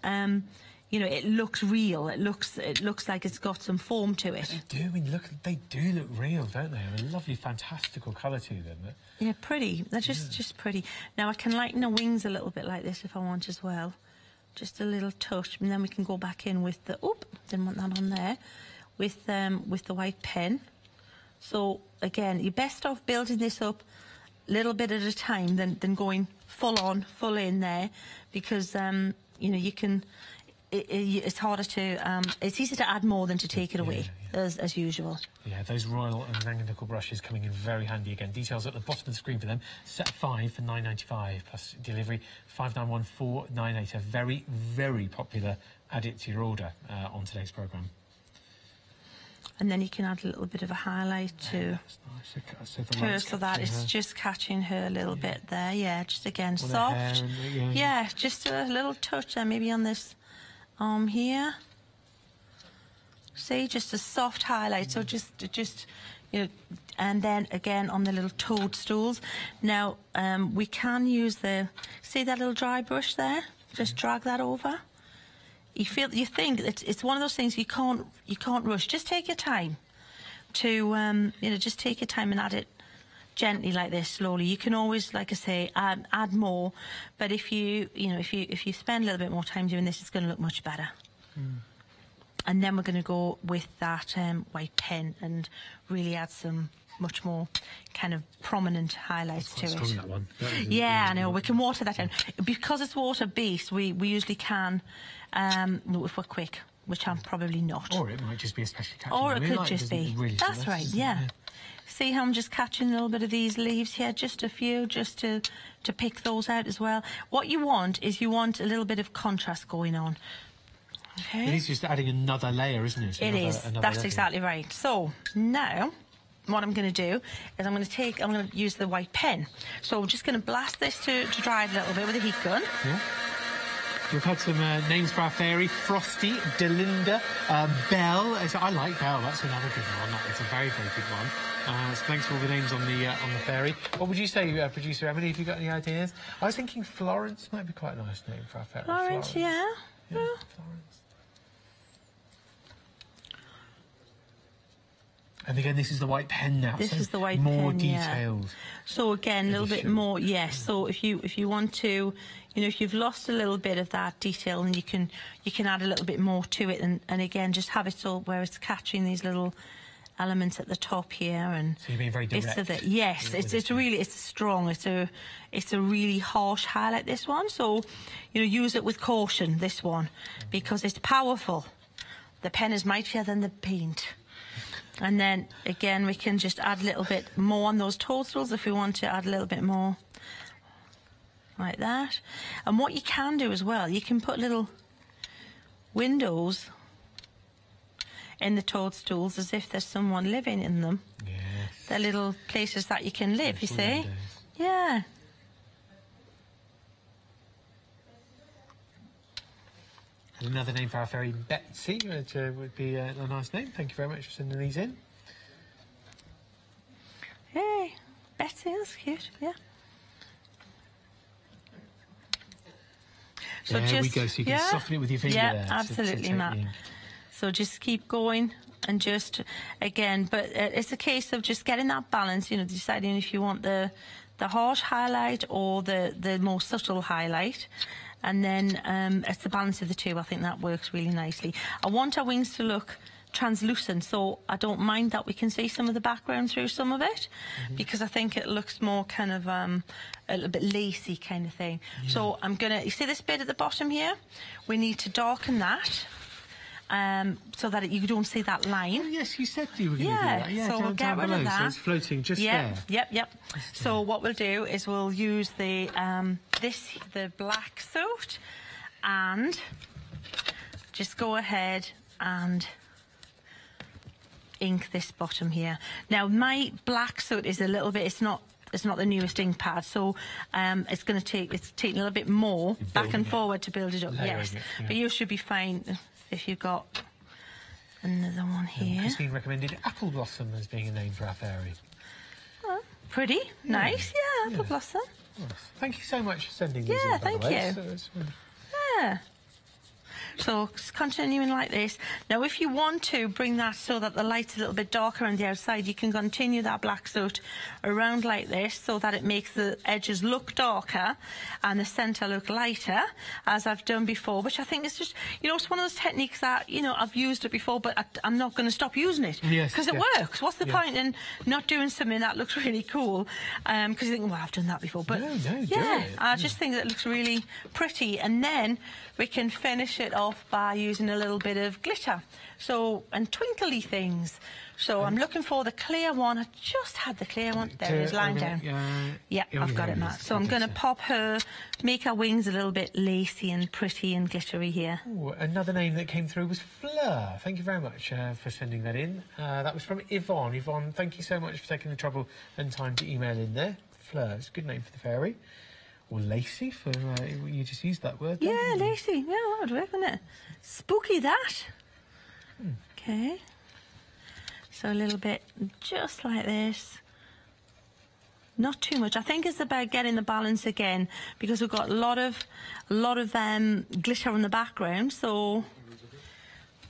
you know, it looks real. It looks like it's got some form to it. They do. I mean, they do look real, don't they? A lovely, fantastical colour to them. Yeah, pretty. They're just pretty. Now I can lighten the wings a little bit like this if I want as well. Just a little touch, and then we can go back in with the didn't want that on there, with the white pen. So again, you're best off building this up a little bit at a time than going full in there, because you know, you can. It's harder to, it's easier to add more than to take it away, as usual. Yeah, those Royal and Langennickel brushes coming in very handy again. Details at the bottom of the screen for them. Set 5 for £9.95 plus delivery 591498. A very, very popular add it to your order on today's programme. And then you can add a little bit of a highlight to her, so that it's just catching her a little bit there. Yeah, just again, soft. Yeah, just a little touch there, maybe on this arm here. See, just a soft highlight. So just you know, and then again on the little toadstools. Now we can use see that little dry brush there. Just drag that over. You think it's one of those things you can't rush. Just take your time to you know, just take your time and add it gently like this, slowly. You can always, like I say, add more, but if you spend a little bit more time doing this, it's going to look much better. And then we're going to go with that white pen and really add some much more kind of prominent highlights to it. That one. Yeah, I know. We can water that down because it's water based. We usually can, if we're quick, which I'm probably not. Or it might just be a special catching. Or it could just be. Really that's right. Yeah. See how I'm just catching a little bit of these leaves here, just a few, just to pick those out as well. What you want is a little bit of contrast going on. Okay. It is just adding another layer, isn't it? It is. That's exactly right. So now, what I'm going to do is I'm going to use the white pen. So I'm just going to blast this to dry a little bit with a heat gun. Yeah. We've had some names for our fairy: Frosty, Delinda, Belle. I like Belle. That's another good one. It's a very, very good one. So thanks for all the names on the fairy. What would you say, producer Emily? Have you got any ideas? I was thinking Florence might be quite a nice name for our fairy. Florence, yeah. Florence. And again, this is the white pen now. This so is the white more pen, detailed. Yeah. So again, a little bit more, yes. So if you want to, you know, if you've lost a little bit of that detail, then you can add a little bit more to it, and again, just have it so where it's catching these little elements at the top here, and so you're being very direct. Yes, it's really strong. It's a really harsh highlight, this one. So, you know, use it with caution, this one, because it's powerful. The pen is mightier than the paint. And then again, we can just add a little bit more on those toadstools if we want to add a little bit more, like that. And what you can do as well, you can put little windows in the toadstools as if there's someone living in them. Yes. They're little places that you can live, you see? Windows. Yeah. And another name for our fairy, Betsy, which would be a nice name. Thank you very much for sending these in. Hey, Betsy, that's cute, yeah. So there we go, so you can soften it with your finger there. Yeah, absolutely, Matt. So just keep going and just, again, but it's a case of just getting that balance, you know, deciding if you want the harsh highlight or the more subtle highlight. And then it's the balance of the two. I think that works really nicely. I want our wings to look translucent, so I don't mind that we can see some of the background through some of it, because I think it looks more kind of a little bit lacy kind of thing. Yeah. So I'm gonna, you see this bit at the bottom here? We need to darken that. So that you don't see that line. Oh, yes, you said you were going to do that. Yeah, so we'll get rid of that. So it's floating just there. Yep. So what we'll do is we'll use the black soot, and just go ahead and ink this bottom here. Now my black soot is a little bit, it's not the newest ink pad, so it's taking a little bit more back and forward to build it up. Yes, but you should be fine if you've got another one here. Christine recommended apple blossom as being a name for our fairy. Oh, pretty, nice, yeah, apple blossom. Nice. Thank you so much for sending these in, thank you. Yeah. So just continuing like this. Now if you want to bring that so that the light's a little bit darker on the outside, you can continue that black soot around like this so that it makes the edges look darker and the centre look lighter, as I've done before, which I think is just, you know, it's one of those techniques that, you know, I've used it before, but I'm not going to stop using it. Yes, because it works. What's the point in not doing something that looks really cool? Because you think, well, I've done that before. But no, yeah, I just think that it looks really pretty. And then we can finish it off by using a little bit of glitter, and twinkly things. So I'm looking for the clear one. I just had the clear one. There it is, lying down. Yeah, I've got it, Matt. So I'm going to make her wings a little bit lacy and pretty and glittery here. Ooh, another name that came through was Fleur. Thank you very much for sending that in. That was from Yvonne. Yvonne, thank you so much for taking the trouble and time to email in there. Fleur, it's a good name for the fairy. Or lacy, for you just used that word. Yeah, lacy. Yeah, that would work, wouldn't it? Spooky, that. Okay. So a little bit just like this. Not too much. I think it's about getting the balance again, because we've got a lot of glitter in the background. So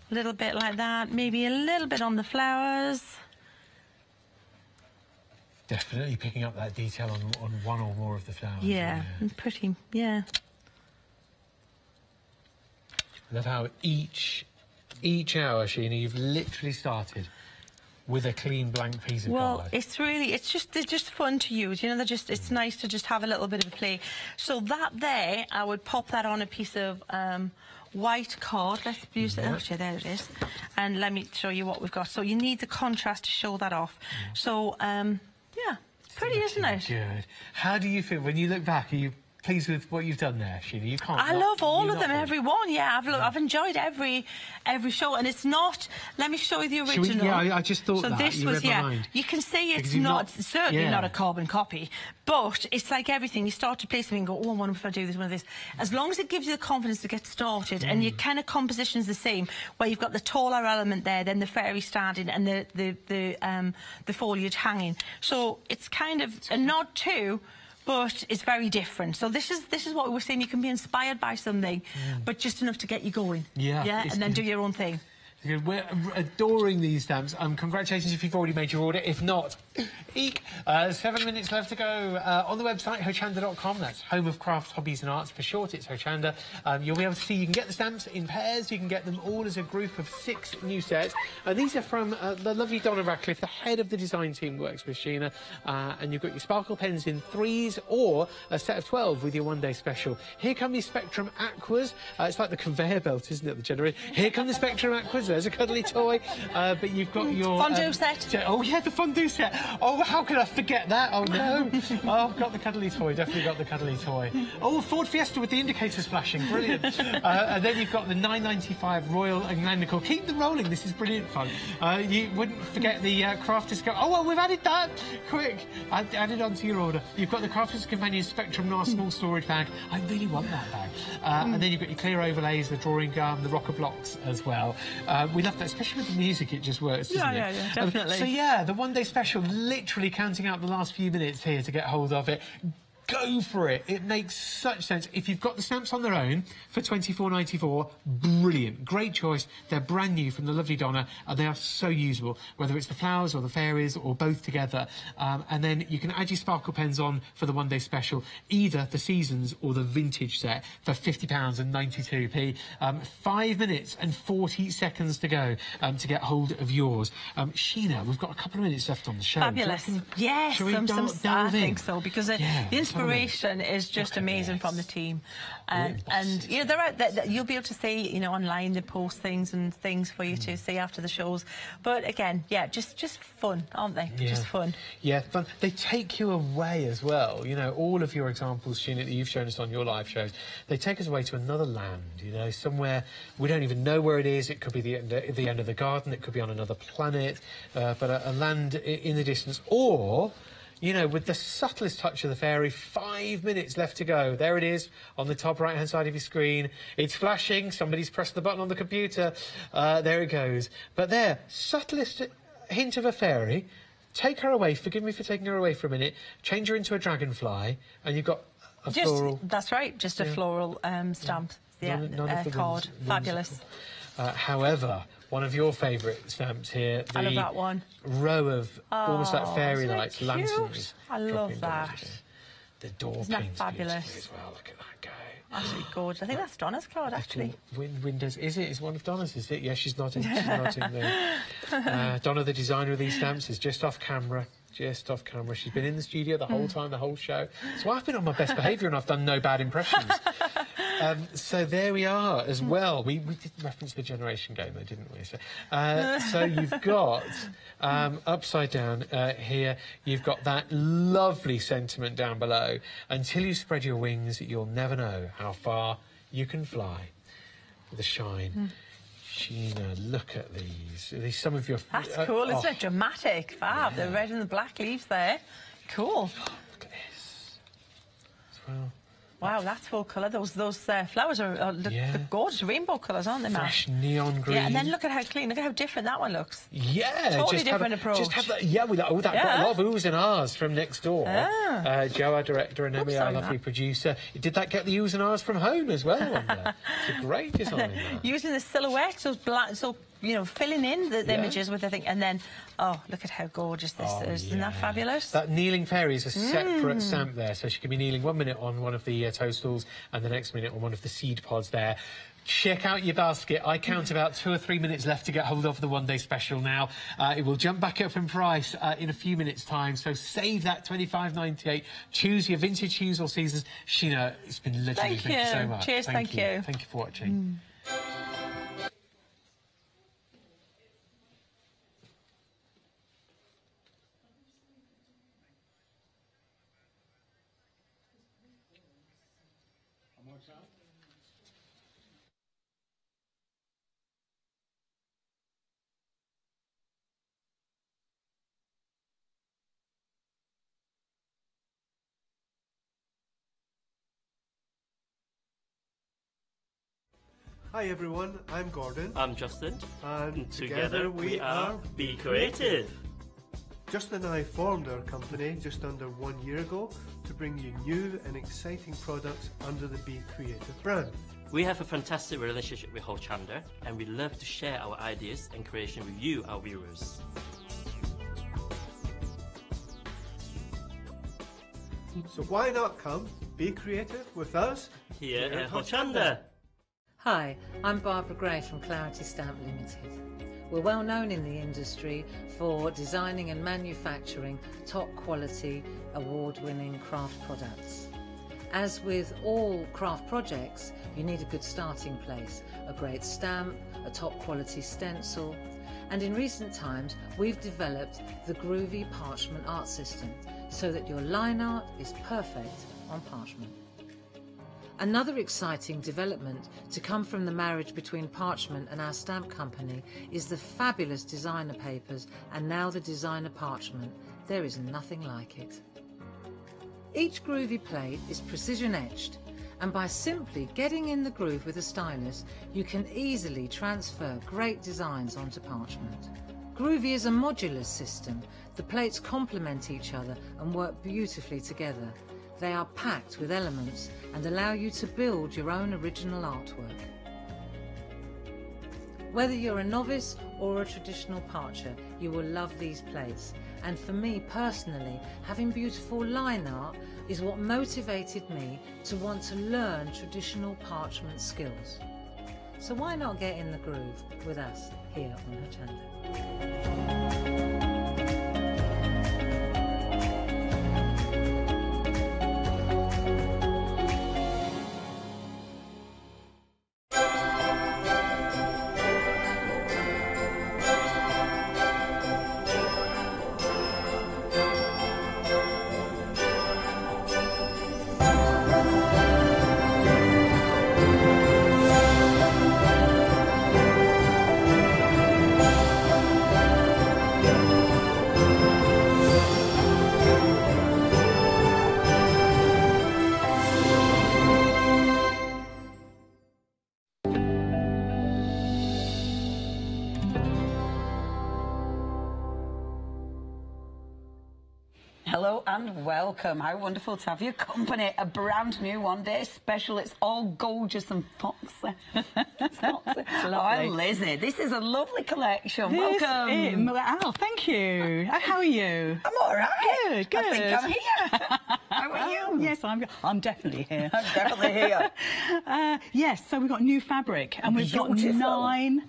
a little bit like that. Maybe a little bit on the flowers. Definitely picking up that detail on one or more of the flowers. Yeah, pretty, yeah. I love how each hour, Sheena, you've literally started with a clean blank piece of card. Well, they're just fun to use, you know, it's nice to just have a little bit of a play. So that there, I would pop that on a piece of white card. Let's use it. Actually, there it is. And let me show you what we've got. So you need the contrast to show that off. So, yeah, pretty, isn't it? Good. How do you feel when you look back? Are you pleased with what you've done there, Sheena? You can't. I love all of them, every one. Yeah, I've enjoyed every show, and it's not. Let me show you the original. I just thought so this was my mind. You can see it's certainly not a carbon copy, but it's like everything. You start to play something and go, oh, I wonder if I do this, one of this. As long as it gives you the confidence to get started, and your kind of composition's the same, where you've got the taller element there, then the fairy standing, and the foliage hanging. So it's kind of a nod to. But it's very different. So this is what we were saying. You can be inspired by something, but just enough to get you going. Yeah, and then do your own thing. We're adoring these stamps. Congratulations if you've already made your order. If not, eek. 7 minutes left to go. On the website, hochanda.com. That's Home of Crafts, Hobbies and Arts. For short, it's Hochanda. You'll be able to see you can get the stamps in pairs. You can get them all as a group of 6 new sets. These are from the lovely Donna Radcliffe, the head of the design team, works with Sheena. And you've got your sparkle pens in 3s or a set of 12 with your one-day special. Here come the Spectrum Aquas. It's like the conveyor belt, isn't it, the generator? Here come the Spectrum Aquas. There's a cuddly toy. But you've got your... fondue set. Oh, yeah, the fondue set. Oh, how could I forget that? Oh, no. Oh, got the cuddly toy. Definitely got the cuddly toy. Oh, Ford Fiesta with the indicators flashing. Brilliant. And then you've got the £9.95 Royal England Nicole. Keep them rolling. This is brilliant fun. You wouldn't forget the Craft Disco. Oh, well, we've added that. Quick. Add it onto your order. You've got the Crafters Companion Spectrum NAR small storage bag. I really want that bag. And then you've got your clear overlays, the drawing gum, the rocker blocks as well. We love that, especially with the music. It just works, doesn't it? Yeah, definitely. So yeah, the one-day special, literally counting out the last few minutes here to get hold of it. Go for it. It makes such sense. If you've got the stamps on their own for £24.94, brilliant. Great choice. They're brand new from the lovely Donna, and they are so usable, whether it's the flowers or the fairies or both together. And then you can add your sparkle pens on for the one-day special, either the seasons or the vintage set for £50.92. 5 minutes and 40 seconds to go to get hold of yours. Sheena, we've got a couple of minutes left on the show. Fabulous. Yes, shall we delve I in? think so, because the inspiration is just amazing from the team. And you know, they're out there, you'll be able to see, you know, online they post things and things for you to see after the shows. But again, yeah, just fun, aren't they? Yeah. Just fun. Yeah, fun. They take you away as well. You know, all of your examples, Sheena, that you've shown us on your live shows, they take us away to another land, you know, somewhere we don't even know where it is. It could be the end of the garden, it could be on another planet, but a land in the distance, or... You know, with the subtlest touch of the fairy, 5 minutes left to go. There it is, on the top right-hand side of your screen. It's flashing. Somebody's pressed the button on the computer. There it goes. But there, subtlest hint of a fairy. Take her away. Forgive me for taking her away for a minute. Change her into a dragonfly, and you've got a floral... That's right, just a floral stamp. Yeah, none of the card. Fabulous. However... One of your favourite stamps here. I love that one. Row of almost like fairy lights, lanterns. I love that. The door Isn't that pins fabulous? as well. Look at that go. Absolutely gorgeous. I think that's Donna's card, actually. Windows. Is it? It's one of Donna's, is it? Yeah, she's nodding. She's nodding there. Donna, the designer of these stamps, is just off camera. Just off camera. She's been in the studio the whole time, the whole show. So I've been on my best behaviour and I've done no bad impressions. So there we are as well. We did reference the generation game though, didn't we? So you've got upside down here, you've got that lovely sentiment down below. Until you spread your wings, you'll never know how far you can fly. With a shine. Sheena, look at these. Are these some of your... That's cool, isn't it? Dramatic. Fab. Yeah. The red and the black leaves there. Cool. Look at this. As well. Wow, that's full colour. Those flowers are the gorgeous rainbow colours, aren't they, Matt? Fresh neon green. Yeah, and then look at how clean, look at how different that one looks. Yeah. Totally different approach. Just have that, yeah, got a lot of oohs and ahs from next door. Joe, our director, and Emily, our lovely producer. Did that get the oohs and ahs from home as well? It's a great design, that. Using the silhouettes, those black, so, you know, filling in the images with the thing, and then, oh, look at how gorgeous this is. Isn't that fabulous? That kneeling fairy is a separate stamp there, so she can be kneeling 1 minute on one of the toadstools and the next minute on one of the seed pods there. Check out your basket. I count about 2 or 3 minutes left to get hold of the one-day special now. It will jump back up in price in a few minutes' time, so save that $25.98. Choose your vintage hues or seasons. Sheena, it's been legendary. Thank you so much. Cheers, thank you. Thank you for watching. Hi everyone, I'm Gordon. I'm Justin. And together we are Be Creative. Justin and I formed our company just under 1 year ago to bring you new and exciting products under the Be Creative brand. We have a fantastic relationship with Hochanda, and we love to share our ideas and creation with you, our viewers. So why not come be creative with us Here at Hochanda. Hi, I'm Barbara Gray from Clarity Stamp Limited. We're well known in the industry for designing and manufacturing top quality, award-winning craft products. As with all craft projects, you need a good starting place, a great stamp, a top quality stencil, and in recent times we've developed the Groovy Parchment art system so that your line art is perfect on parchment. Another exciting development to come from the marriage between Parchment and our stamp company is the fabulous designer papers and now the designer parchment. There is nothing like it. Each groovy plate is precision etched, and by simply getting in the groove with a stylus, you can easily transfer great designs onto parchment. Groovy is a modular system. The plates complement each other and work beautifully together. They are packed with elements and allow you to build your own original artwork. Whether you're a novice or a traditional parcher, you will love these plates. And for me personally, having beautiful line art is what motivated me to want to learn traditional parchment skills. So why not get in the groove with us here on Hochanda? Hello and welcome. How wonderful to have your company. A brand new one-day special. It's all gorgeous and foxy. Oh, Lizzie, this is a lovely collection. Welcome. Oh, thank you. How are you? I'm all right. Good. I think I'm here. How are you? Yes, I'm definitely here. I'm definitely here. Yes, so we've got new fabric and we've got nine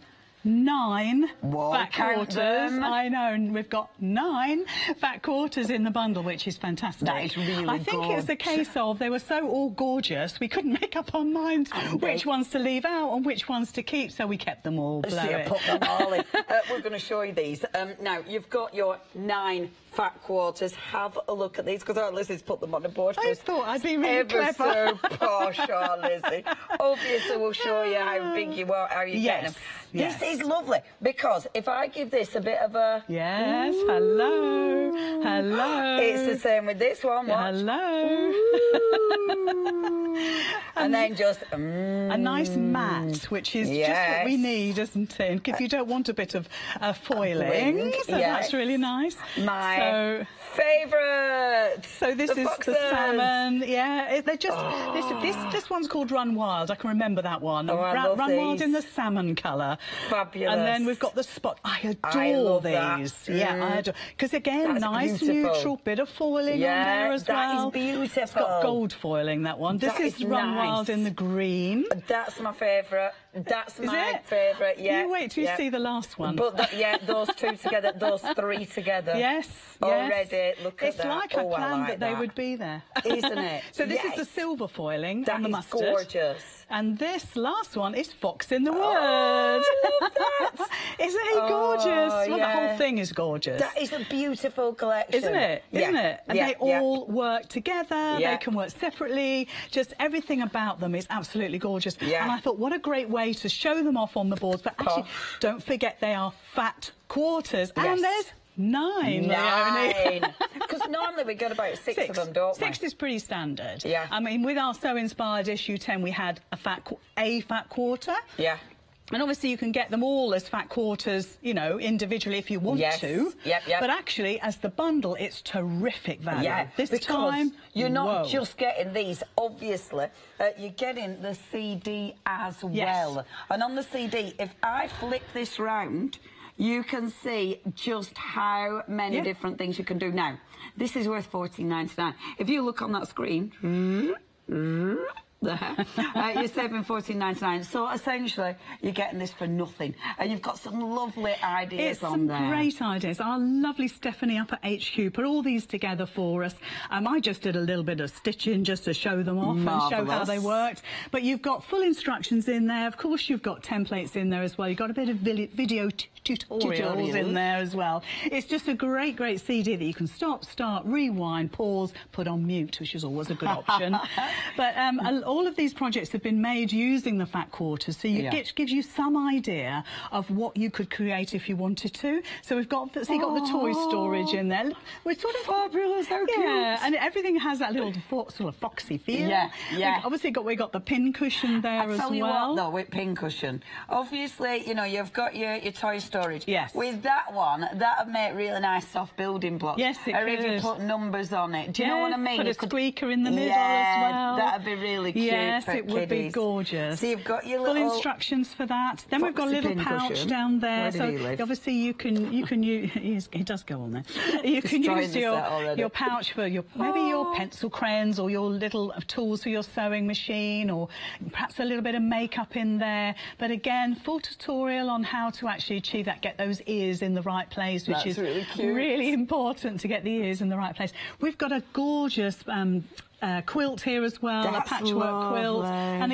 fat quarters. I know, and we've got 9 fat quarters in the bundle, which is fantastic. That is really I think it's a case of they were so all gorgeous, we couldn't make up our minds which ones to leave out and which ones to keep, so we kept them all. See, I put them all in. We're going to show you these. Now, you've got your 9 fat quarters. Have a look at these, because our Lizzie's put them on the board for us. I thought I'd be really clever. So posh, our Lizzie. Obviously, we'll show you how big you are, how you get them. Yes. This is lovely, because if I give this a bit of a... Yes, hello, hello. It's the same with this one, watch. Hello. And then just... a nice mat, which is just what we need, isn't it? If you don't want a bit of foiling, so that's really nice. My favourite. So this is the salmon. Yeah, they're just this one's called Run Wild. I can remember that one. Oh, I love Run Wild these. in the salmon colour. Fabulous. And then we've got the spot. I adore these. That. Yeah, I adore. Because again, That's nice beautiful. neutral bit of foiling on there as well. That is beautiful. It's got gold foiling, that one. This is Run Wild in the green. That's my favourite. That's my favourite. Yeah. You wait till you see the last one. But those 2 together, those 3 together. Yes. Already, look at it's that. It's like I planned that they would be there. Isn't it? So this is the silver foiling that on the is mustard. Gorgeous. And this last one is Fox in the Wood. Oh, I love that. Isn't he gorgeous? Well, the whole thing is gorgeous. That is a beautiful collection. Isn't it? Isn't it? And they all work together. Yeah. They can work separately. Just everything about them is absolutely gorgeous. Yeah. And I thought, what a great way to show them off on the boards. But actually, don't forget they are fat quarters. Yes. And there's 9. Because normally we get about 6 of them, don't we? 6 is pretty standard. Yeah. I mean, with our So Inspired issue 10, we had a fat quarter. Yeah. And obviously you can get them all as fat quarters, you know, individually if you want to. Yep. But actually, as the bundle, it's terrific value. Yeah, this because time, you're not just getting these, obviously. You're getting the CD as well. And on the CD, if I flick this round, you can see just how many different things you can do. Now, this is worth $14.99. If you look on that screen, you're saving $14.99. So essentially, you're getting this for nothing. And you've got some lovely ideas on there. Some great ideas. Our lovely Stephanie up at HQ put all these together for us. I just did a little bit of stitching just to show them off and show how they worked. But you've got full instructions in there. Of course, you've got templates in there as well. You've got a bit of video tutorials in there as well. It's just a great, great CD that you can stop, start, rewind, pause, put on mute, which is always a good option. But all of these projects have been made using the fat quarters, so it gives you some idea of what you could create if you wanted to. So we've got, you've got the toy storage in there. We're sort of fabulous, so cute. And everything has that little sort of foxy feel. Obviously we got the pin cushion there as well. I tell you what, though, with pin cushion, obviously, you know, you've got your toy storage. Yes. With that one, that would make really nice soft building blocks. Yes, it or if you put numbers on it. Do you know what I mean? Put a squeaker in the middle as well. That'd be really cute. Yes, it would be gorgeous. So you've got your full little instructions for that. Then we've got a little pouch down there. Where did he live? Obviously you can use. He does go on there. You can use your pouch for maybe your pencil crayons or your little tools for your sewing machine, or perhaps a little bit of makeup in there. But again, full tutorial on how to actually achieve that. Get those ears in the right place, which is really cute. Really important to get the ears in the right place. We've got a gorgeous quilt here as well, a patchwork quilt, and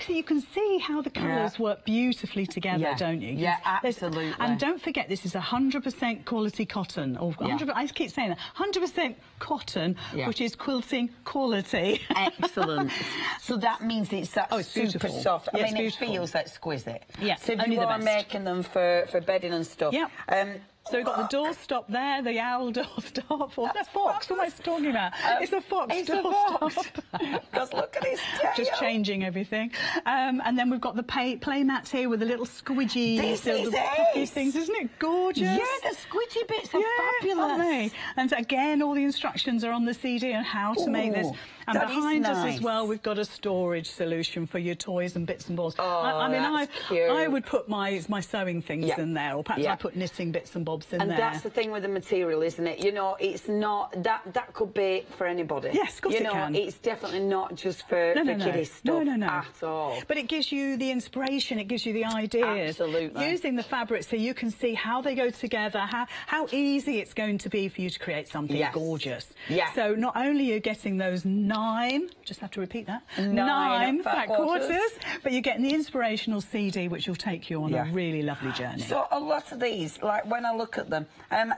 you can see how the colours work beautifully together, don't you? Yeah, absolutely. And don't forget, this is 100% quality cotton, or 100%, I keep saying that, 100% cotton, which is quilting quality. Excellent. So that means it's super soft. I mean, it feels exquisite. Yeah, so if you are making them for bedding and stuff. So we've got the doorstop there, the owl doorstop, or the fox. What am I talking about? It's a fox doorstop. Because look at his tail. Just changing everything. And then we've got the play mats here with the little squidgy things. Isn't it gorgeous? Yeah, the squidgy bits are fabulous. Aren't they? And again, all the instructions are on the CD on how to make this. And behind us as well, we've got a storage solution for your toys and bits and bobs. I mean, I would put my sewing things in there, or perhaps I put knitting bits and bobs in there. And that's the thing with the material, isn't it? You know, it's not that could be for anybody. Yes, of course it can. It's definitely not just for kiddie stuff at all. But it gives you the inspiration, it gives you the ideas. Absolutely. Using the fabric so you can see how they go together, how easy it's going to be for you to create something gorgeous. So not only are you getting those 9, just have to repeat that, 9 fat quarters, but you're getting the inspirational CD, which will take you on a really lovely journey. So a lot of these, like when I look at them,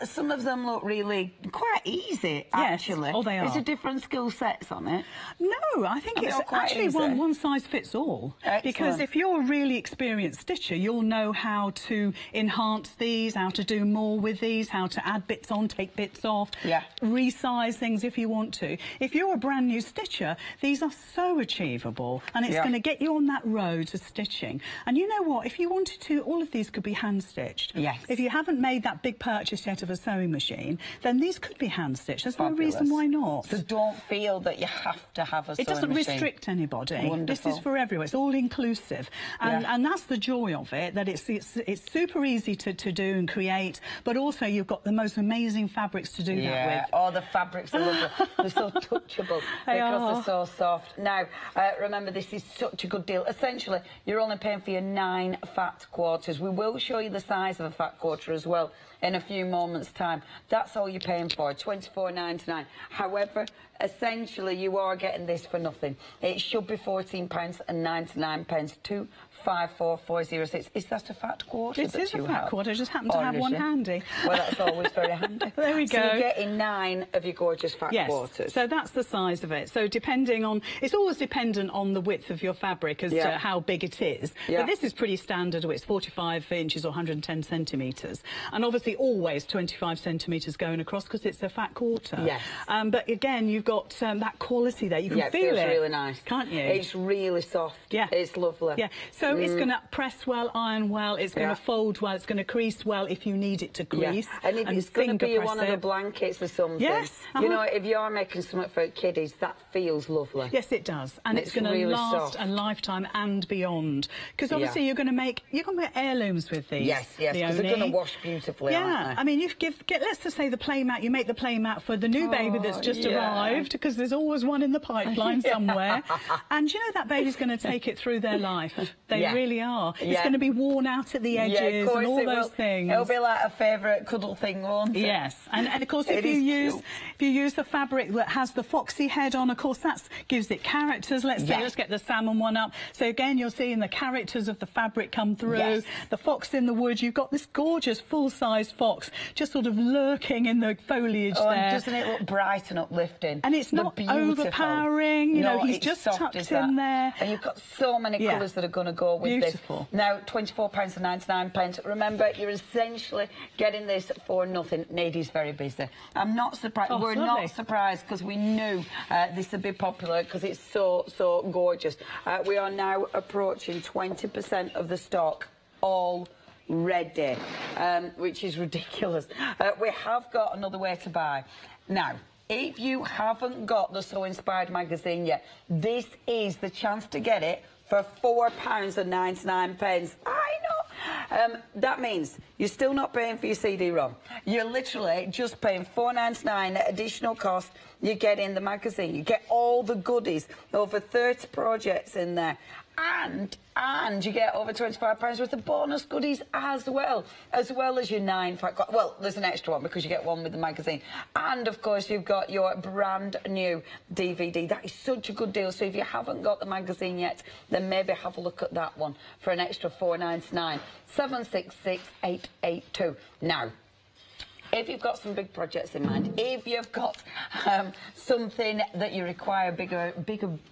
some of them look really quite easy, actually. Oh, they are. Is there different skill sets on it? No, I think it's actually one size fits all. Excellent. Because if you're a really experienced stitcher, you'll know how to enhance these, how to do more with these, how to add bits on, take bits off, resize things if you want to. If you're a brand new stitcher, these are so achievable, and it's going to get you on that road to stitching. And you know what? If you wanted to, all of these could be hand-stitched. Yes. If you haven't made that big purchase yet of a sewing machine, then these could be hand-stitched. There's no reason why not. So don't feel that you have to have a sewing machine. It doesn't restrict anybody. Wonderful. This is for everyone. It's all inclusive. And that's the joy of it, that it's super easy to do and create, but also you've got the most amazing fabrics to do that with. Oh, the fabrics are lovely. They're so touchable because they're so soft. Now, remember, this is such a good deal. Essentially, you're only paying for your 9 fat quarters. We will show you the size of a fat quarter as well in a few moments' time. That's all you're paying for, £24.99. However, essentially, you are getting this for nothing. It should be £14.99, 254406. Is that a fat quarter? It is a fat quarter. I just happen to have one handy. Well, that's always very handy. There we go. So you're getting 9 of your gorgeous fat quarters. So that's the size of it. So depending on, it's always dependent on the width of your fabric as to how big it is. But this is pretty standard. It's 45 inches or 110 centimetres. And obviously obviously always 25 centimetres going across because it's a fat quarter. Yes. But again, you've got that quality there. You can feel it. It feels really nice. Can't you? It's really soft. Yeah. It's lovely. Yeah. So it's going to press well, iron well, it's going to fold well, it's going to crease well if you need it to crease. Yeah. And if it's going to be one of the blankets or something, you know, if you are making something for kiddies, that feels lovely. Yes, it does. And it's going to really last soft. a lifetime and beyond. Because obviously you're going to make heirlooms with these. Yes, because they're going to wash beautifully, aren't they? I mean, let's just say the playmat, you make the playmat for the new baby that's just arrived, because there's always one in the pipeline somewhere. And you know that baby's going to take it through their life. They really are. It's going to be worn out at the edges and all those things. It'll be like a favourite cuddle thing, won't it? Yes. And of course, if you use the fabric that has the foxy head on, of course, that gives it characters. Let's get the salmon one up. So again, you're seeing the characters of the fabric come through. Yes. The fox in the wood. You've got this gorgeous full-size fox just sort of lurking in the foliage there. And doesn't it look bright and uplifting? And it's not overpowering. You know, he's just tucked in there. And you've got so many colours that are going to go with this. Now, £24.99. Remember, you're essentially getting this for nothing. Nadie's very busy. I'm not surprised. We're not surprised because we knew this would be popular because it's so gorgeous. We are now approaching 20% of the stock already, which is ridiculous. We have got another way to buy. Now, if you haven't got the So Inspired magazine yet, this is the chance to get it for £4.99. I know. That means you're still not paying for your CD-ROM. You're literally just paying £4.99 additional cost. You get in the magazine. You get all the goodies, over 30 projects in there. And you get over £25 worth of bonus goodies as well as your 9 fact. Well, there's an extra one because you get one with the magazine. And, of course, you've got your brand new DVD. That is such a good deal. So if you haven't got the magazine yet, then maybe have a look at that one for an extra £4.99. 766-882. Now, if you've got some big projects in mind, if you've got something that you require bigger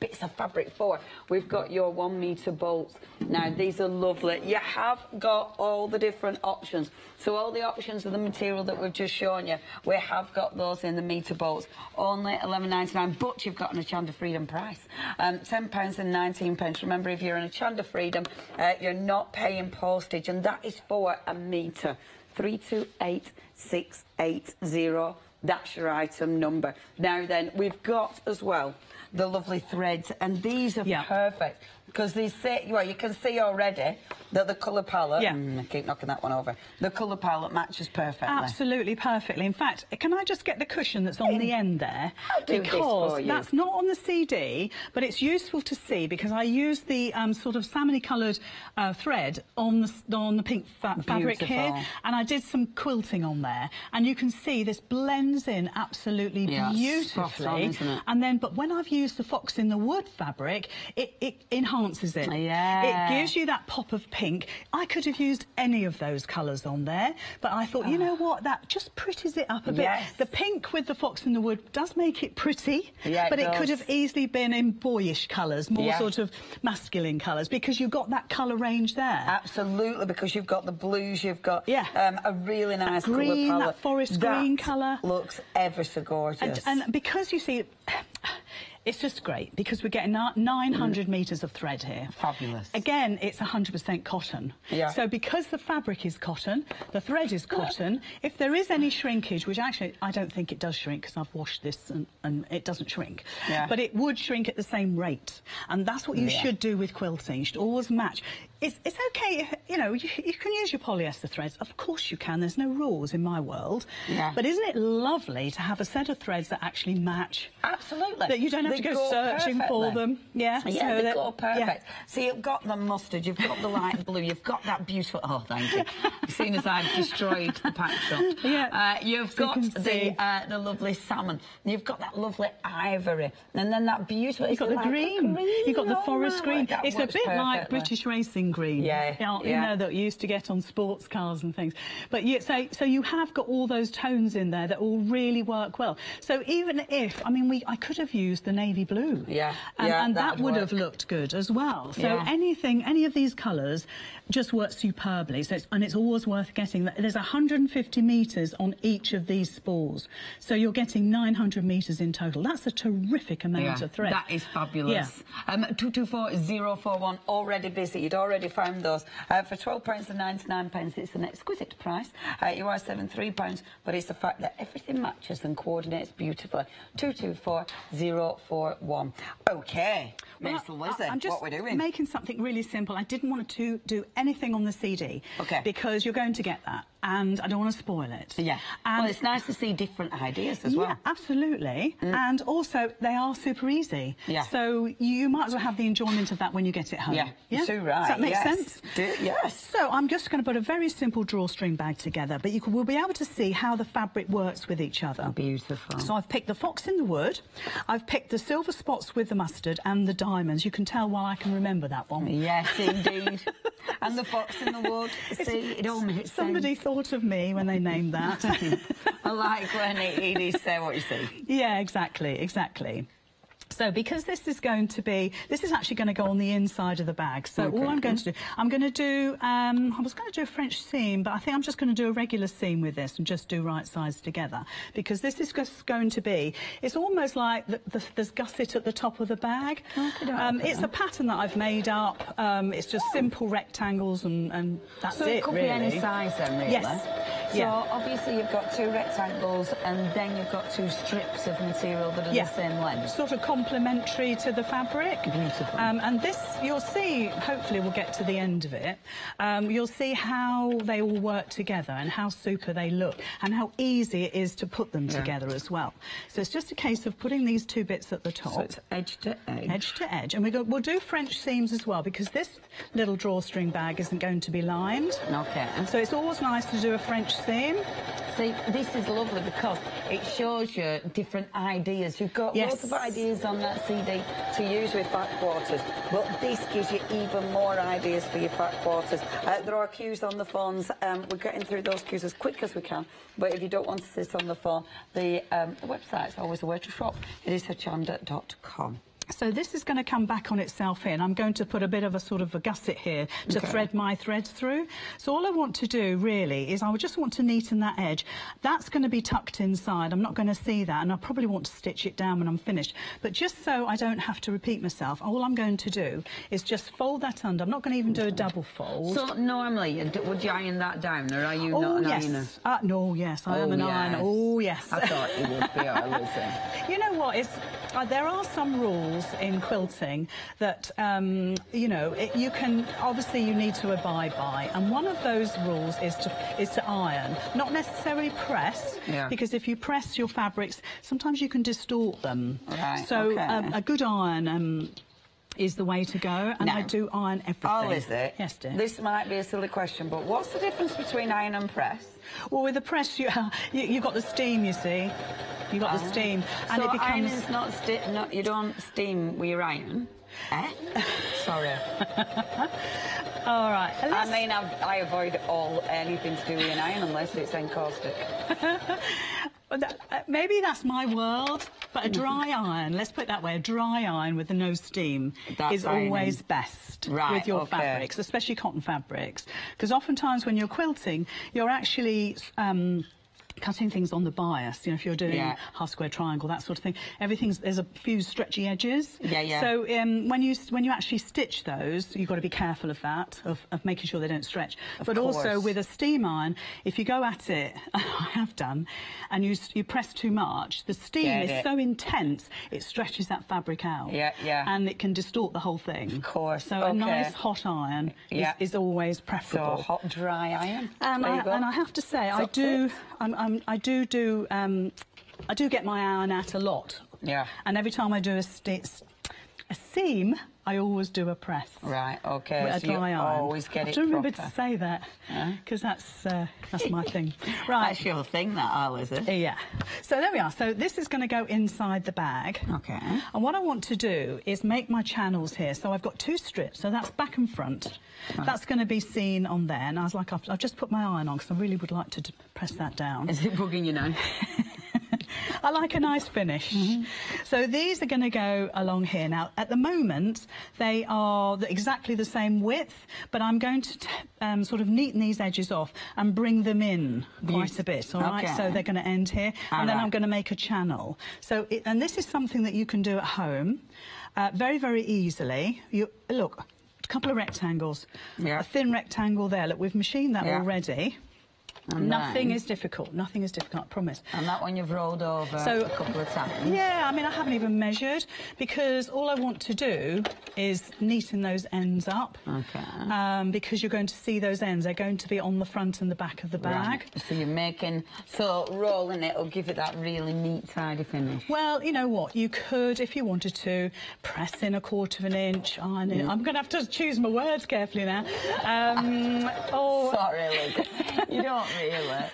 bits of fabric for, we've got your 1 metre bolts. Now, these are lovely. You have got all the different options. So all the options of the material that we've just shown you, we have got those in the metre bolts. Only £11.99, but you've got an Hochanda Freedom price. £10.19. Remember, if you're an Hochanda Freedom, you're not paying postage, and that is for a metre. 328680. That's your item number. Now then, we've got as well the lovely threads, and these are perfect because they say, well, you can see already that the colour palette, I keep knocking that one over, the colour palette matches perfectly. Absolutely perfectly. In fact, can I just get the cushion that's on the end there? I'll do this for you. That's not on the CD, but it's useful to see because I use the sort of salmony coloured thread on the pink fabric here, and I did some quilting on there, and you can see this blends in absolutely beautifully. On, isn't it? And then, but when I've used the fox in the wood fabric, it enhances it. Yeah. It gives you that pop of pink. I could have used any of those colours on there, but I thought, you know what, that just pretties it up a bit. Yes. The pink with the fox in the wood does make it pretty, but it could have easily been in boyish colours, more sort of masculine colours, because you've got that colour range there. Absolutely, because you've got the blues, you've got a really nice green, colour palette. that forest green colour. Looks ever so gorgeous. And because you see... It's just great because we're getting 900 metres of thread here. Fabulous. Again, it's 100% cotton. Yeah. So because the fabric is cotton, the thread is cotton, if there is any shrinkage, which actually I don't think it does shrink because I've washed this and it doesn't shrink, but it would shrink at the same rate. And that's what you should do with quilting. You should always match. It's okay, you know, you can use your polyester threads. Of course you can. There's no rules in my world. Yeah. But isn't it lovely to have a set of threads that actually match? Absolutely. That you don't have to go searching for them. Yeah, so they go perfect. So you've got the mustard, you've got the light blue, you've got that beautiful... Oh, thank you. As soon as I've destroyed the pack shot. You've got the lovely salmon. You've got that lovely ivory. And then that beautiful... You've got the green. You've got the forest green. It's a bit like British racing green. Yeah, you know, that you used to get on sports cars and things. But so you have got all those tones in there that will really work well. So even if, I mean, I could have used the navy blue. And that would have looked good as well. So any of these colours just work superbly. So it's always worth getting. There's 150 metres on each of these spools. So you're getting 900 metres in total. That's a terrific amount of thread. That is fabulous. 224041, already busy. You'd already found those. For £12.99, it's an exquisite price. You are £73, but it's the fact that everything matches and coordinates beautifully. 224041. OK, Miss Lizzie, I'm just what we're doing? Making something really simple. I didn't want to do anything on the CD. Because you're going to get that. And I don't want to spoil it. Well, it's nice to see different ideas as well. Yeah, absolutely. And also, they are super easy. So you might as well have the enjoyment of that when you get it home. You're so right. Does that make sense? Yes. So I'm just going to put a very simple drawstring bag together, but we'll be able to see how the fabric works with each other. Beautiful. So I've picked the fox in the wood, I've picked the silver spots with the mustard and the diamonds. You can tell why I can remember that one. Yes, indeed. And the fox in the wood. See, it all makes sense. Somebody thought of me when they named that. I like when it is say what you see. Yeah, exactly. So because this is actually going to go on the inside of the bag. So all I'm going to do, I was going to do a French seam, but I think I'm just going to do a regular seam with this and just do right sides together, because this is just going to be, it's almost like there's gusset at the top of the bag. It's a pattern that I've made up. It's just simple rectangles and that's it, So it could be any size then, really? Yes. So obviously you've got two rectangles and then you've got two strips of material that are the same length. Sort of complementary to the fabric. Beautiful. And this, you'll see, hopefully we'll get to the end of it, you'll see how they all work together and how super they look and how easy it is to put them together as well. So it's just a case of putting these two bits at the top. So it's edge to edge. Edge to edge. And we'll do French seams as well, because this little drawstring bag isn't going to be lined. So it's always nice to do a French seam. See, this is lovely because it shows you different ideas. You've got lots of ideas on that CD to use with fat quarters, but this gives you even more ideas for your fat quarters. There are queues on the phones. We're getting through those queues as quick as we can, but if you don't want to sit on the phone, the website's always the way to shop. It is hochanda.com. So this is going to come back on itself in. I'm going to put a bit of a sort of a gusset here to thread my threads through. So all I want to do really is I just want to neaten that edge. That's going to be tucked inside. I'm not going to see that, and I probably want to stitch it down when I'm finished. But just so I don't have to repeat myself, all I'm going to do is just fold that under. I'm not going to even do a double fold. So normally, would you iron that down, or are you not an ironer? No, yes, I am an ironer. Oh, yes. I thought you would be, You know what? There are some rules in quilting that, you know, you can, obviously you need to abide by, and one of those rules is to iron, not necessarily press, because if you press your fabrics, sometimes you can distort them. So a good iron is the way to go, and I do iron everything. Oh, is it? Yes, dear. This might be a silly question, but what's the difference between iron and press? Well, with the press, you've got the steam, you see. You've got the steam. And so it becomes... iron's you don't steam with your iron? Sorry. All right. I mean, I avoid anything to do with an iron unless it's encaustic. Maybe that's my world, but a dry iron, let's put it that way, a dry iron with no steam is always best with your fabrics, especially cotton fabrics, because oftentimes when you're quilting, you're actually cutting things on the bias, you know, if you're doing half square triangle, that sort of thing, there's a few stretchy edges. So when you actually stitch those, you've got to be careful of that, of making sure they don't stretch. But also with a steam iron, if you go at it, I have done, and you press too much, the steam is so intense, it stretches that fabric out. And it can distort the whole thing. Of course. So a nice hot iron is always preferable. So hot, dry iron. And I have to say, I do get my iron out a lot. And every time I do A seam, I always do a press. Right, okay. With a dry iron. Always get it I have to remember proper. to say that, because that's my thing. Right. That's your thing, that, Al, is it? Yeah. So there we are. So this is going to go inside the bag. Okay. And what I want to do is make my channels here. So I've got 2 strips. So that's back and front. Right. That's going to be seen on there. And I was like, I've just put my iron on because I really would like to press that down. Is it bugging you now? I like a nice finish. So these are going to go along here. Now, at the moment, they are exactly the same width, but I'm going to sort of neaten these edges off and bring them in quite a bit, all right? So they're going to end here, and then I'm going to make a channel. So, and this is something that you can do at home very, very easily. Look, a couple of rectangles. A thin rectangle there. Look, we've machined that already. And nothing is difficult. Nothing is difficult, I promise. And that one you've rolled over a couple of times? Yeah, I mean, I haven't even measured because all I want to do is neaten those ends up. Okay. Because you're going to see those ends. They're going to be on the front and the back of the bag. Right. So you're making... So rolling it will give it that really neat, tidy finish. Well, you know what? You could, if you wanted to, press in 1/4 of an inch. I'm going to have to choose my words carefully now. Sorry, Luke. You don't really.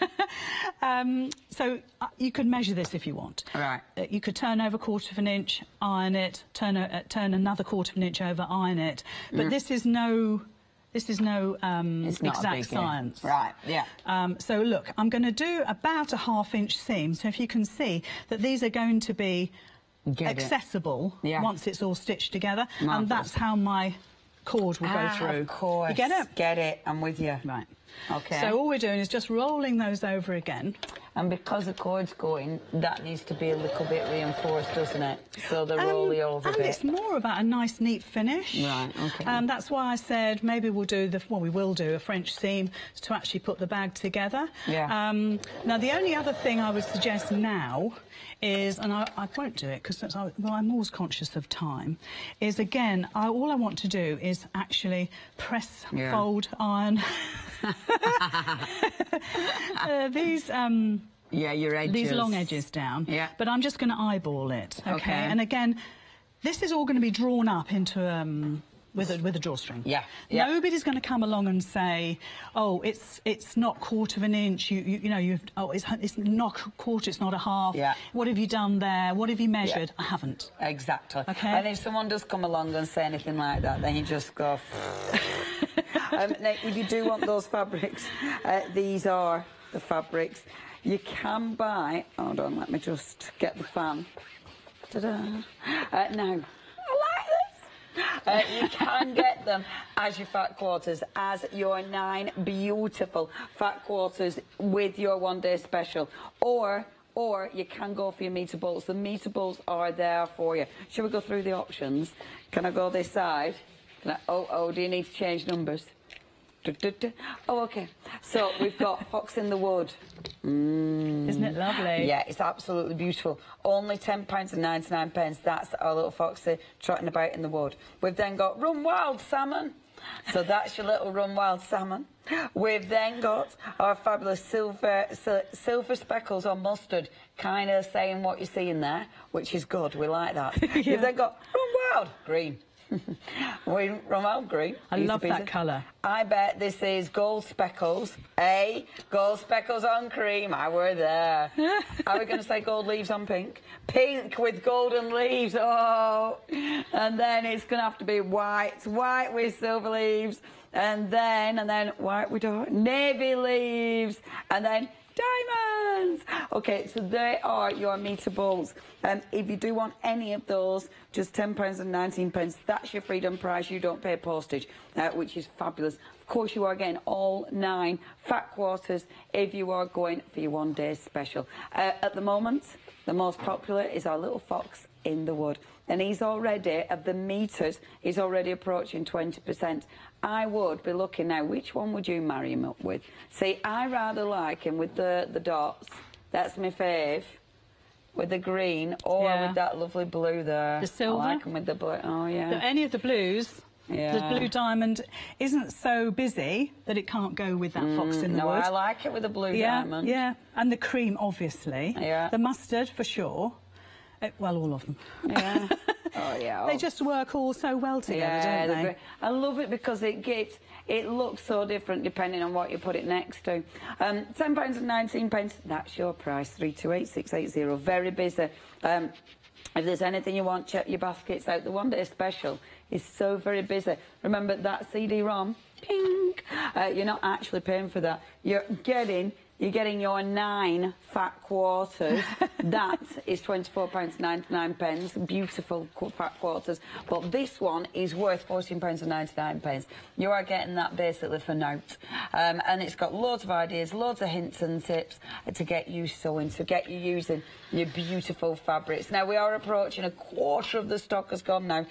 So you could measure this if you want. Right. You could turn over 1/4 of an inch, iron it, turn another 1/4 of an inch over, iron it. But this is no exact science. Right, yeah. So look, I'm going to do about a 1/2 inch seam. So if you can see that these are going to be accessible once it's all stitched together. Marvelous. And that's how my cord will go through. Of course. You get it? Get it. I'm with you. Right. Okay. So all we're doing is just rolling those over again. And because the cord's going, that needs to be a little bit reinforced, doesn't it? So they roll you over a bit. And it's more about a nice, neat finish. Right, okay. That's why I said maybe we will do a French seam to actually put the bag together. Yeah. Now, the only other thing I would suggest now is, and I won't do it because I'm always conscious of time, is again, all I want to do is actually press, fold, iron these your edges. These long edges down. Yeah. But I'm just going to eyeball it. Okay. And again, this is all going to be drawn up into with a drawstring. Yeah. Nobody's going to come along and say, oh, it's not 1/4 of an inch. It's not 1/4. It's not a half. Yeah. What have you done there? What have you measured? I haven't. Exactly. Okay. And if someone does come along and say anything like that, then you just go. Now, if you do want those fabrics, these are the fabrics. You can buy... Hold on, let me just get the fan. Ta-da. Now, I like this. You can get them as your fat quarters, as your 9 beautiful fat quarters with your one-day special. Or you can go for your meter balls. The meter balls are there for you. Shall we go through the options? Can I go this side? Do you need to change numbers? Oh, OK. So we've got Fox in the Wood. Isn't it lovely? Yeah, it's absolutely beautiful. Only £10.99. That's our little foxy trotting about in the wood. We've then got Run Wild Salmon. So that's your little Run Wild Salmon. We've then got our fabulous silver speckles on mustard, kind of saying what you see in there, which is good. We like that. You've then got Run Wild Green. Run Wild Green. I love that colour. I bet this is gold speckles. Gold speckles on cream. I were there. Are we going to say gold leaves on pink? Pink with golden leaves. Oh. And then it's going to have to be white. White with silver leaves. And then white with navy leaves. And then diamonds. OK, so they are your meter balls. If you do want any of those, just £10.19. That's your freedom price. You don't pay postage, which is fabulous. Of course, you are getting all 9 fat quarters if you are going for your one-day special. At the moment, the most popular is our little Fox in the Wood. And he's already, of the meters, he's already approaching 20%. I would be looking now, which one would you marry him up with? See, I rather like him with the dots. That's my fave. With the green, or with that lovely blue there. The silver? I like him with the blue. Oh, yeah. Any of the blues. Yeah. The blue diamond isn't so busy that it can't go with that Fox in the Wood. No, I like it with the blue diamond. Yeah, and the cream, obviously. Yeah. The mustard, for sure. Well, all of them. Yeah. Oh, yeah. just work all so well together, don't they? I love it because it looks so different depending on what you put it next to. £10 and 19. That's your price. 328680. Very busy. If there's anything you want, check your baskets out. The one-day special is so very busy. Remember that CD-ROM? Pink. You're not actually paying for that. You're getting your 9 fat quarters. That is £24.99. Beautiful fat quarters. But this one is worth £14.99. You are getting that basically for note. And it's got loads of ideas, loads of hints and tips to get you sewing, to get you using your beautiful fabrics. Now, we are approaching a quarter of the stock has gone now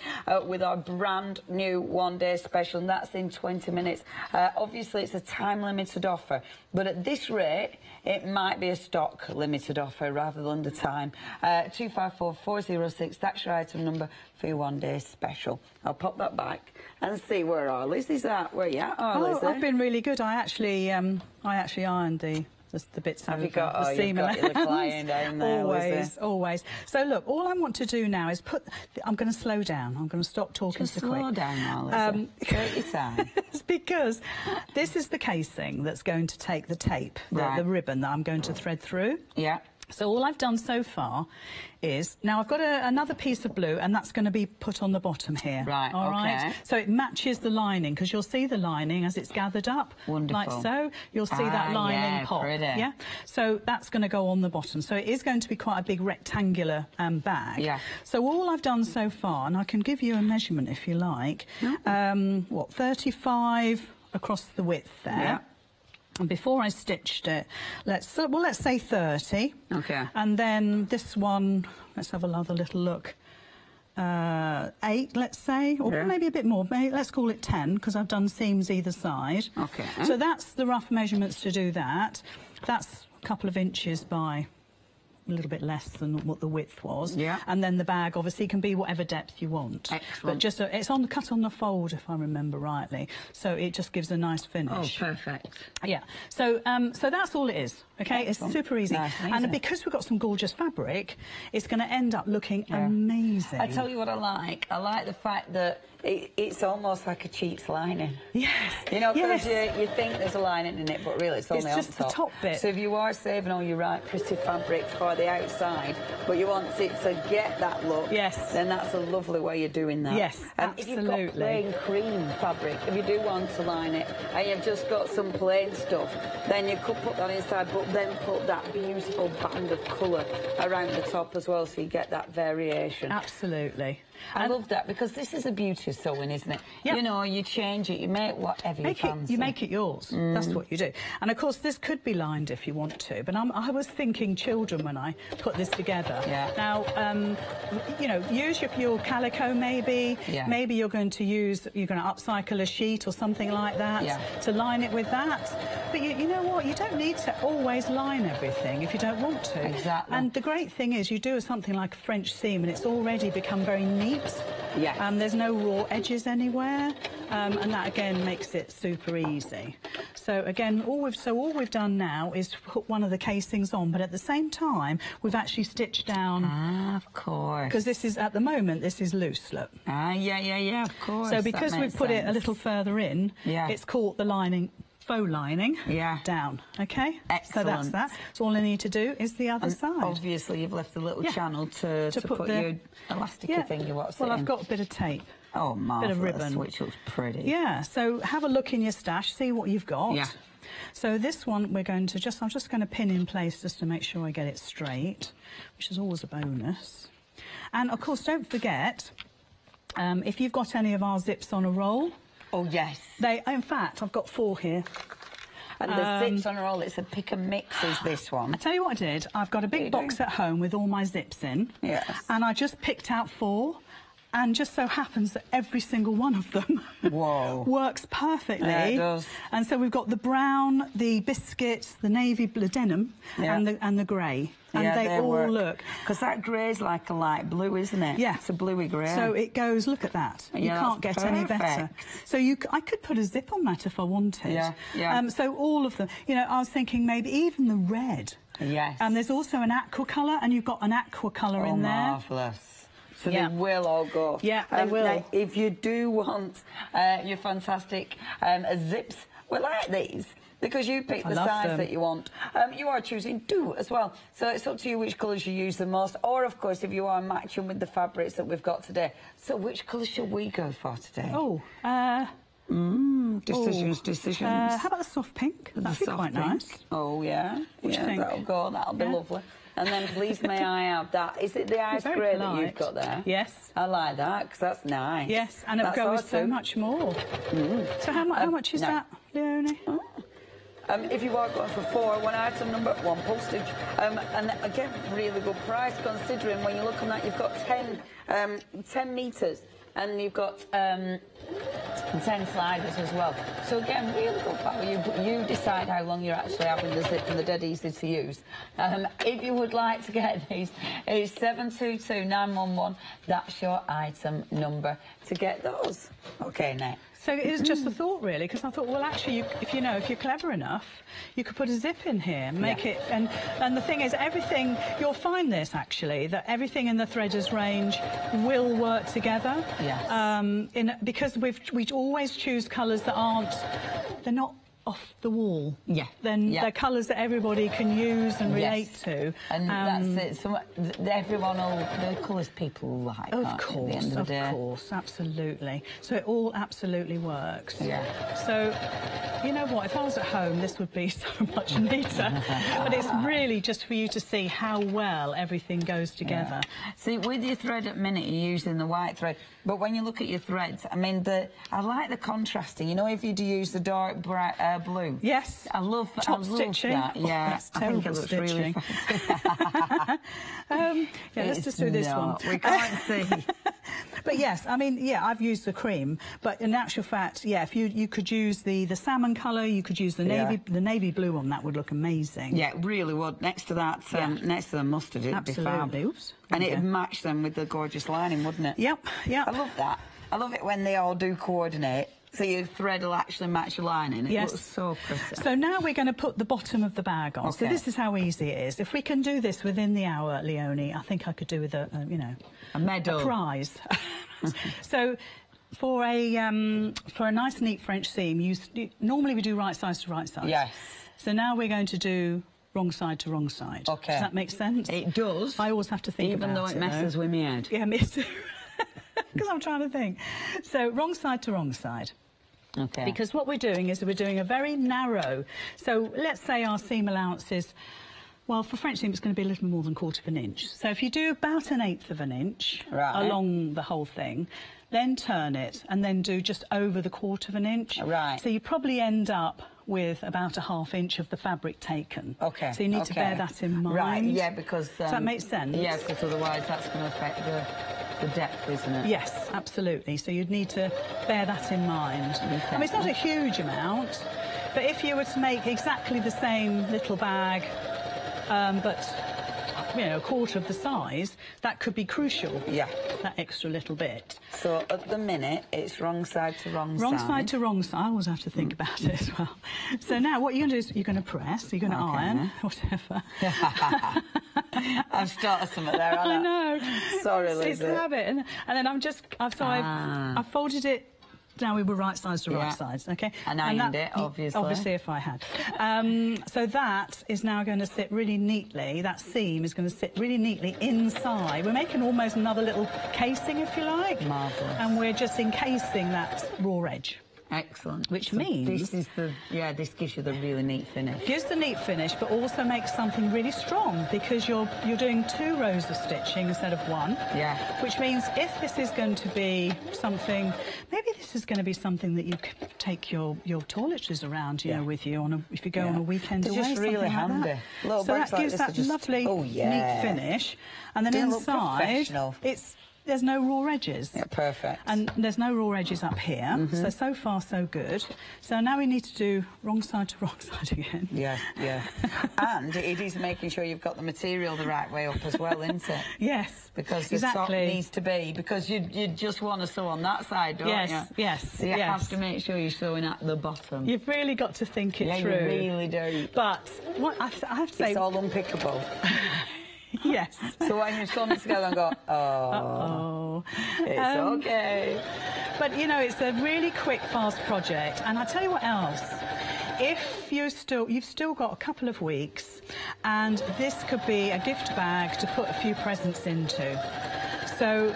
with our brand new one-day special, and that's in 20 minutes. Obviously, it's a time-limited offer, but at this rate, it might be a stock limited offer rather than the time. 254406, that's your item number for your one-day special. I'll pop that back and see where our Liz is at. Where you at, Liz? I've been really good. I actually ironed the bits Have over you got, the seam. You've got your client down there, always, always. So look, all I want to do now is I'm going to slow down. I'm going to stop talking so quick. Slow down now, Liz. Take your time. It's because this is the casing that's going to take the tape, the ribbon that I'm going to thread through. Yeah. So all I've done so far is, now I've got another piece of blue, and that's going to be put on the bottom here. Right, all right? So it matches the lining, because you'll see the lining as it's gathered up. Wonderful. Like so. You'll see that lining pop. Pretty. Yeah. So that's going to go on the bottom. So it is going to be quite a big rectangular bag. Yeah. So all I've done so far, and I can give you a measurement if you like, 35 across the width there. Yeah. And before I stitched it, let's say 30. Okay. And then this one, let's have another little look. 8, let's say, or maybe a bit more. Maybe, let's call it 10, because I've done seams either side. Okay. So that's the rough measurements to do that. That's a couple of inches by a little bit less than what the width was. Yeah. And then the bag obviously can be whatever depth you want. Excellent. But just it's cut on the fold, if I remember rightly. So it just gives a nice finish. Oh, perfect. Yeah. So so that's all it is. Okay. Excellent. It's super easy. Nice, and because we've got some gorgeous fabric, it's going to end up looking amazing. I tell you what I like. I like the fact that it's almost like a cheap's lining. Yes. You know, because you think there's a lining in it, but really it's only just the top bit. So if you are saving all your right pretty fabric for the outside, but you want it to get that look, then that's a lovely way of doing that. Yes, If you've got plain cream fabric, if you do want to line it, and you've just got some plain stuff, then you could put that inside, but then put that beautiful band of colour around the top as well, so you get that variation. Absolutely. I love that, because this is the beauty of sewing, isn't it? Yep. You know, you change it, you make whatever you fancy. You make it yours. That's what you do. And of course, this could be lined if you want to, but I was thinking children when I put this together. Yeah. Now, you know, use your calico maybe. Yeah. Maybe you're going to upcycle a sheet or something like that to line it with that. But you know what? You don't need to always line everything if you don't want to. Exactly. And the great thing is you do something like a French seam and it's already become very neat. Yes. There's no raw edges anywhere, and that again makes it super easy. So again, all we've done now is put one of the casings on, but at the same time we've actually stitched down. Ah, of course. Because this is at the moment this is look. Ah, yeah, of course. So because we've put it a little further in, it's caught the lining. Faux lining down. Okay. Excellent. So that's that. So all I need to do is the other side. Obviously, you've left a little channel to put your elastic finger. Well, I've got a bit of tape. Oh, marvellous. Bit of ribbon, which looks pretty. Yeah. So have a look in your stash, see what you've got. Yeah. So this one we're going to I'm just going to pin in place just to make sure I get it straight, which is always a bonus. And of course, don't forget if you've got any of our zips on a roll. Oh, yes. In fact, I've got 4 here. And the zips on a roll, it's a pick and mix, is this one. I tell you what I did. I've got a big box at home with all my zips in. Yes. And I just picked out 4. And just so happens that every single one of them works perfectly. Yeah, it does. And so we've got the brown, the biscuit, the navy blue denim, and the grey. And they all look. Because that grey's like a light blue, isn't it? Yeah. It's a bluey grey. So it goes, look at that. You can't get any better. So I could put a zip on that if I wanted. Yeah. So all of them. You know, I was thinking maybe even the red. Yes. And there's also an aqua colour, and you've got an aqua colour in there. Marvellous. So they will all go. Yeah, they will. Now, if you do want your fantastic zips, we like these. Because you pick the size that you want. You are choosing 2 as well. So it's up to you which colours you use the most. Or, of course, if you are matching with the fabrics that we've got today. So which colour should we go for today? Decisions. How about the soft pink? That'd be quite nice. Oh, yeah. What do you think? That'll go. That'll be lovely. And then, please, may I have that? Is it the ice grey that you've got there? Yes. I like that, because that's nice. Yes, and it goes so much more. So how much is that, Leonie? If you are going for 4, 1 item number, 1 postage. And again, really good price, considering when you look on that, you've got 10 metres. And you've got 10 sliders as well. So again, really good value, but you decide how long you're actually having the zip, and they're dead easy to use. If you would like to get these, it's 722-911. That's your item number to get those. Okay, next. So it is just a thought, really, because I thought, well, actually, if you're clever enough, you could put a zip in here, make it, and the thing is, everything, you'll find this, actually, that everything in the Threaders range will work together. Yes. Because we always choose colours that they're not off the wall. Yeah. Then they're colours that everybody can use and relate to. And that's it. So everyone, the colours people like. Of course, absolutely. So it all absolutely works. Yeah. So, you know what? If I was at home, this would be so much neater. But it's really just for you to see how well everything goes together. Yeah. See, with your thread at minute, you're using the white thread. But when you look at your threads, I mean, I like the contrasting. You know, if you do use the dark bright blue. Yes. I love stitching. That. Yeah, that's terrible stitching. Really let's just do this one. We can't see. But yes, I mean, I've used the cream, but in actual fact, if you could use the salmon colour, you could use the navy blue one. That would look amazing. Yeah, it really would. Next to that, next to the mustard, it'd be fab. Oops. And it'd match them with the gorgeous lining, wouldn't it? Yep. I love that. I love it when they all do coordinate. So your thread will actually match your lining. It looks so pretty. So now we're going to put the bottom of the bag on. So this is how easy it is. If we can do this within the hour, Leonie, I think I could do with a medal, a prize. So for a nice neat French seam, normally we do right size to right size. Yes. So now we're going to do wrong side to wrong side. Okay. Does that make sense? It does. I always have to think about it. Even though it messes with me head. Yeah, me too. Because I'm trying to think. So wrong side to wrong side. Okay. Because what we're doing is we're doing a very narrow. So let's say our seam allowance is, well, for French seam it's going to be a little more than 1/4 of an inch. So if you do about 1/8 of an inch along the whole thing, then turn it and then do just over the 1/4 of an inch. Right. So you probably end up with about a 1/2 inch of the fabric taken. Okay. So you need to bear that in mind. Right, yeah, because... Does that make sense? Yeah, because otherwise that's going to affect the depth, isn't it? Yes, absolutely. So you'd need to bear that in mind. Okay. I mean, it's not a huge amount, but if you were to make exactly the same little bag, but... a 1/4 of the size, that could be crucial. Yeah. That extra little bit. So at the minute, it's wrong side to wrong side. Wrong side to wrong side. I always have to think about it as well. So now what you're going to do is you're going to press, you're going to iron, whatever. I've started something there, haven't I? I know. Sorry, Lizzie. It's a habit. And then I've folded it. Now we were right sides to right sides, okay? And ironed it, obviously. Obviously, if I had. So that is now going to sit really neatly. That seam is going to sit really neatly inside. We're making almost another little casing, if you like. Marvellous. And we're just encasing that raw edge. Excellent. Which means... This is this gives you the really neat finish. Gives the neat finish, but also makes something really strong because you're doing 2 rows of stitching instead of 1. Yeah. Which means if this is going to be something... Maybe this is going to be something that you can take your toiletries around, with you if you go on a weekend away. It's just really handy. So that gives that lovely neat finish. And then inside, there's no raw edges. Yeah, perfect. And there's no raw edges up here. So far, so good. So now we need to do wrong side to wrong side again. Yeah. And it is making sure you've got the material the right way up as well, isn't it? Yes. Because the top needs to be, because you just want to sew on that side, don't you? Yes. So you have to make sure you're sewing at the bottom. You've really got to think it through. Yeah, you really do. But what I have to say... It's all unpickable. Yes. So when you sew them together and go, oh, it's okay. But, you know, it's a really quick, fast project. And I tell you what else. If you've still got a couple of weeks, and this could be a gift bag to put a few presents into. So,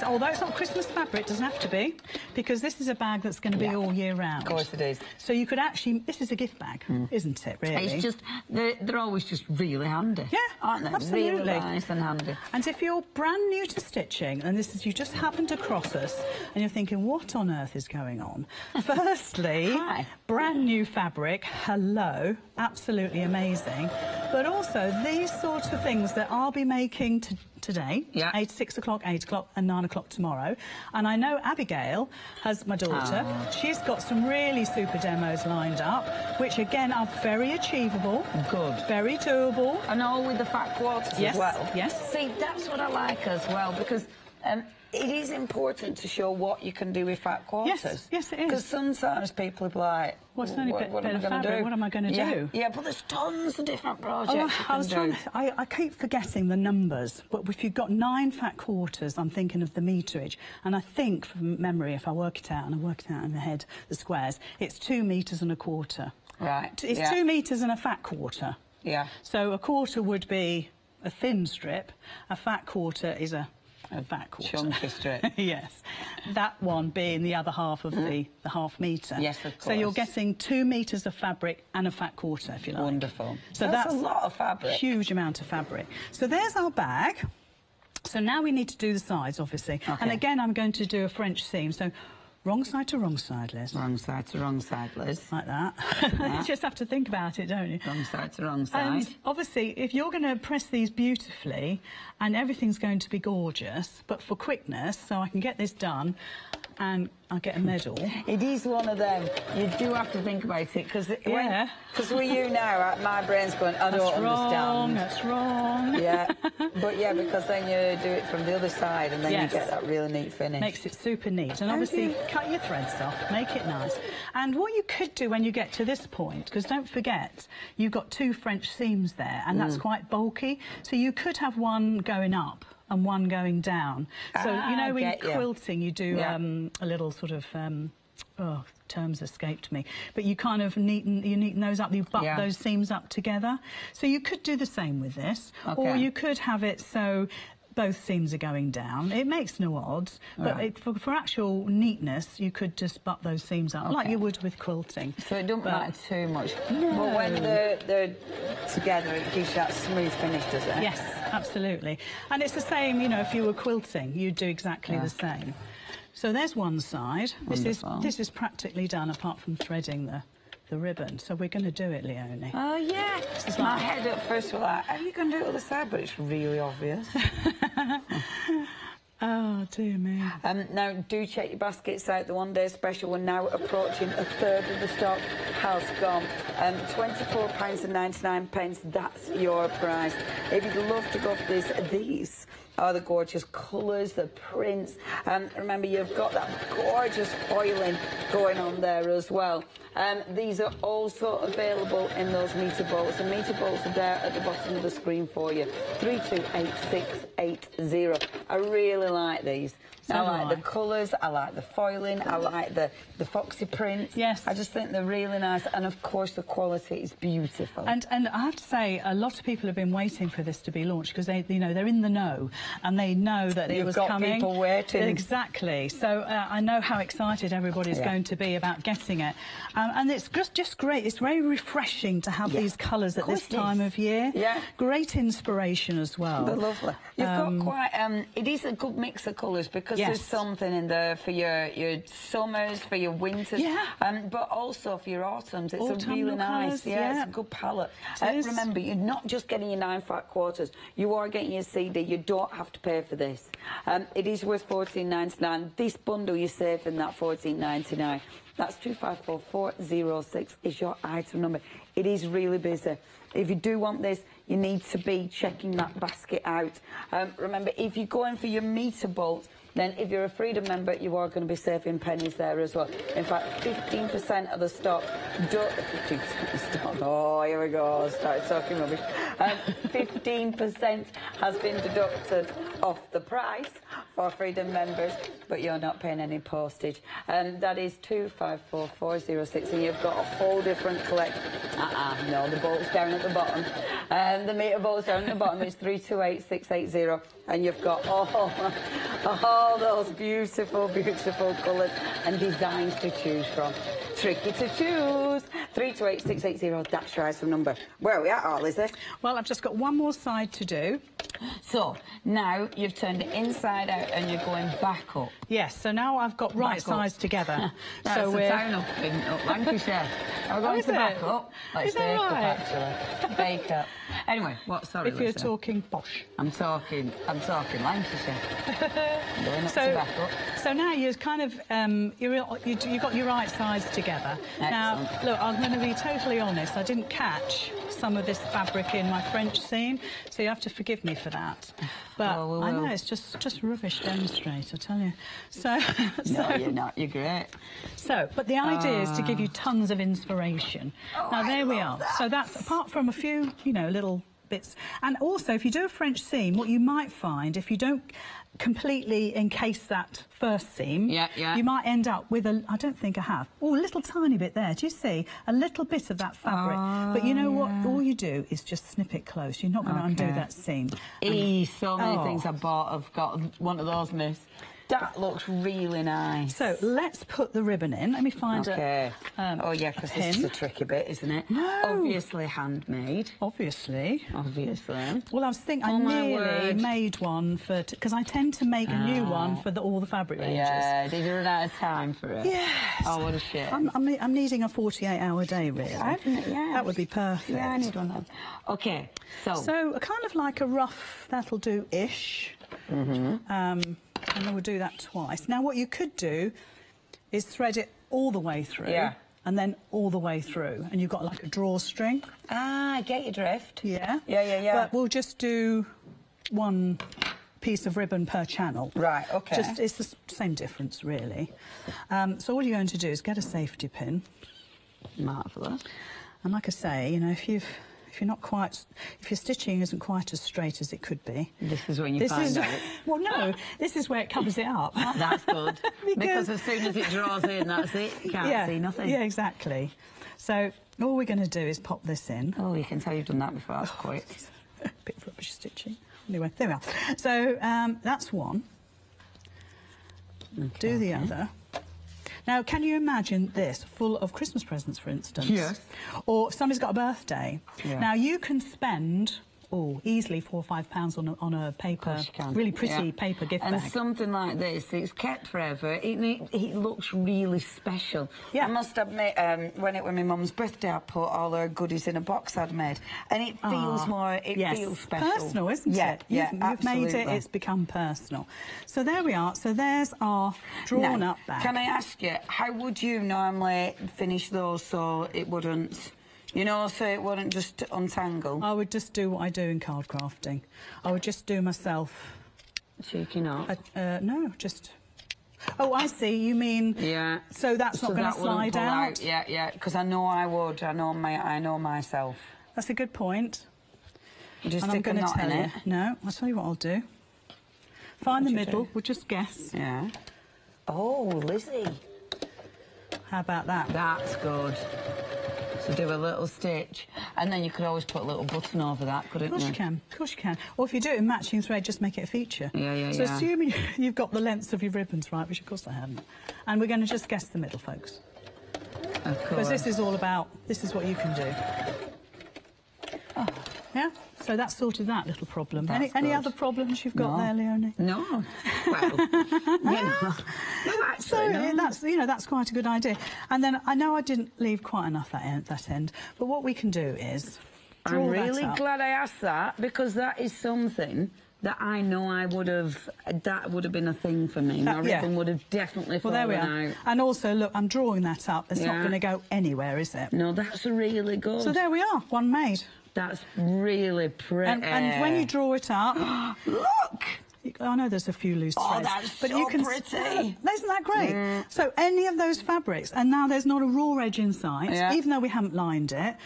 although it's not Christmas fabric, it doesn't have to be, because this is a bag that's going to be all year round. Of course it is. So you could actually, this is a gift bag, isn't it, really? It's just, they're always just really handy. Yeah, aren't they? absolutely. Really nice and handy. And if you're brand new to stitching, and you just happened across us, and you're thinking, what on earth is going on? Firstly, brand new fabric, hello, absolutely amazing. But also, these sorts of things that I'll be making today, 6 o'clock, 8 o'clock and 9 o'clock tomorrow. And I know Abigail has, my daughter, she's got some really super demos lined up, which again are very achievable. Good. Very doable. And all with the fat quarters as well. Yes. See, that's what I like as well, because it is important to show what you can do with fat quarters. Yes, it is. Because sometimes people are like, what's only what am I going to do? What am I going to do? Yeah, but there's tons of different projects I keep forgetting the numbers, but if you've got 9 fat quarters, I'm thinking of the meterage. And I think, from memory, if I work it out, and I work it out in my head, the squares, it's 2 metres and a quarter. Right. It's 2 metres and a fat quarter. Yeah. So a quarter would be a thin strip, a fat quarter is a fat quarter. Chunky strip. Yes. That one being the other half of the half metre. Yes, of course. So you're getting 2 metres of fabric and a fat quarter, if you like. Wonderful. So that's a lot of fabric. Huge amount of fabric. So there's our bag. So now we need to do the sides, obviously. Okay. And again, I'm going to do a French seam. So wrong side to wrong side, Liz. Wrong side to wrong side, Liz. Like that. You just have to think about it, don't you? Wrong side to wrong side. And obviously, if you're going to press these beautifully, and everything's going to be gorgeous, but for quickness, so I can get this done, and I'll get a medal. It is one of them. You do have to think about it, because with you now, my brain's going, I don't understand. That's wrong. Yeah, but yeah, because then you do it from the other side, and then you get that really neat finish. Makes it super neat. And obviously, cut your threads off, make it nice. And what you could do when you get to this point, because don't forget, you've got 2 French seams there, and that's quite bulky, so you could have one going up and one going down. So, you know, when you're quilting, you do a little sort of, terms escaped me, but you kind of neaten those up, you butt those seams up together. So you could do the same with this, or you could have it so both seams are going down. It makes no odds, but for actual neatness, you could just butt those seams up, like you would with quilting. So it don't matter too much. No. But when they're together, it gives you that smooth finish, does it? Yes, absolutely. And it's the same, you know, if you were quilting, you'd do exactly the same. So there's one side. This is practically done, apart from threading the ribbon. So we're going to do it, Leonie. Oh, yeah. This is my head at first was like, are you going to do it on the side? But it's really obvious. Oh, dear me. Now, do check your baskets out. The one-day special, we're now approaching a third of the stock has gone. £24.99, that's your price. If you'd love to go for this, these are the gorgeous colours, the prints. Remember, you've got that gorgeous foiling going on there as well. These are also available in those metre bolts. The metre bolts are there at the bottom of the screen for you. 328680. I really like these. So I like the colours, I like the foiling, I like the foxy prints. Yes. I just think they're really nice, and of course the quality is beautiful. And I have to say, a lot of people have been waiting for this to be launched, because they, you know, they're in the know, and they know that it was coming. You've got people waiting. Exactly. So I know how excited everybody's going to be about getting it. And it's just great. It's very refreshing to have these colours at this time of year. Yeah. Great inspiration as well. They're lovely. You've got quite... it is a good mix of colours, because there's something in there for your summers, for your winters, but also for your autumns. It's a really nice, it's a good palette. Remember, you're not just getting your 9 fat quarters, you are getting your CD. You don't have to pay for this. It is worth £14.99. This bundle, you're saving that £14.99. That's 254406 is your item number. It is really busy. If you do want this, you need to be checking that basket out. Remember, if you're going for your metre bolts, then if you're a Freedom member, you are going to be saving pennies there as well. In fact, 15% of the stock... 15% of stock. Oh, here we go. Started talking rubbish. 15% has been deducted off the price for Freedom members, but you're not paying any postage. And that is 254406, and you've got a whole different collection. No, the bolt's down at the bottom. The meter bolt's down at the bottom. It's 328680, and you've got all those beautiful, beautiful colours and designs to choose from. Tricky to choose. 328680, that's your item number. Where are we at, Lizzie? Well, I've just got one more side to do. So, now you've turned it inside out and you're going back up. Yes, so now I've got right sides together. That's so the town up Lancashire. We're going to back up. Let's bake up, actually. Bake up. Anyway, what? Sorry, if you're talking posh. I'm talking Lancashire. Going up to back up. So now you're kind of you've got your right sides together. Excellent. Now, look, I'm going to be totally honest. I didn't catch some of this fabric in my French seam, so you have to forgive me for that. But I know it's just rubbish demonstrate, I tell you. So no, you're not. You're great. So, but the idea is to give you tons of inspiration. Now there we are. So that's apart from a few, little bits. And also, if you do a French seam, what you might find, if you don't completely encase that first seam, you might end up with a, I don't think I have, a little tiny bit there. Do you see? A little bit of that fabric. But you know what? All you do is just snip it close. You're not going to undo that seam. So many things I bought have got one of those, miss. That looks really nice. So let's put the ribbon in. Let me find a oh yeah, because this is a tricky bit, isn't it? No. Obviously handmade. Obviously. Well, I was thinking I nearly made one for because I tend to make a new one for all the fabric ranges. Yeah. Did you run out of time for it? Yes. Oh, what a shame. I'm needing a 48-hour day, really. That would be perfect. Yeah, I need one then. Okay. So kind of like a rough. That'll do ish. And then we'll do that twice. Now, what you could do is thread it all the way through. And then all the way through. And you've got like a drawstring. I get your drift. Yeah. But we'll just do one piece of ribbon per channel. Right, OK. It's the same difference, really. So all you're going to do is get a safety pin. Marvellous. And like I say, if your stitching isn't quite as straight as it could be. This is when you find out. Well, no, this is where it covers it up. That's good. because as soon as it draws in, that's it. You can't see nothing. Yeah, exactly. So all we're going to do is pop this in. Oh, you can tell you've done that before. That's quick. A bit of rubbish stitching. Anyway, there we are. So that's one. Do the other. Now, can you imagine this full of Christmas presents, for instance? Yes. Or somebody's got a birthday. Now, you can spend easily £4 or £5 on a paper, really pretty paper gift bag. And something like this, it's kept forever. It looks really special. I must admit, when it was my mum's birthday, I put all her goodies in a box I'd made, and it feels feels special. Personal, isn't it? You've made it. It's become personal. So there we are. So there's our drawn up bag. Can I ask you, how would you normally finish those so it wouldn't? So it wouldn't just untangle? I would just do what I do in card crafting. I would just do myself... Cheeky knot? No, just... Oh, I see, you mean... Yeah. So that's not going to slide out? Yeah, because I know I would. I know myself. That's a good point. Just stick a knot in it. No, I'll tell you what I'll do. Find the middle, we'll just guess. Yeah. Oh, Lizzie. How about that? That's good. So do a little stitch, and then you could always put a little button over that, couldn't you? Of course you can. Or if you do it in matching thread, just make it a feature. So assuming you've got the lengths of your ribbons right, which of course I haven't, and we're going to just guess the middle, folks. Of course. Because this is all about, this is what you can do. Yeah? So that's sorted that little problem. Any other problems you've got there, Leonie? No. Well, no, actually, so that's quite a good idea. And then I know I didn't leave quite enough that end, but what we can do is draw I'm really that up. glad I asked that, because that is something that I know that would have been a thing for me. My ribbon would have definitely fallen out. And also, look, I'm drawing that up. It's not going to go anywhere, is it? No, that's really good. So there we are, one made. That's really pretty. And when you draw it up... Look! I know there's a few loose threads. That's but so you can pretty. Isn't that great? So any of those fabrics, and now there's not a raw edge in sight, even though we haven't lined it.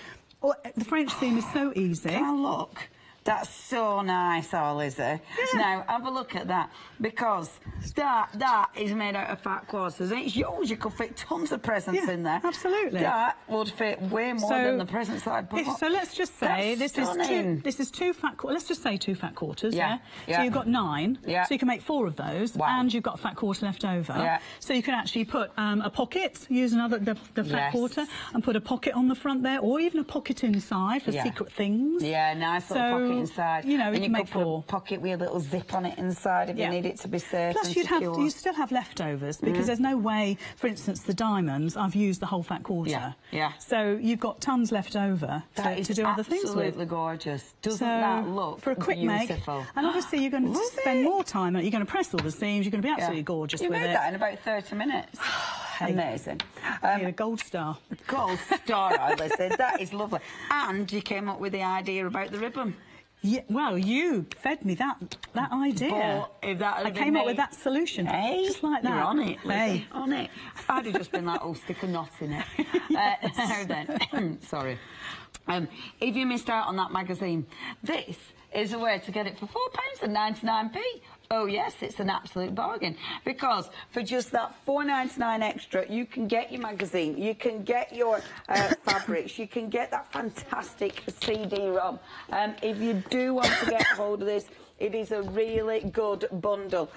Or, the French seam is so easy. Can I look? That's so nice, Lizzie. Yeah. Now, have a look at that, because that is made out of fat quarters. And it's yours. You could fit tons of presents in there. Absolutely. That would fit way more than the presents that I bought. So let's just say this is two fat quarters. Let's just say 2 fat quarters, yeah? So you've got 9, so you can make 4 of those, and you've got a fat quarter left over. So you can actually put a pocket, use the fat quarter, and put a pocket on the front there, or even a pocket inside for secret things. Yeah, nice little pocket inside. You know, and you can make put a pocket with a little zip on it inside if you need it to be safe. Plus, you still have leftovers, because there's no way, for instance, the diamonds, I've used the whole fat quarter. So you've got tons left over to do other things with. Absolutely gorgeous. Doesn't that look for a quick beautiful? Make? And obviously you're going to spend more time on it. You're going to press all the seams. You're going to be absolutely gorgeous with it. You made that in about 30 minutes. Amazing. A gold star. Gold star, I listen. That is lovely. And you came up with the idea about the ribbon. Yeah, well, you fed me that idea. But if that I came up with that solution. Just like that. You're on it, Lizzie, on it. I'd have just been like, oh, stick a knot in it. Now then, sorry. If you missed out on that magazine, this is a way to get it for £4.99p. Oh yes, it's an absolute bargain, because for just that £4.99 extra, you can get your magazine, you can get your fabrics, you can get that fantastic CD-ROM. If you do want to get hold of this, it is a really good bundle.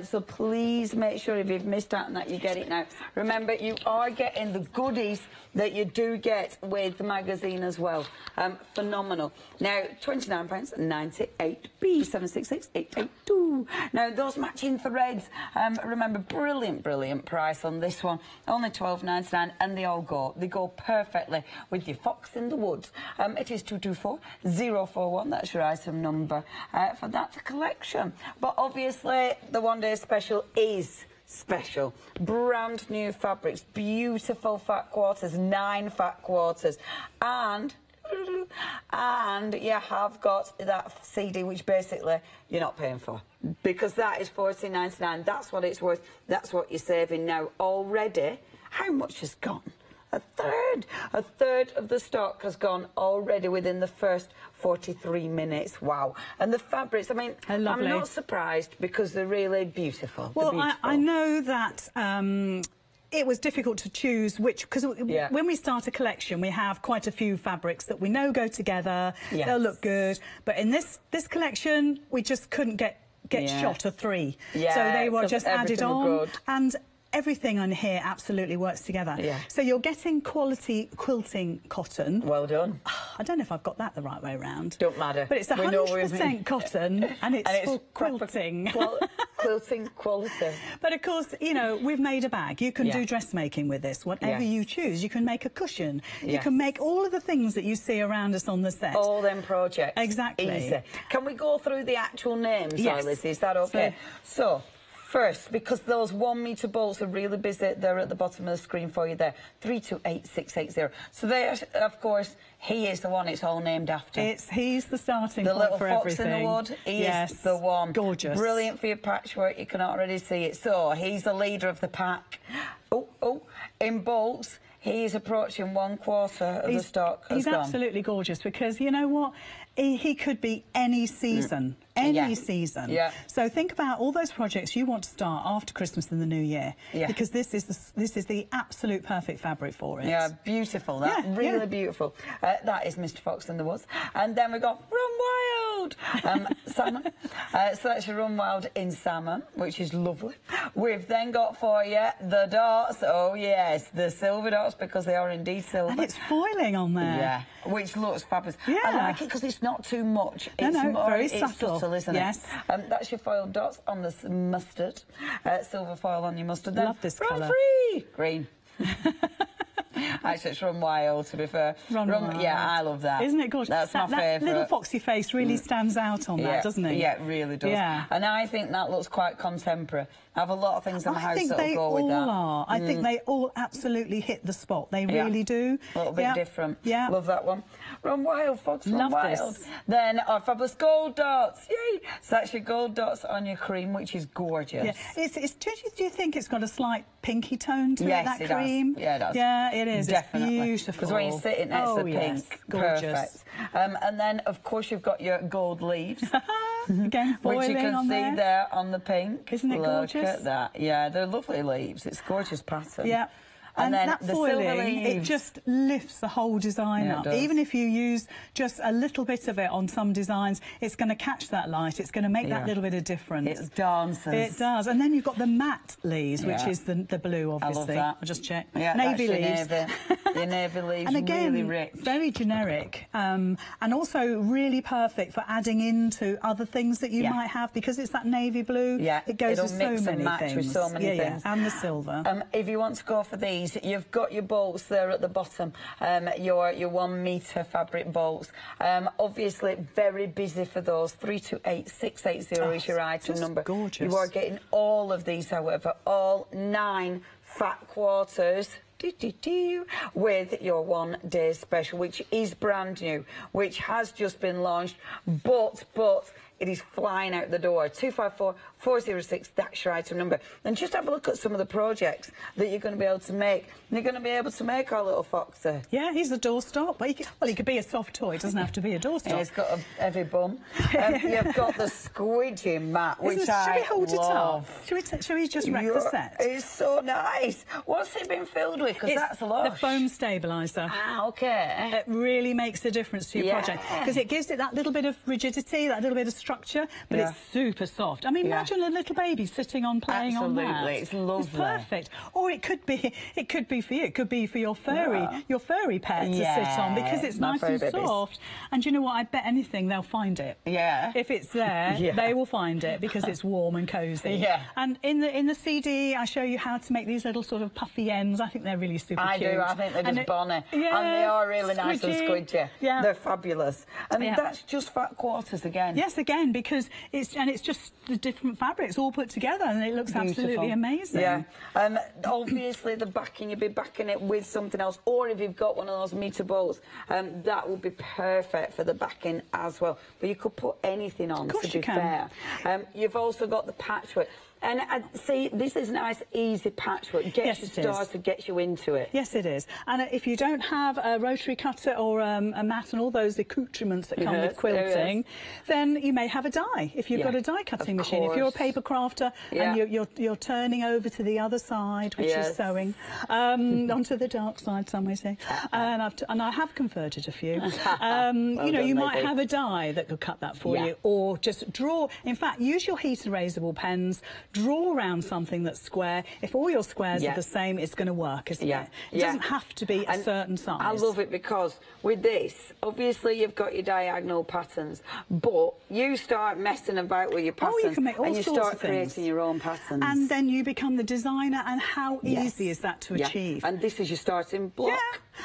So please make sure, if you've missed out on that, you get it now. Remember, you are getting the goodies that you do get with the magazine as well. Phenomenal. Now, £29.98p, 766-882. Now, those matching threads, remember, brilliant price on this one. Only £12.99, and they all go. They go perfectly with your Fox in the Woods. It is 224041. That's your item number for that collection. But obviously, the one-day special is special. Brand new fabrics, beautiful fat quarters, 9 fat quarters, and you have got that CD, which basically you're not paying for, because that is $14.99. That's what it's worth. That's what you're saving now already. How much has gone? A third of the stock has gone already within the first 43 minutes. Wow. And the fabrics, I mean, I'm not surprised, because they're really beautiful. Well, I know that it was difficult to choose which, because when we start a collection, we have quite a few fabrics that we know go together, they'll look good, but in this collection, we just couldn't get shot of 3. So they were just added on, and everything on here absolutely works together. So you're getting quality quilting cotton. Well done. I don't know if I've got that the right way around. Don't matter. But it's 100% cotton, and it's for quilting. Quilting quality. But of course, you know, we've made a bag. You can do dressmaking with this, whatever you choose. You can make a cushion. You can make all of the things that you see around us on the set. All them projects. Exactly. Easy. Can we go through the actual names, Lizzie? Is that okay? So first, because those 1 metre bolts are really busy, they're at the bottom of the screen for you there. 328680. So there, of course, he is the one it's all named after. He's the starting point for everything. The little fox in the wood, he is the one. Gorgeous. Brilliant for your patchwork, you can already see it. So he's the leader of the pack. In bolts, he is approaching 1/4 of the stock. He's absolutely gorgeous, because you know what? He could be any season. Any season. So think about all those projects you want to start after Christmas and the New Year, because this is the absolute perfect fabric for it. Yeah, beautiful. That really beautiful. That is Mr. Fox in the Woods, and then we've got Run Wild salmon. So that's your Run Wild in salmon, which is lovely. We've then got for you the dots. Oh yes, the silver dots, because they are indeed silver. And it's foiling on there. Yeah, which looks fabulous. I like it because it's not too much. It's very subtle. Isn't it? That's your foiled dots on the mustard. Silver foil on your mustard. Love this colour. Free! Green. Actually, it's Run Wild, to be fair. Run Wild. Yeah, I love that. Isn't it gorgeous? That's my favourite. That little foxy face really stands out on that, doesn't it? Yeah, it really does. Yeah. And I think that looks quite contemporary. I have a lot of things in the house that will go with that. I think they all are. I think they all absolutely hit the spot. They really do. A little bit different. Yeah. Love that one. Run Wild, Fox, Run Love Wild. this. Then our fabulous gold dots. Yay! So that's your gold dots on your cream, which is gorgeous. Yeah. Do you think it's got a slight pinky tone to it, that it cream? Does. Yeah, it does. Yeah, it is. Definitely. It's beautiful. Because when you sit it next to the pink, gorgeous. Perfect. And then, of course, you've got your gold leaves. Again, which you can on see there on the pink. Isn't it gorgeous? Look at that. Yeah, they're lovely leaves. It's a gorgeous pattern. Yeah. And then that the foiling, silver leaves. it just lifts the whole design up. Even if you use just a little bit of it on some designs, it's going to catch that light. It's going to make that little bit of difference. It dances. It does. And then you've got the matte leaves, which is the blue, obviously. I love that. I'll just check. Yeah, navy leaves. Your navy leaves, and again, really rich. Very generic, and also really perfect for adding into other things that you might have, because it's that navy blue. Yeah, it goes with so many match things. with so many things. And the silver. If you want to go for these, you've got your bolts there at the bottom, your 1 metre fabric bolts. Obviously, very busy for those. 328680 is your item number. Gorgeous. You are getting all of these, however, all 9 fat quarters. With your 1 day special, which is brand new, which has just been launched, but it is flying out the door. 254406, that's your item number. And just have a look at some of the projects that you're going to be able to make. You're going to be able to make our little foxy. Yeah, he's a doorstop. Well, he could be a soft toy. It doesn't have to be a doorstop. Yeah, he's got a heavy bum. You've got the squidgy mat, which I love. Shall we hold it up? Shall we just wreck the set? It's so nice. What's it been filled with? Because that's a lot. The foam stabiliser. Ah, OK. It really makes a difference to your project, because it gives it that little bit of rigidity, that little bit of structure, but it's super soft. I mean, imagine a little baby sitting on playing on that. Absolutely, it's lovely. It's perfect. Or it could be for you. It could be for your furry pet to sit on, because it's nice and soft. And you know what? I bet anything they'll find it. Yeah. If it's there, they will find it, because it's warm and cosy. Yeah. And in the CD, I show you how to make these little sort of puffy ends. I think they're really super cute. I do. I think they're just bonny. Yeah, and they are really nice and squidgy. Yeah. They're fabulous. And that's just fat quarters again. Yes, again, because it's just the different fabrics all put together, and it looks absolutely amazing. Yeah. Obviously, the backing, you'd be backing it with something else, or if you've got one of those meter bolts, that would be perfect for the backing as well. But you could put anything on, to be fair. You've also got the patchwork. And see, this is nice, easy patchwork. Gets you started, gets you into it. Yes, it is. And if you don't have a rotary cutter or a mat and all those accoutrements that come with quilting, then you may have a die. If you've got a die cutting machine, if you're a paper crafter and you're turning over to the other side, which is sewing, onto the dark side, some may say. And I have converted a few. You know, you might have a die that could cut that for you, or just draw. In fact, use your heat erasable pens. Draw around something that's square. If all your squares are the same, it's going to work, isn't it? It doesn't have to be a certain size. I love it, because with this, obviously you've got your diagonal patterns, but you start messing about with your patterns, you can make all and you sorts start of things. creating your own patterns. And then you become the designer, and how easy is that to achieve? And this is your starting block.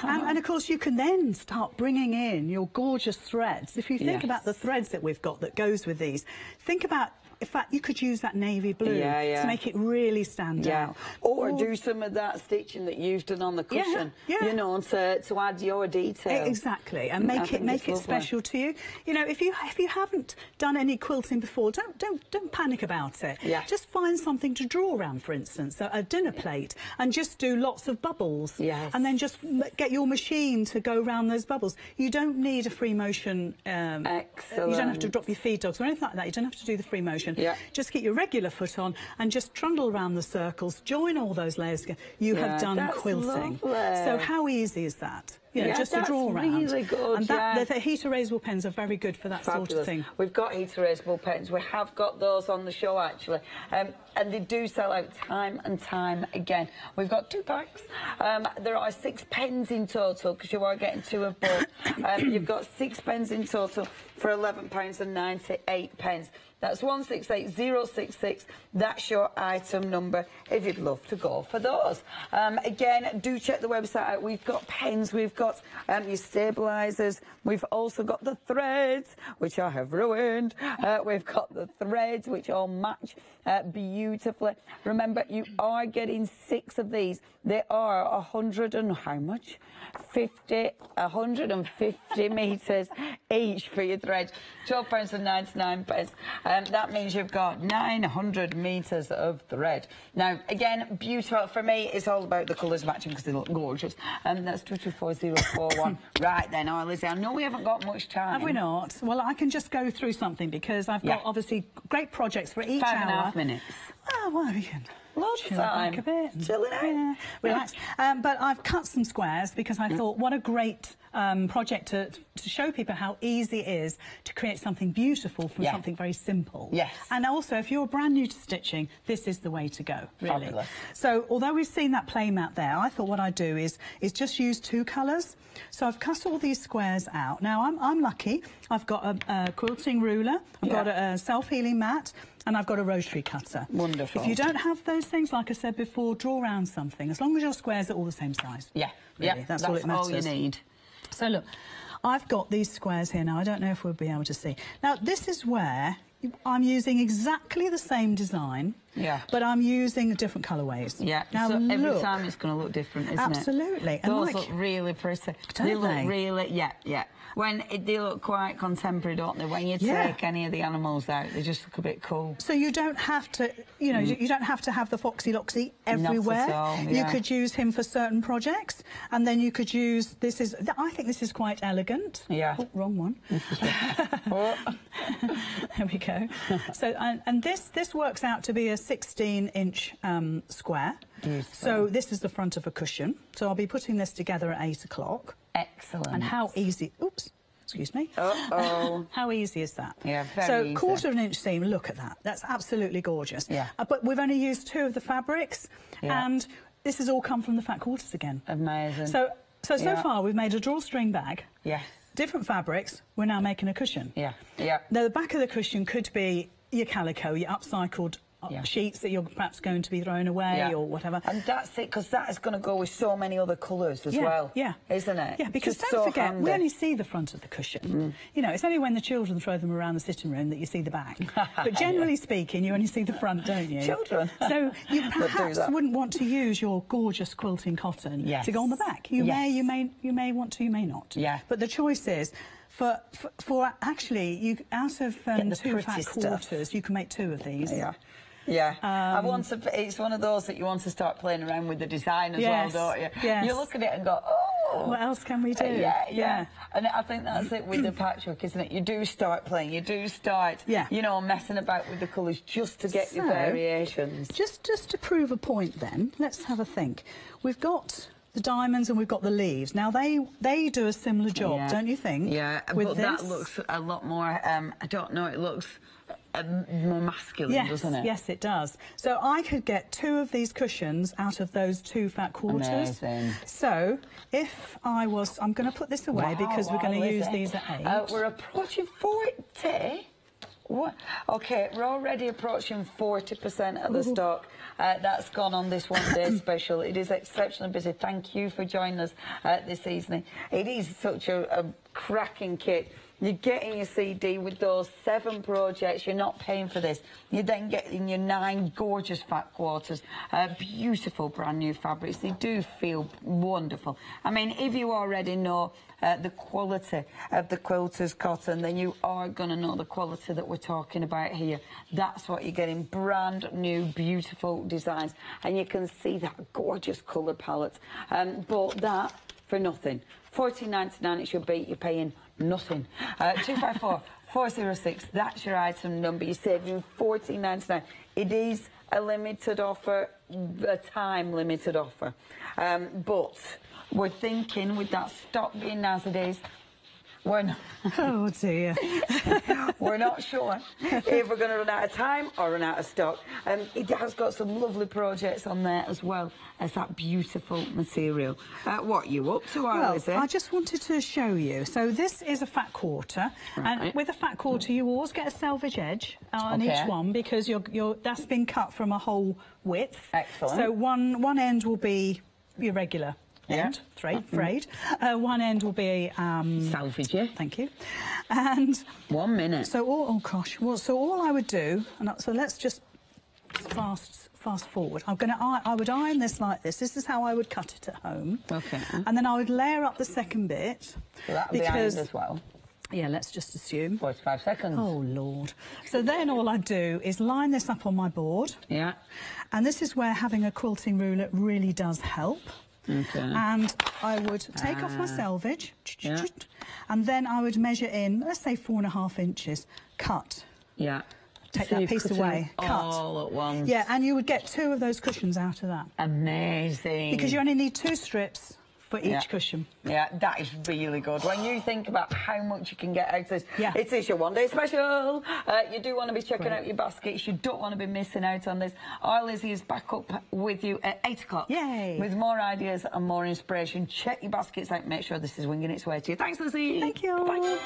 And of course you can then start bringing in your gorgeous threads. If you think about the threads that we've got that goes with these, think about, in fact, you could use that navy blue to make it really stand out. Or do some of that stitching that you've done on the cushion, you know, to add your detail. Exactly, and make it special to you. You know, if you haven't done any quilting before, don't panic about it. Just find something to draw around, for instance, a dinner plate, and just do lots of bubbles. And then just get your machine to go around those bubbles. You don't need a free motion. Excellent. You don't have to drop your feed dogs or anything like that. You don't have to do the free motion. Just get your regular foot on and just trundle around the circles, join all those layers together. You have done quilting. Lovely. So how easy is that? you know, Yeah, just to that's draw around. really good, And yeah. the heat erasable pens are very good for that sort of thing. We've got heat erasable pens. We have got those on the show, actually. And they do sell out time and time again. We've got 2 packs. There are 6 pens in total, because you are getting 2 of both. You've got 6 pens in total for £11.98. That's 168066. That's your item number if you'd love to go for those. Again, do check the website out. We've got pens, we've got your stabilisers, we've also got the threads, which I have ruined. We've got the threads, which all match beautifully. Remember, you are getting 6 of these. They are 100 and how much? 150 metres each for your thread. £12.99. That means you've got 900 metres of thread. Now, again, beautiful. For me, it's all about the colours matching because they look gorgeous. That's 224041. Right then, Lizzie, I know we haven't got much time. Have we not? Well, I can just go through something because I've got obviously great projects for each hour. 5.5 minutes. Oh, well, we can lots of time. A bit. Chilling out. Yeah, relax. But I've cut some squares because I thought, what a great project to show people how easy it is to create something beautiful from something very simple. Yes. And also, if you're brand new to stitching, this is the way to go, really. Fabulous. So, although we've seen that play mat there, I thought what I'd do is just use 2 colours. So I've cut all these squares out. Now, I'm lucky. I've got a quilting ruler, I've got a self-healing mat, and I've got a rotary cutter. Wonderful. If you don't have those things, like I said before, draw around something, as long as your squares are all the same size. Yeah, really. That's all it matters. all you need. So look, I've got these squares here now. I don't know if we'll be able to see. Now, this is where I'm using exactly the same design, but I'm using different colourways. Yeah, now, so every look, time it's going to look different, isn't absolutely. it? Those look really pretty. They look really, yeah. They look quite contemporary, don't they? When you take any of the animals out, they just look a bit cool. So you don't have to, you know, you don't have to have the Foxy Loxy everywhere. Not at all, You could use him for certain projects, and then you could use I think this is quite elegant. Yeah. Oh, wrong one. There we go. So and this works out to be a 16-inch square. Beautiful. So this is the front of a cushion. So I'll be putting this together at 8 o'clock. Excellent. And how easy... Oops. Excuse me. Uh-oh. How easy is that? Yeah, very So, easy. 1/4 inch seam, look at that. That's absolutely gorgeous. Yeah. But we've only used 2 of the fabrics, and this has all come from the fat quarters again. Amazing. So far, we've made a drawstring bag. Yes. Different fabrics, we're now making a cushion. Yeah. Now, the back of the cushion could be your calico, your upcycled sheets that you're perhaps going to be throwing away or whatever. And that's it, because that is going to go with so many other colours as well. Yeah. Isn't it? Yeah, because Just don't so forget, handy. we only see the front of the cushion. You know, it's only when the children throw them around the sitting room that you see the back. But generally speaking, you only see the front, don't you? Children. So you perhaps wouldn't want to use your gorgeous quilting cotton to go on the back. You may want to, you may not. Yeah. But the choice is, for actually, out of 2 fat quarters, you can make 2 of these. Yeah. It's one of those that you want to start playing around with the design as well, don't you? Yes. You look at it and go, oh. What else can we do? Yeah. And I think that's it with the patchwork, isn't it? You do start playing, you do start, you know, messing about with the colours just to get your variations. Just to prove a point then, let's have a think. We've got the diamonds and we've got the leaves. Now, they do a similar job, don't you think? Yeah, but that looks a lot more, I don't know, it looks more masculine, doesn't it? Yes, it does. So I could get 2 of these cushions out of those 2 fat quarters. Amazing. So if I'm going to put this away because we're going to use these at 8. We're approaching 40. What? OK, we're already approaching 40% of the stock. That's gone on this one-day special. It is exceptionally busy. Thank you for joining us this evening. It is such a cracking kit. You're getting your CD with those 7 projects. You're not paying for this. You're then getting your 9 gorgeous fat quarters. Beautiful brand new fabrics. They do feel wonderful. I mean, if you already know the quality of the quilter's cotton, then you are going to know the quality that we're talking about here. That's what you're getting. Brand new, beautiful designs. And you can see that gorgeous colour palette. But that for nothing. $14.99 it should be. You're paying nothing. 254 406. That's your item number. You're saving $14.99. It is a limited offer, a time-limited offer. But we're thinking, with that stock being as it is, we're not, oh dear. we're not sure if we're going to run out of time or run out of stock. It has got some lovely projects on there as well as that beautiful material. What are you up to, Alice? Well, I just wanted to show you. So this is a fat quarter, and with a fat quarter you always get a selvage edge on each one, because that's been cut from a whole width. Excellent. So one end will be your regular end, frayed. One end will be salvage, yeah. Thank you. And 1 minute. So so all I would do, so let's just fast forward. I would iron this like this. This is how I would cut it at home. Okay. And then I would layer up the second bit. So that'll be ironed as well. Yeah, let's just assume. 45 seconds. Oh, Lord. So then all I do is line this up on my board. Yeah. And this is where having a quilting ruler really does help. Okay. And I would take off my selvage, and then I would measure in, let's say 4.5 inches, cut. Yeah. Take that piece away, cut. All at once. Yeah, and you would get 2 of those cushions out of that. Amazing. Because you only need 2 strips for each cushion. Yeah, that is really good. When you think about how much you can get out of this, yeah. It is your one-day special. You do want to be checking out your baskets. You don't want to be missing out on this. Our Lizzie is back up with you at 8 o'clock. Yay! With more ideas and more inspiration. Check your baskets out. Make sure this is winging its way to you. Thanks, Lizzie. Thank you. Bye.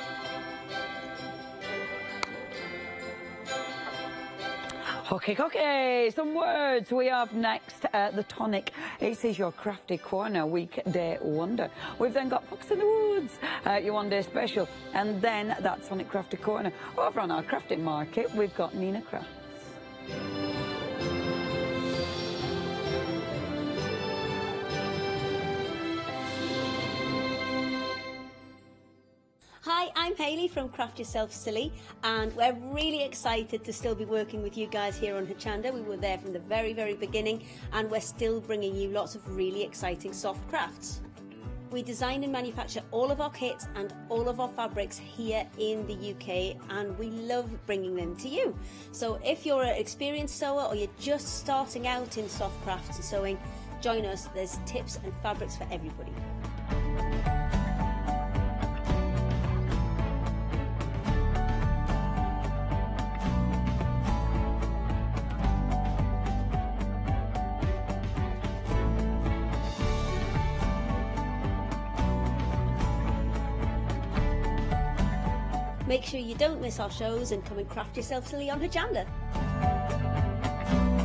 Okay, some words we have next. The tonic. It is your crafty corner weekday wonder. We've then got Fox in the Woods, your one day special, and then that tonic crafty corner. Over on our crafting market, we've got Nina Crafts. Hi, I'm Hayley from Craft Yourself Silly, and we're really excited to still be working with you guys here on Hochanda. We were there from the very, very beginning, and we're still bringing you lots of really exciting soft crafts. We design and manufacture all of our kits and all of our fabrics here in the UK, and we love bringing them to you. So if you're an experienced sewer or you're just starting out in soft crafts and sewing, join us. There's tips and fabrics for everybody. Make sure you don't miss our shows and come and craft yourself silly on Hochanda.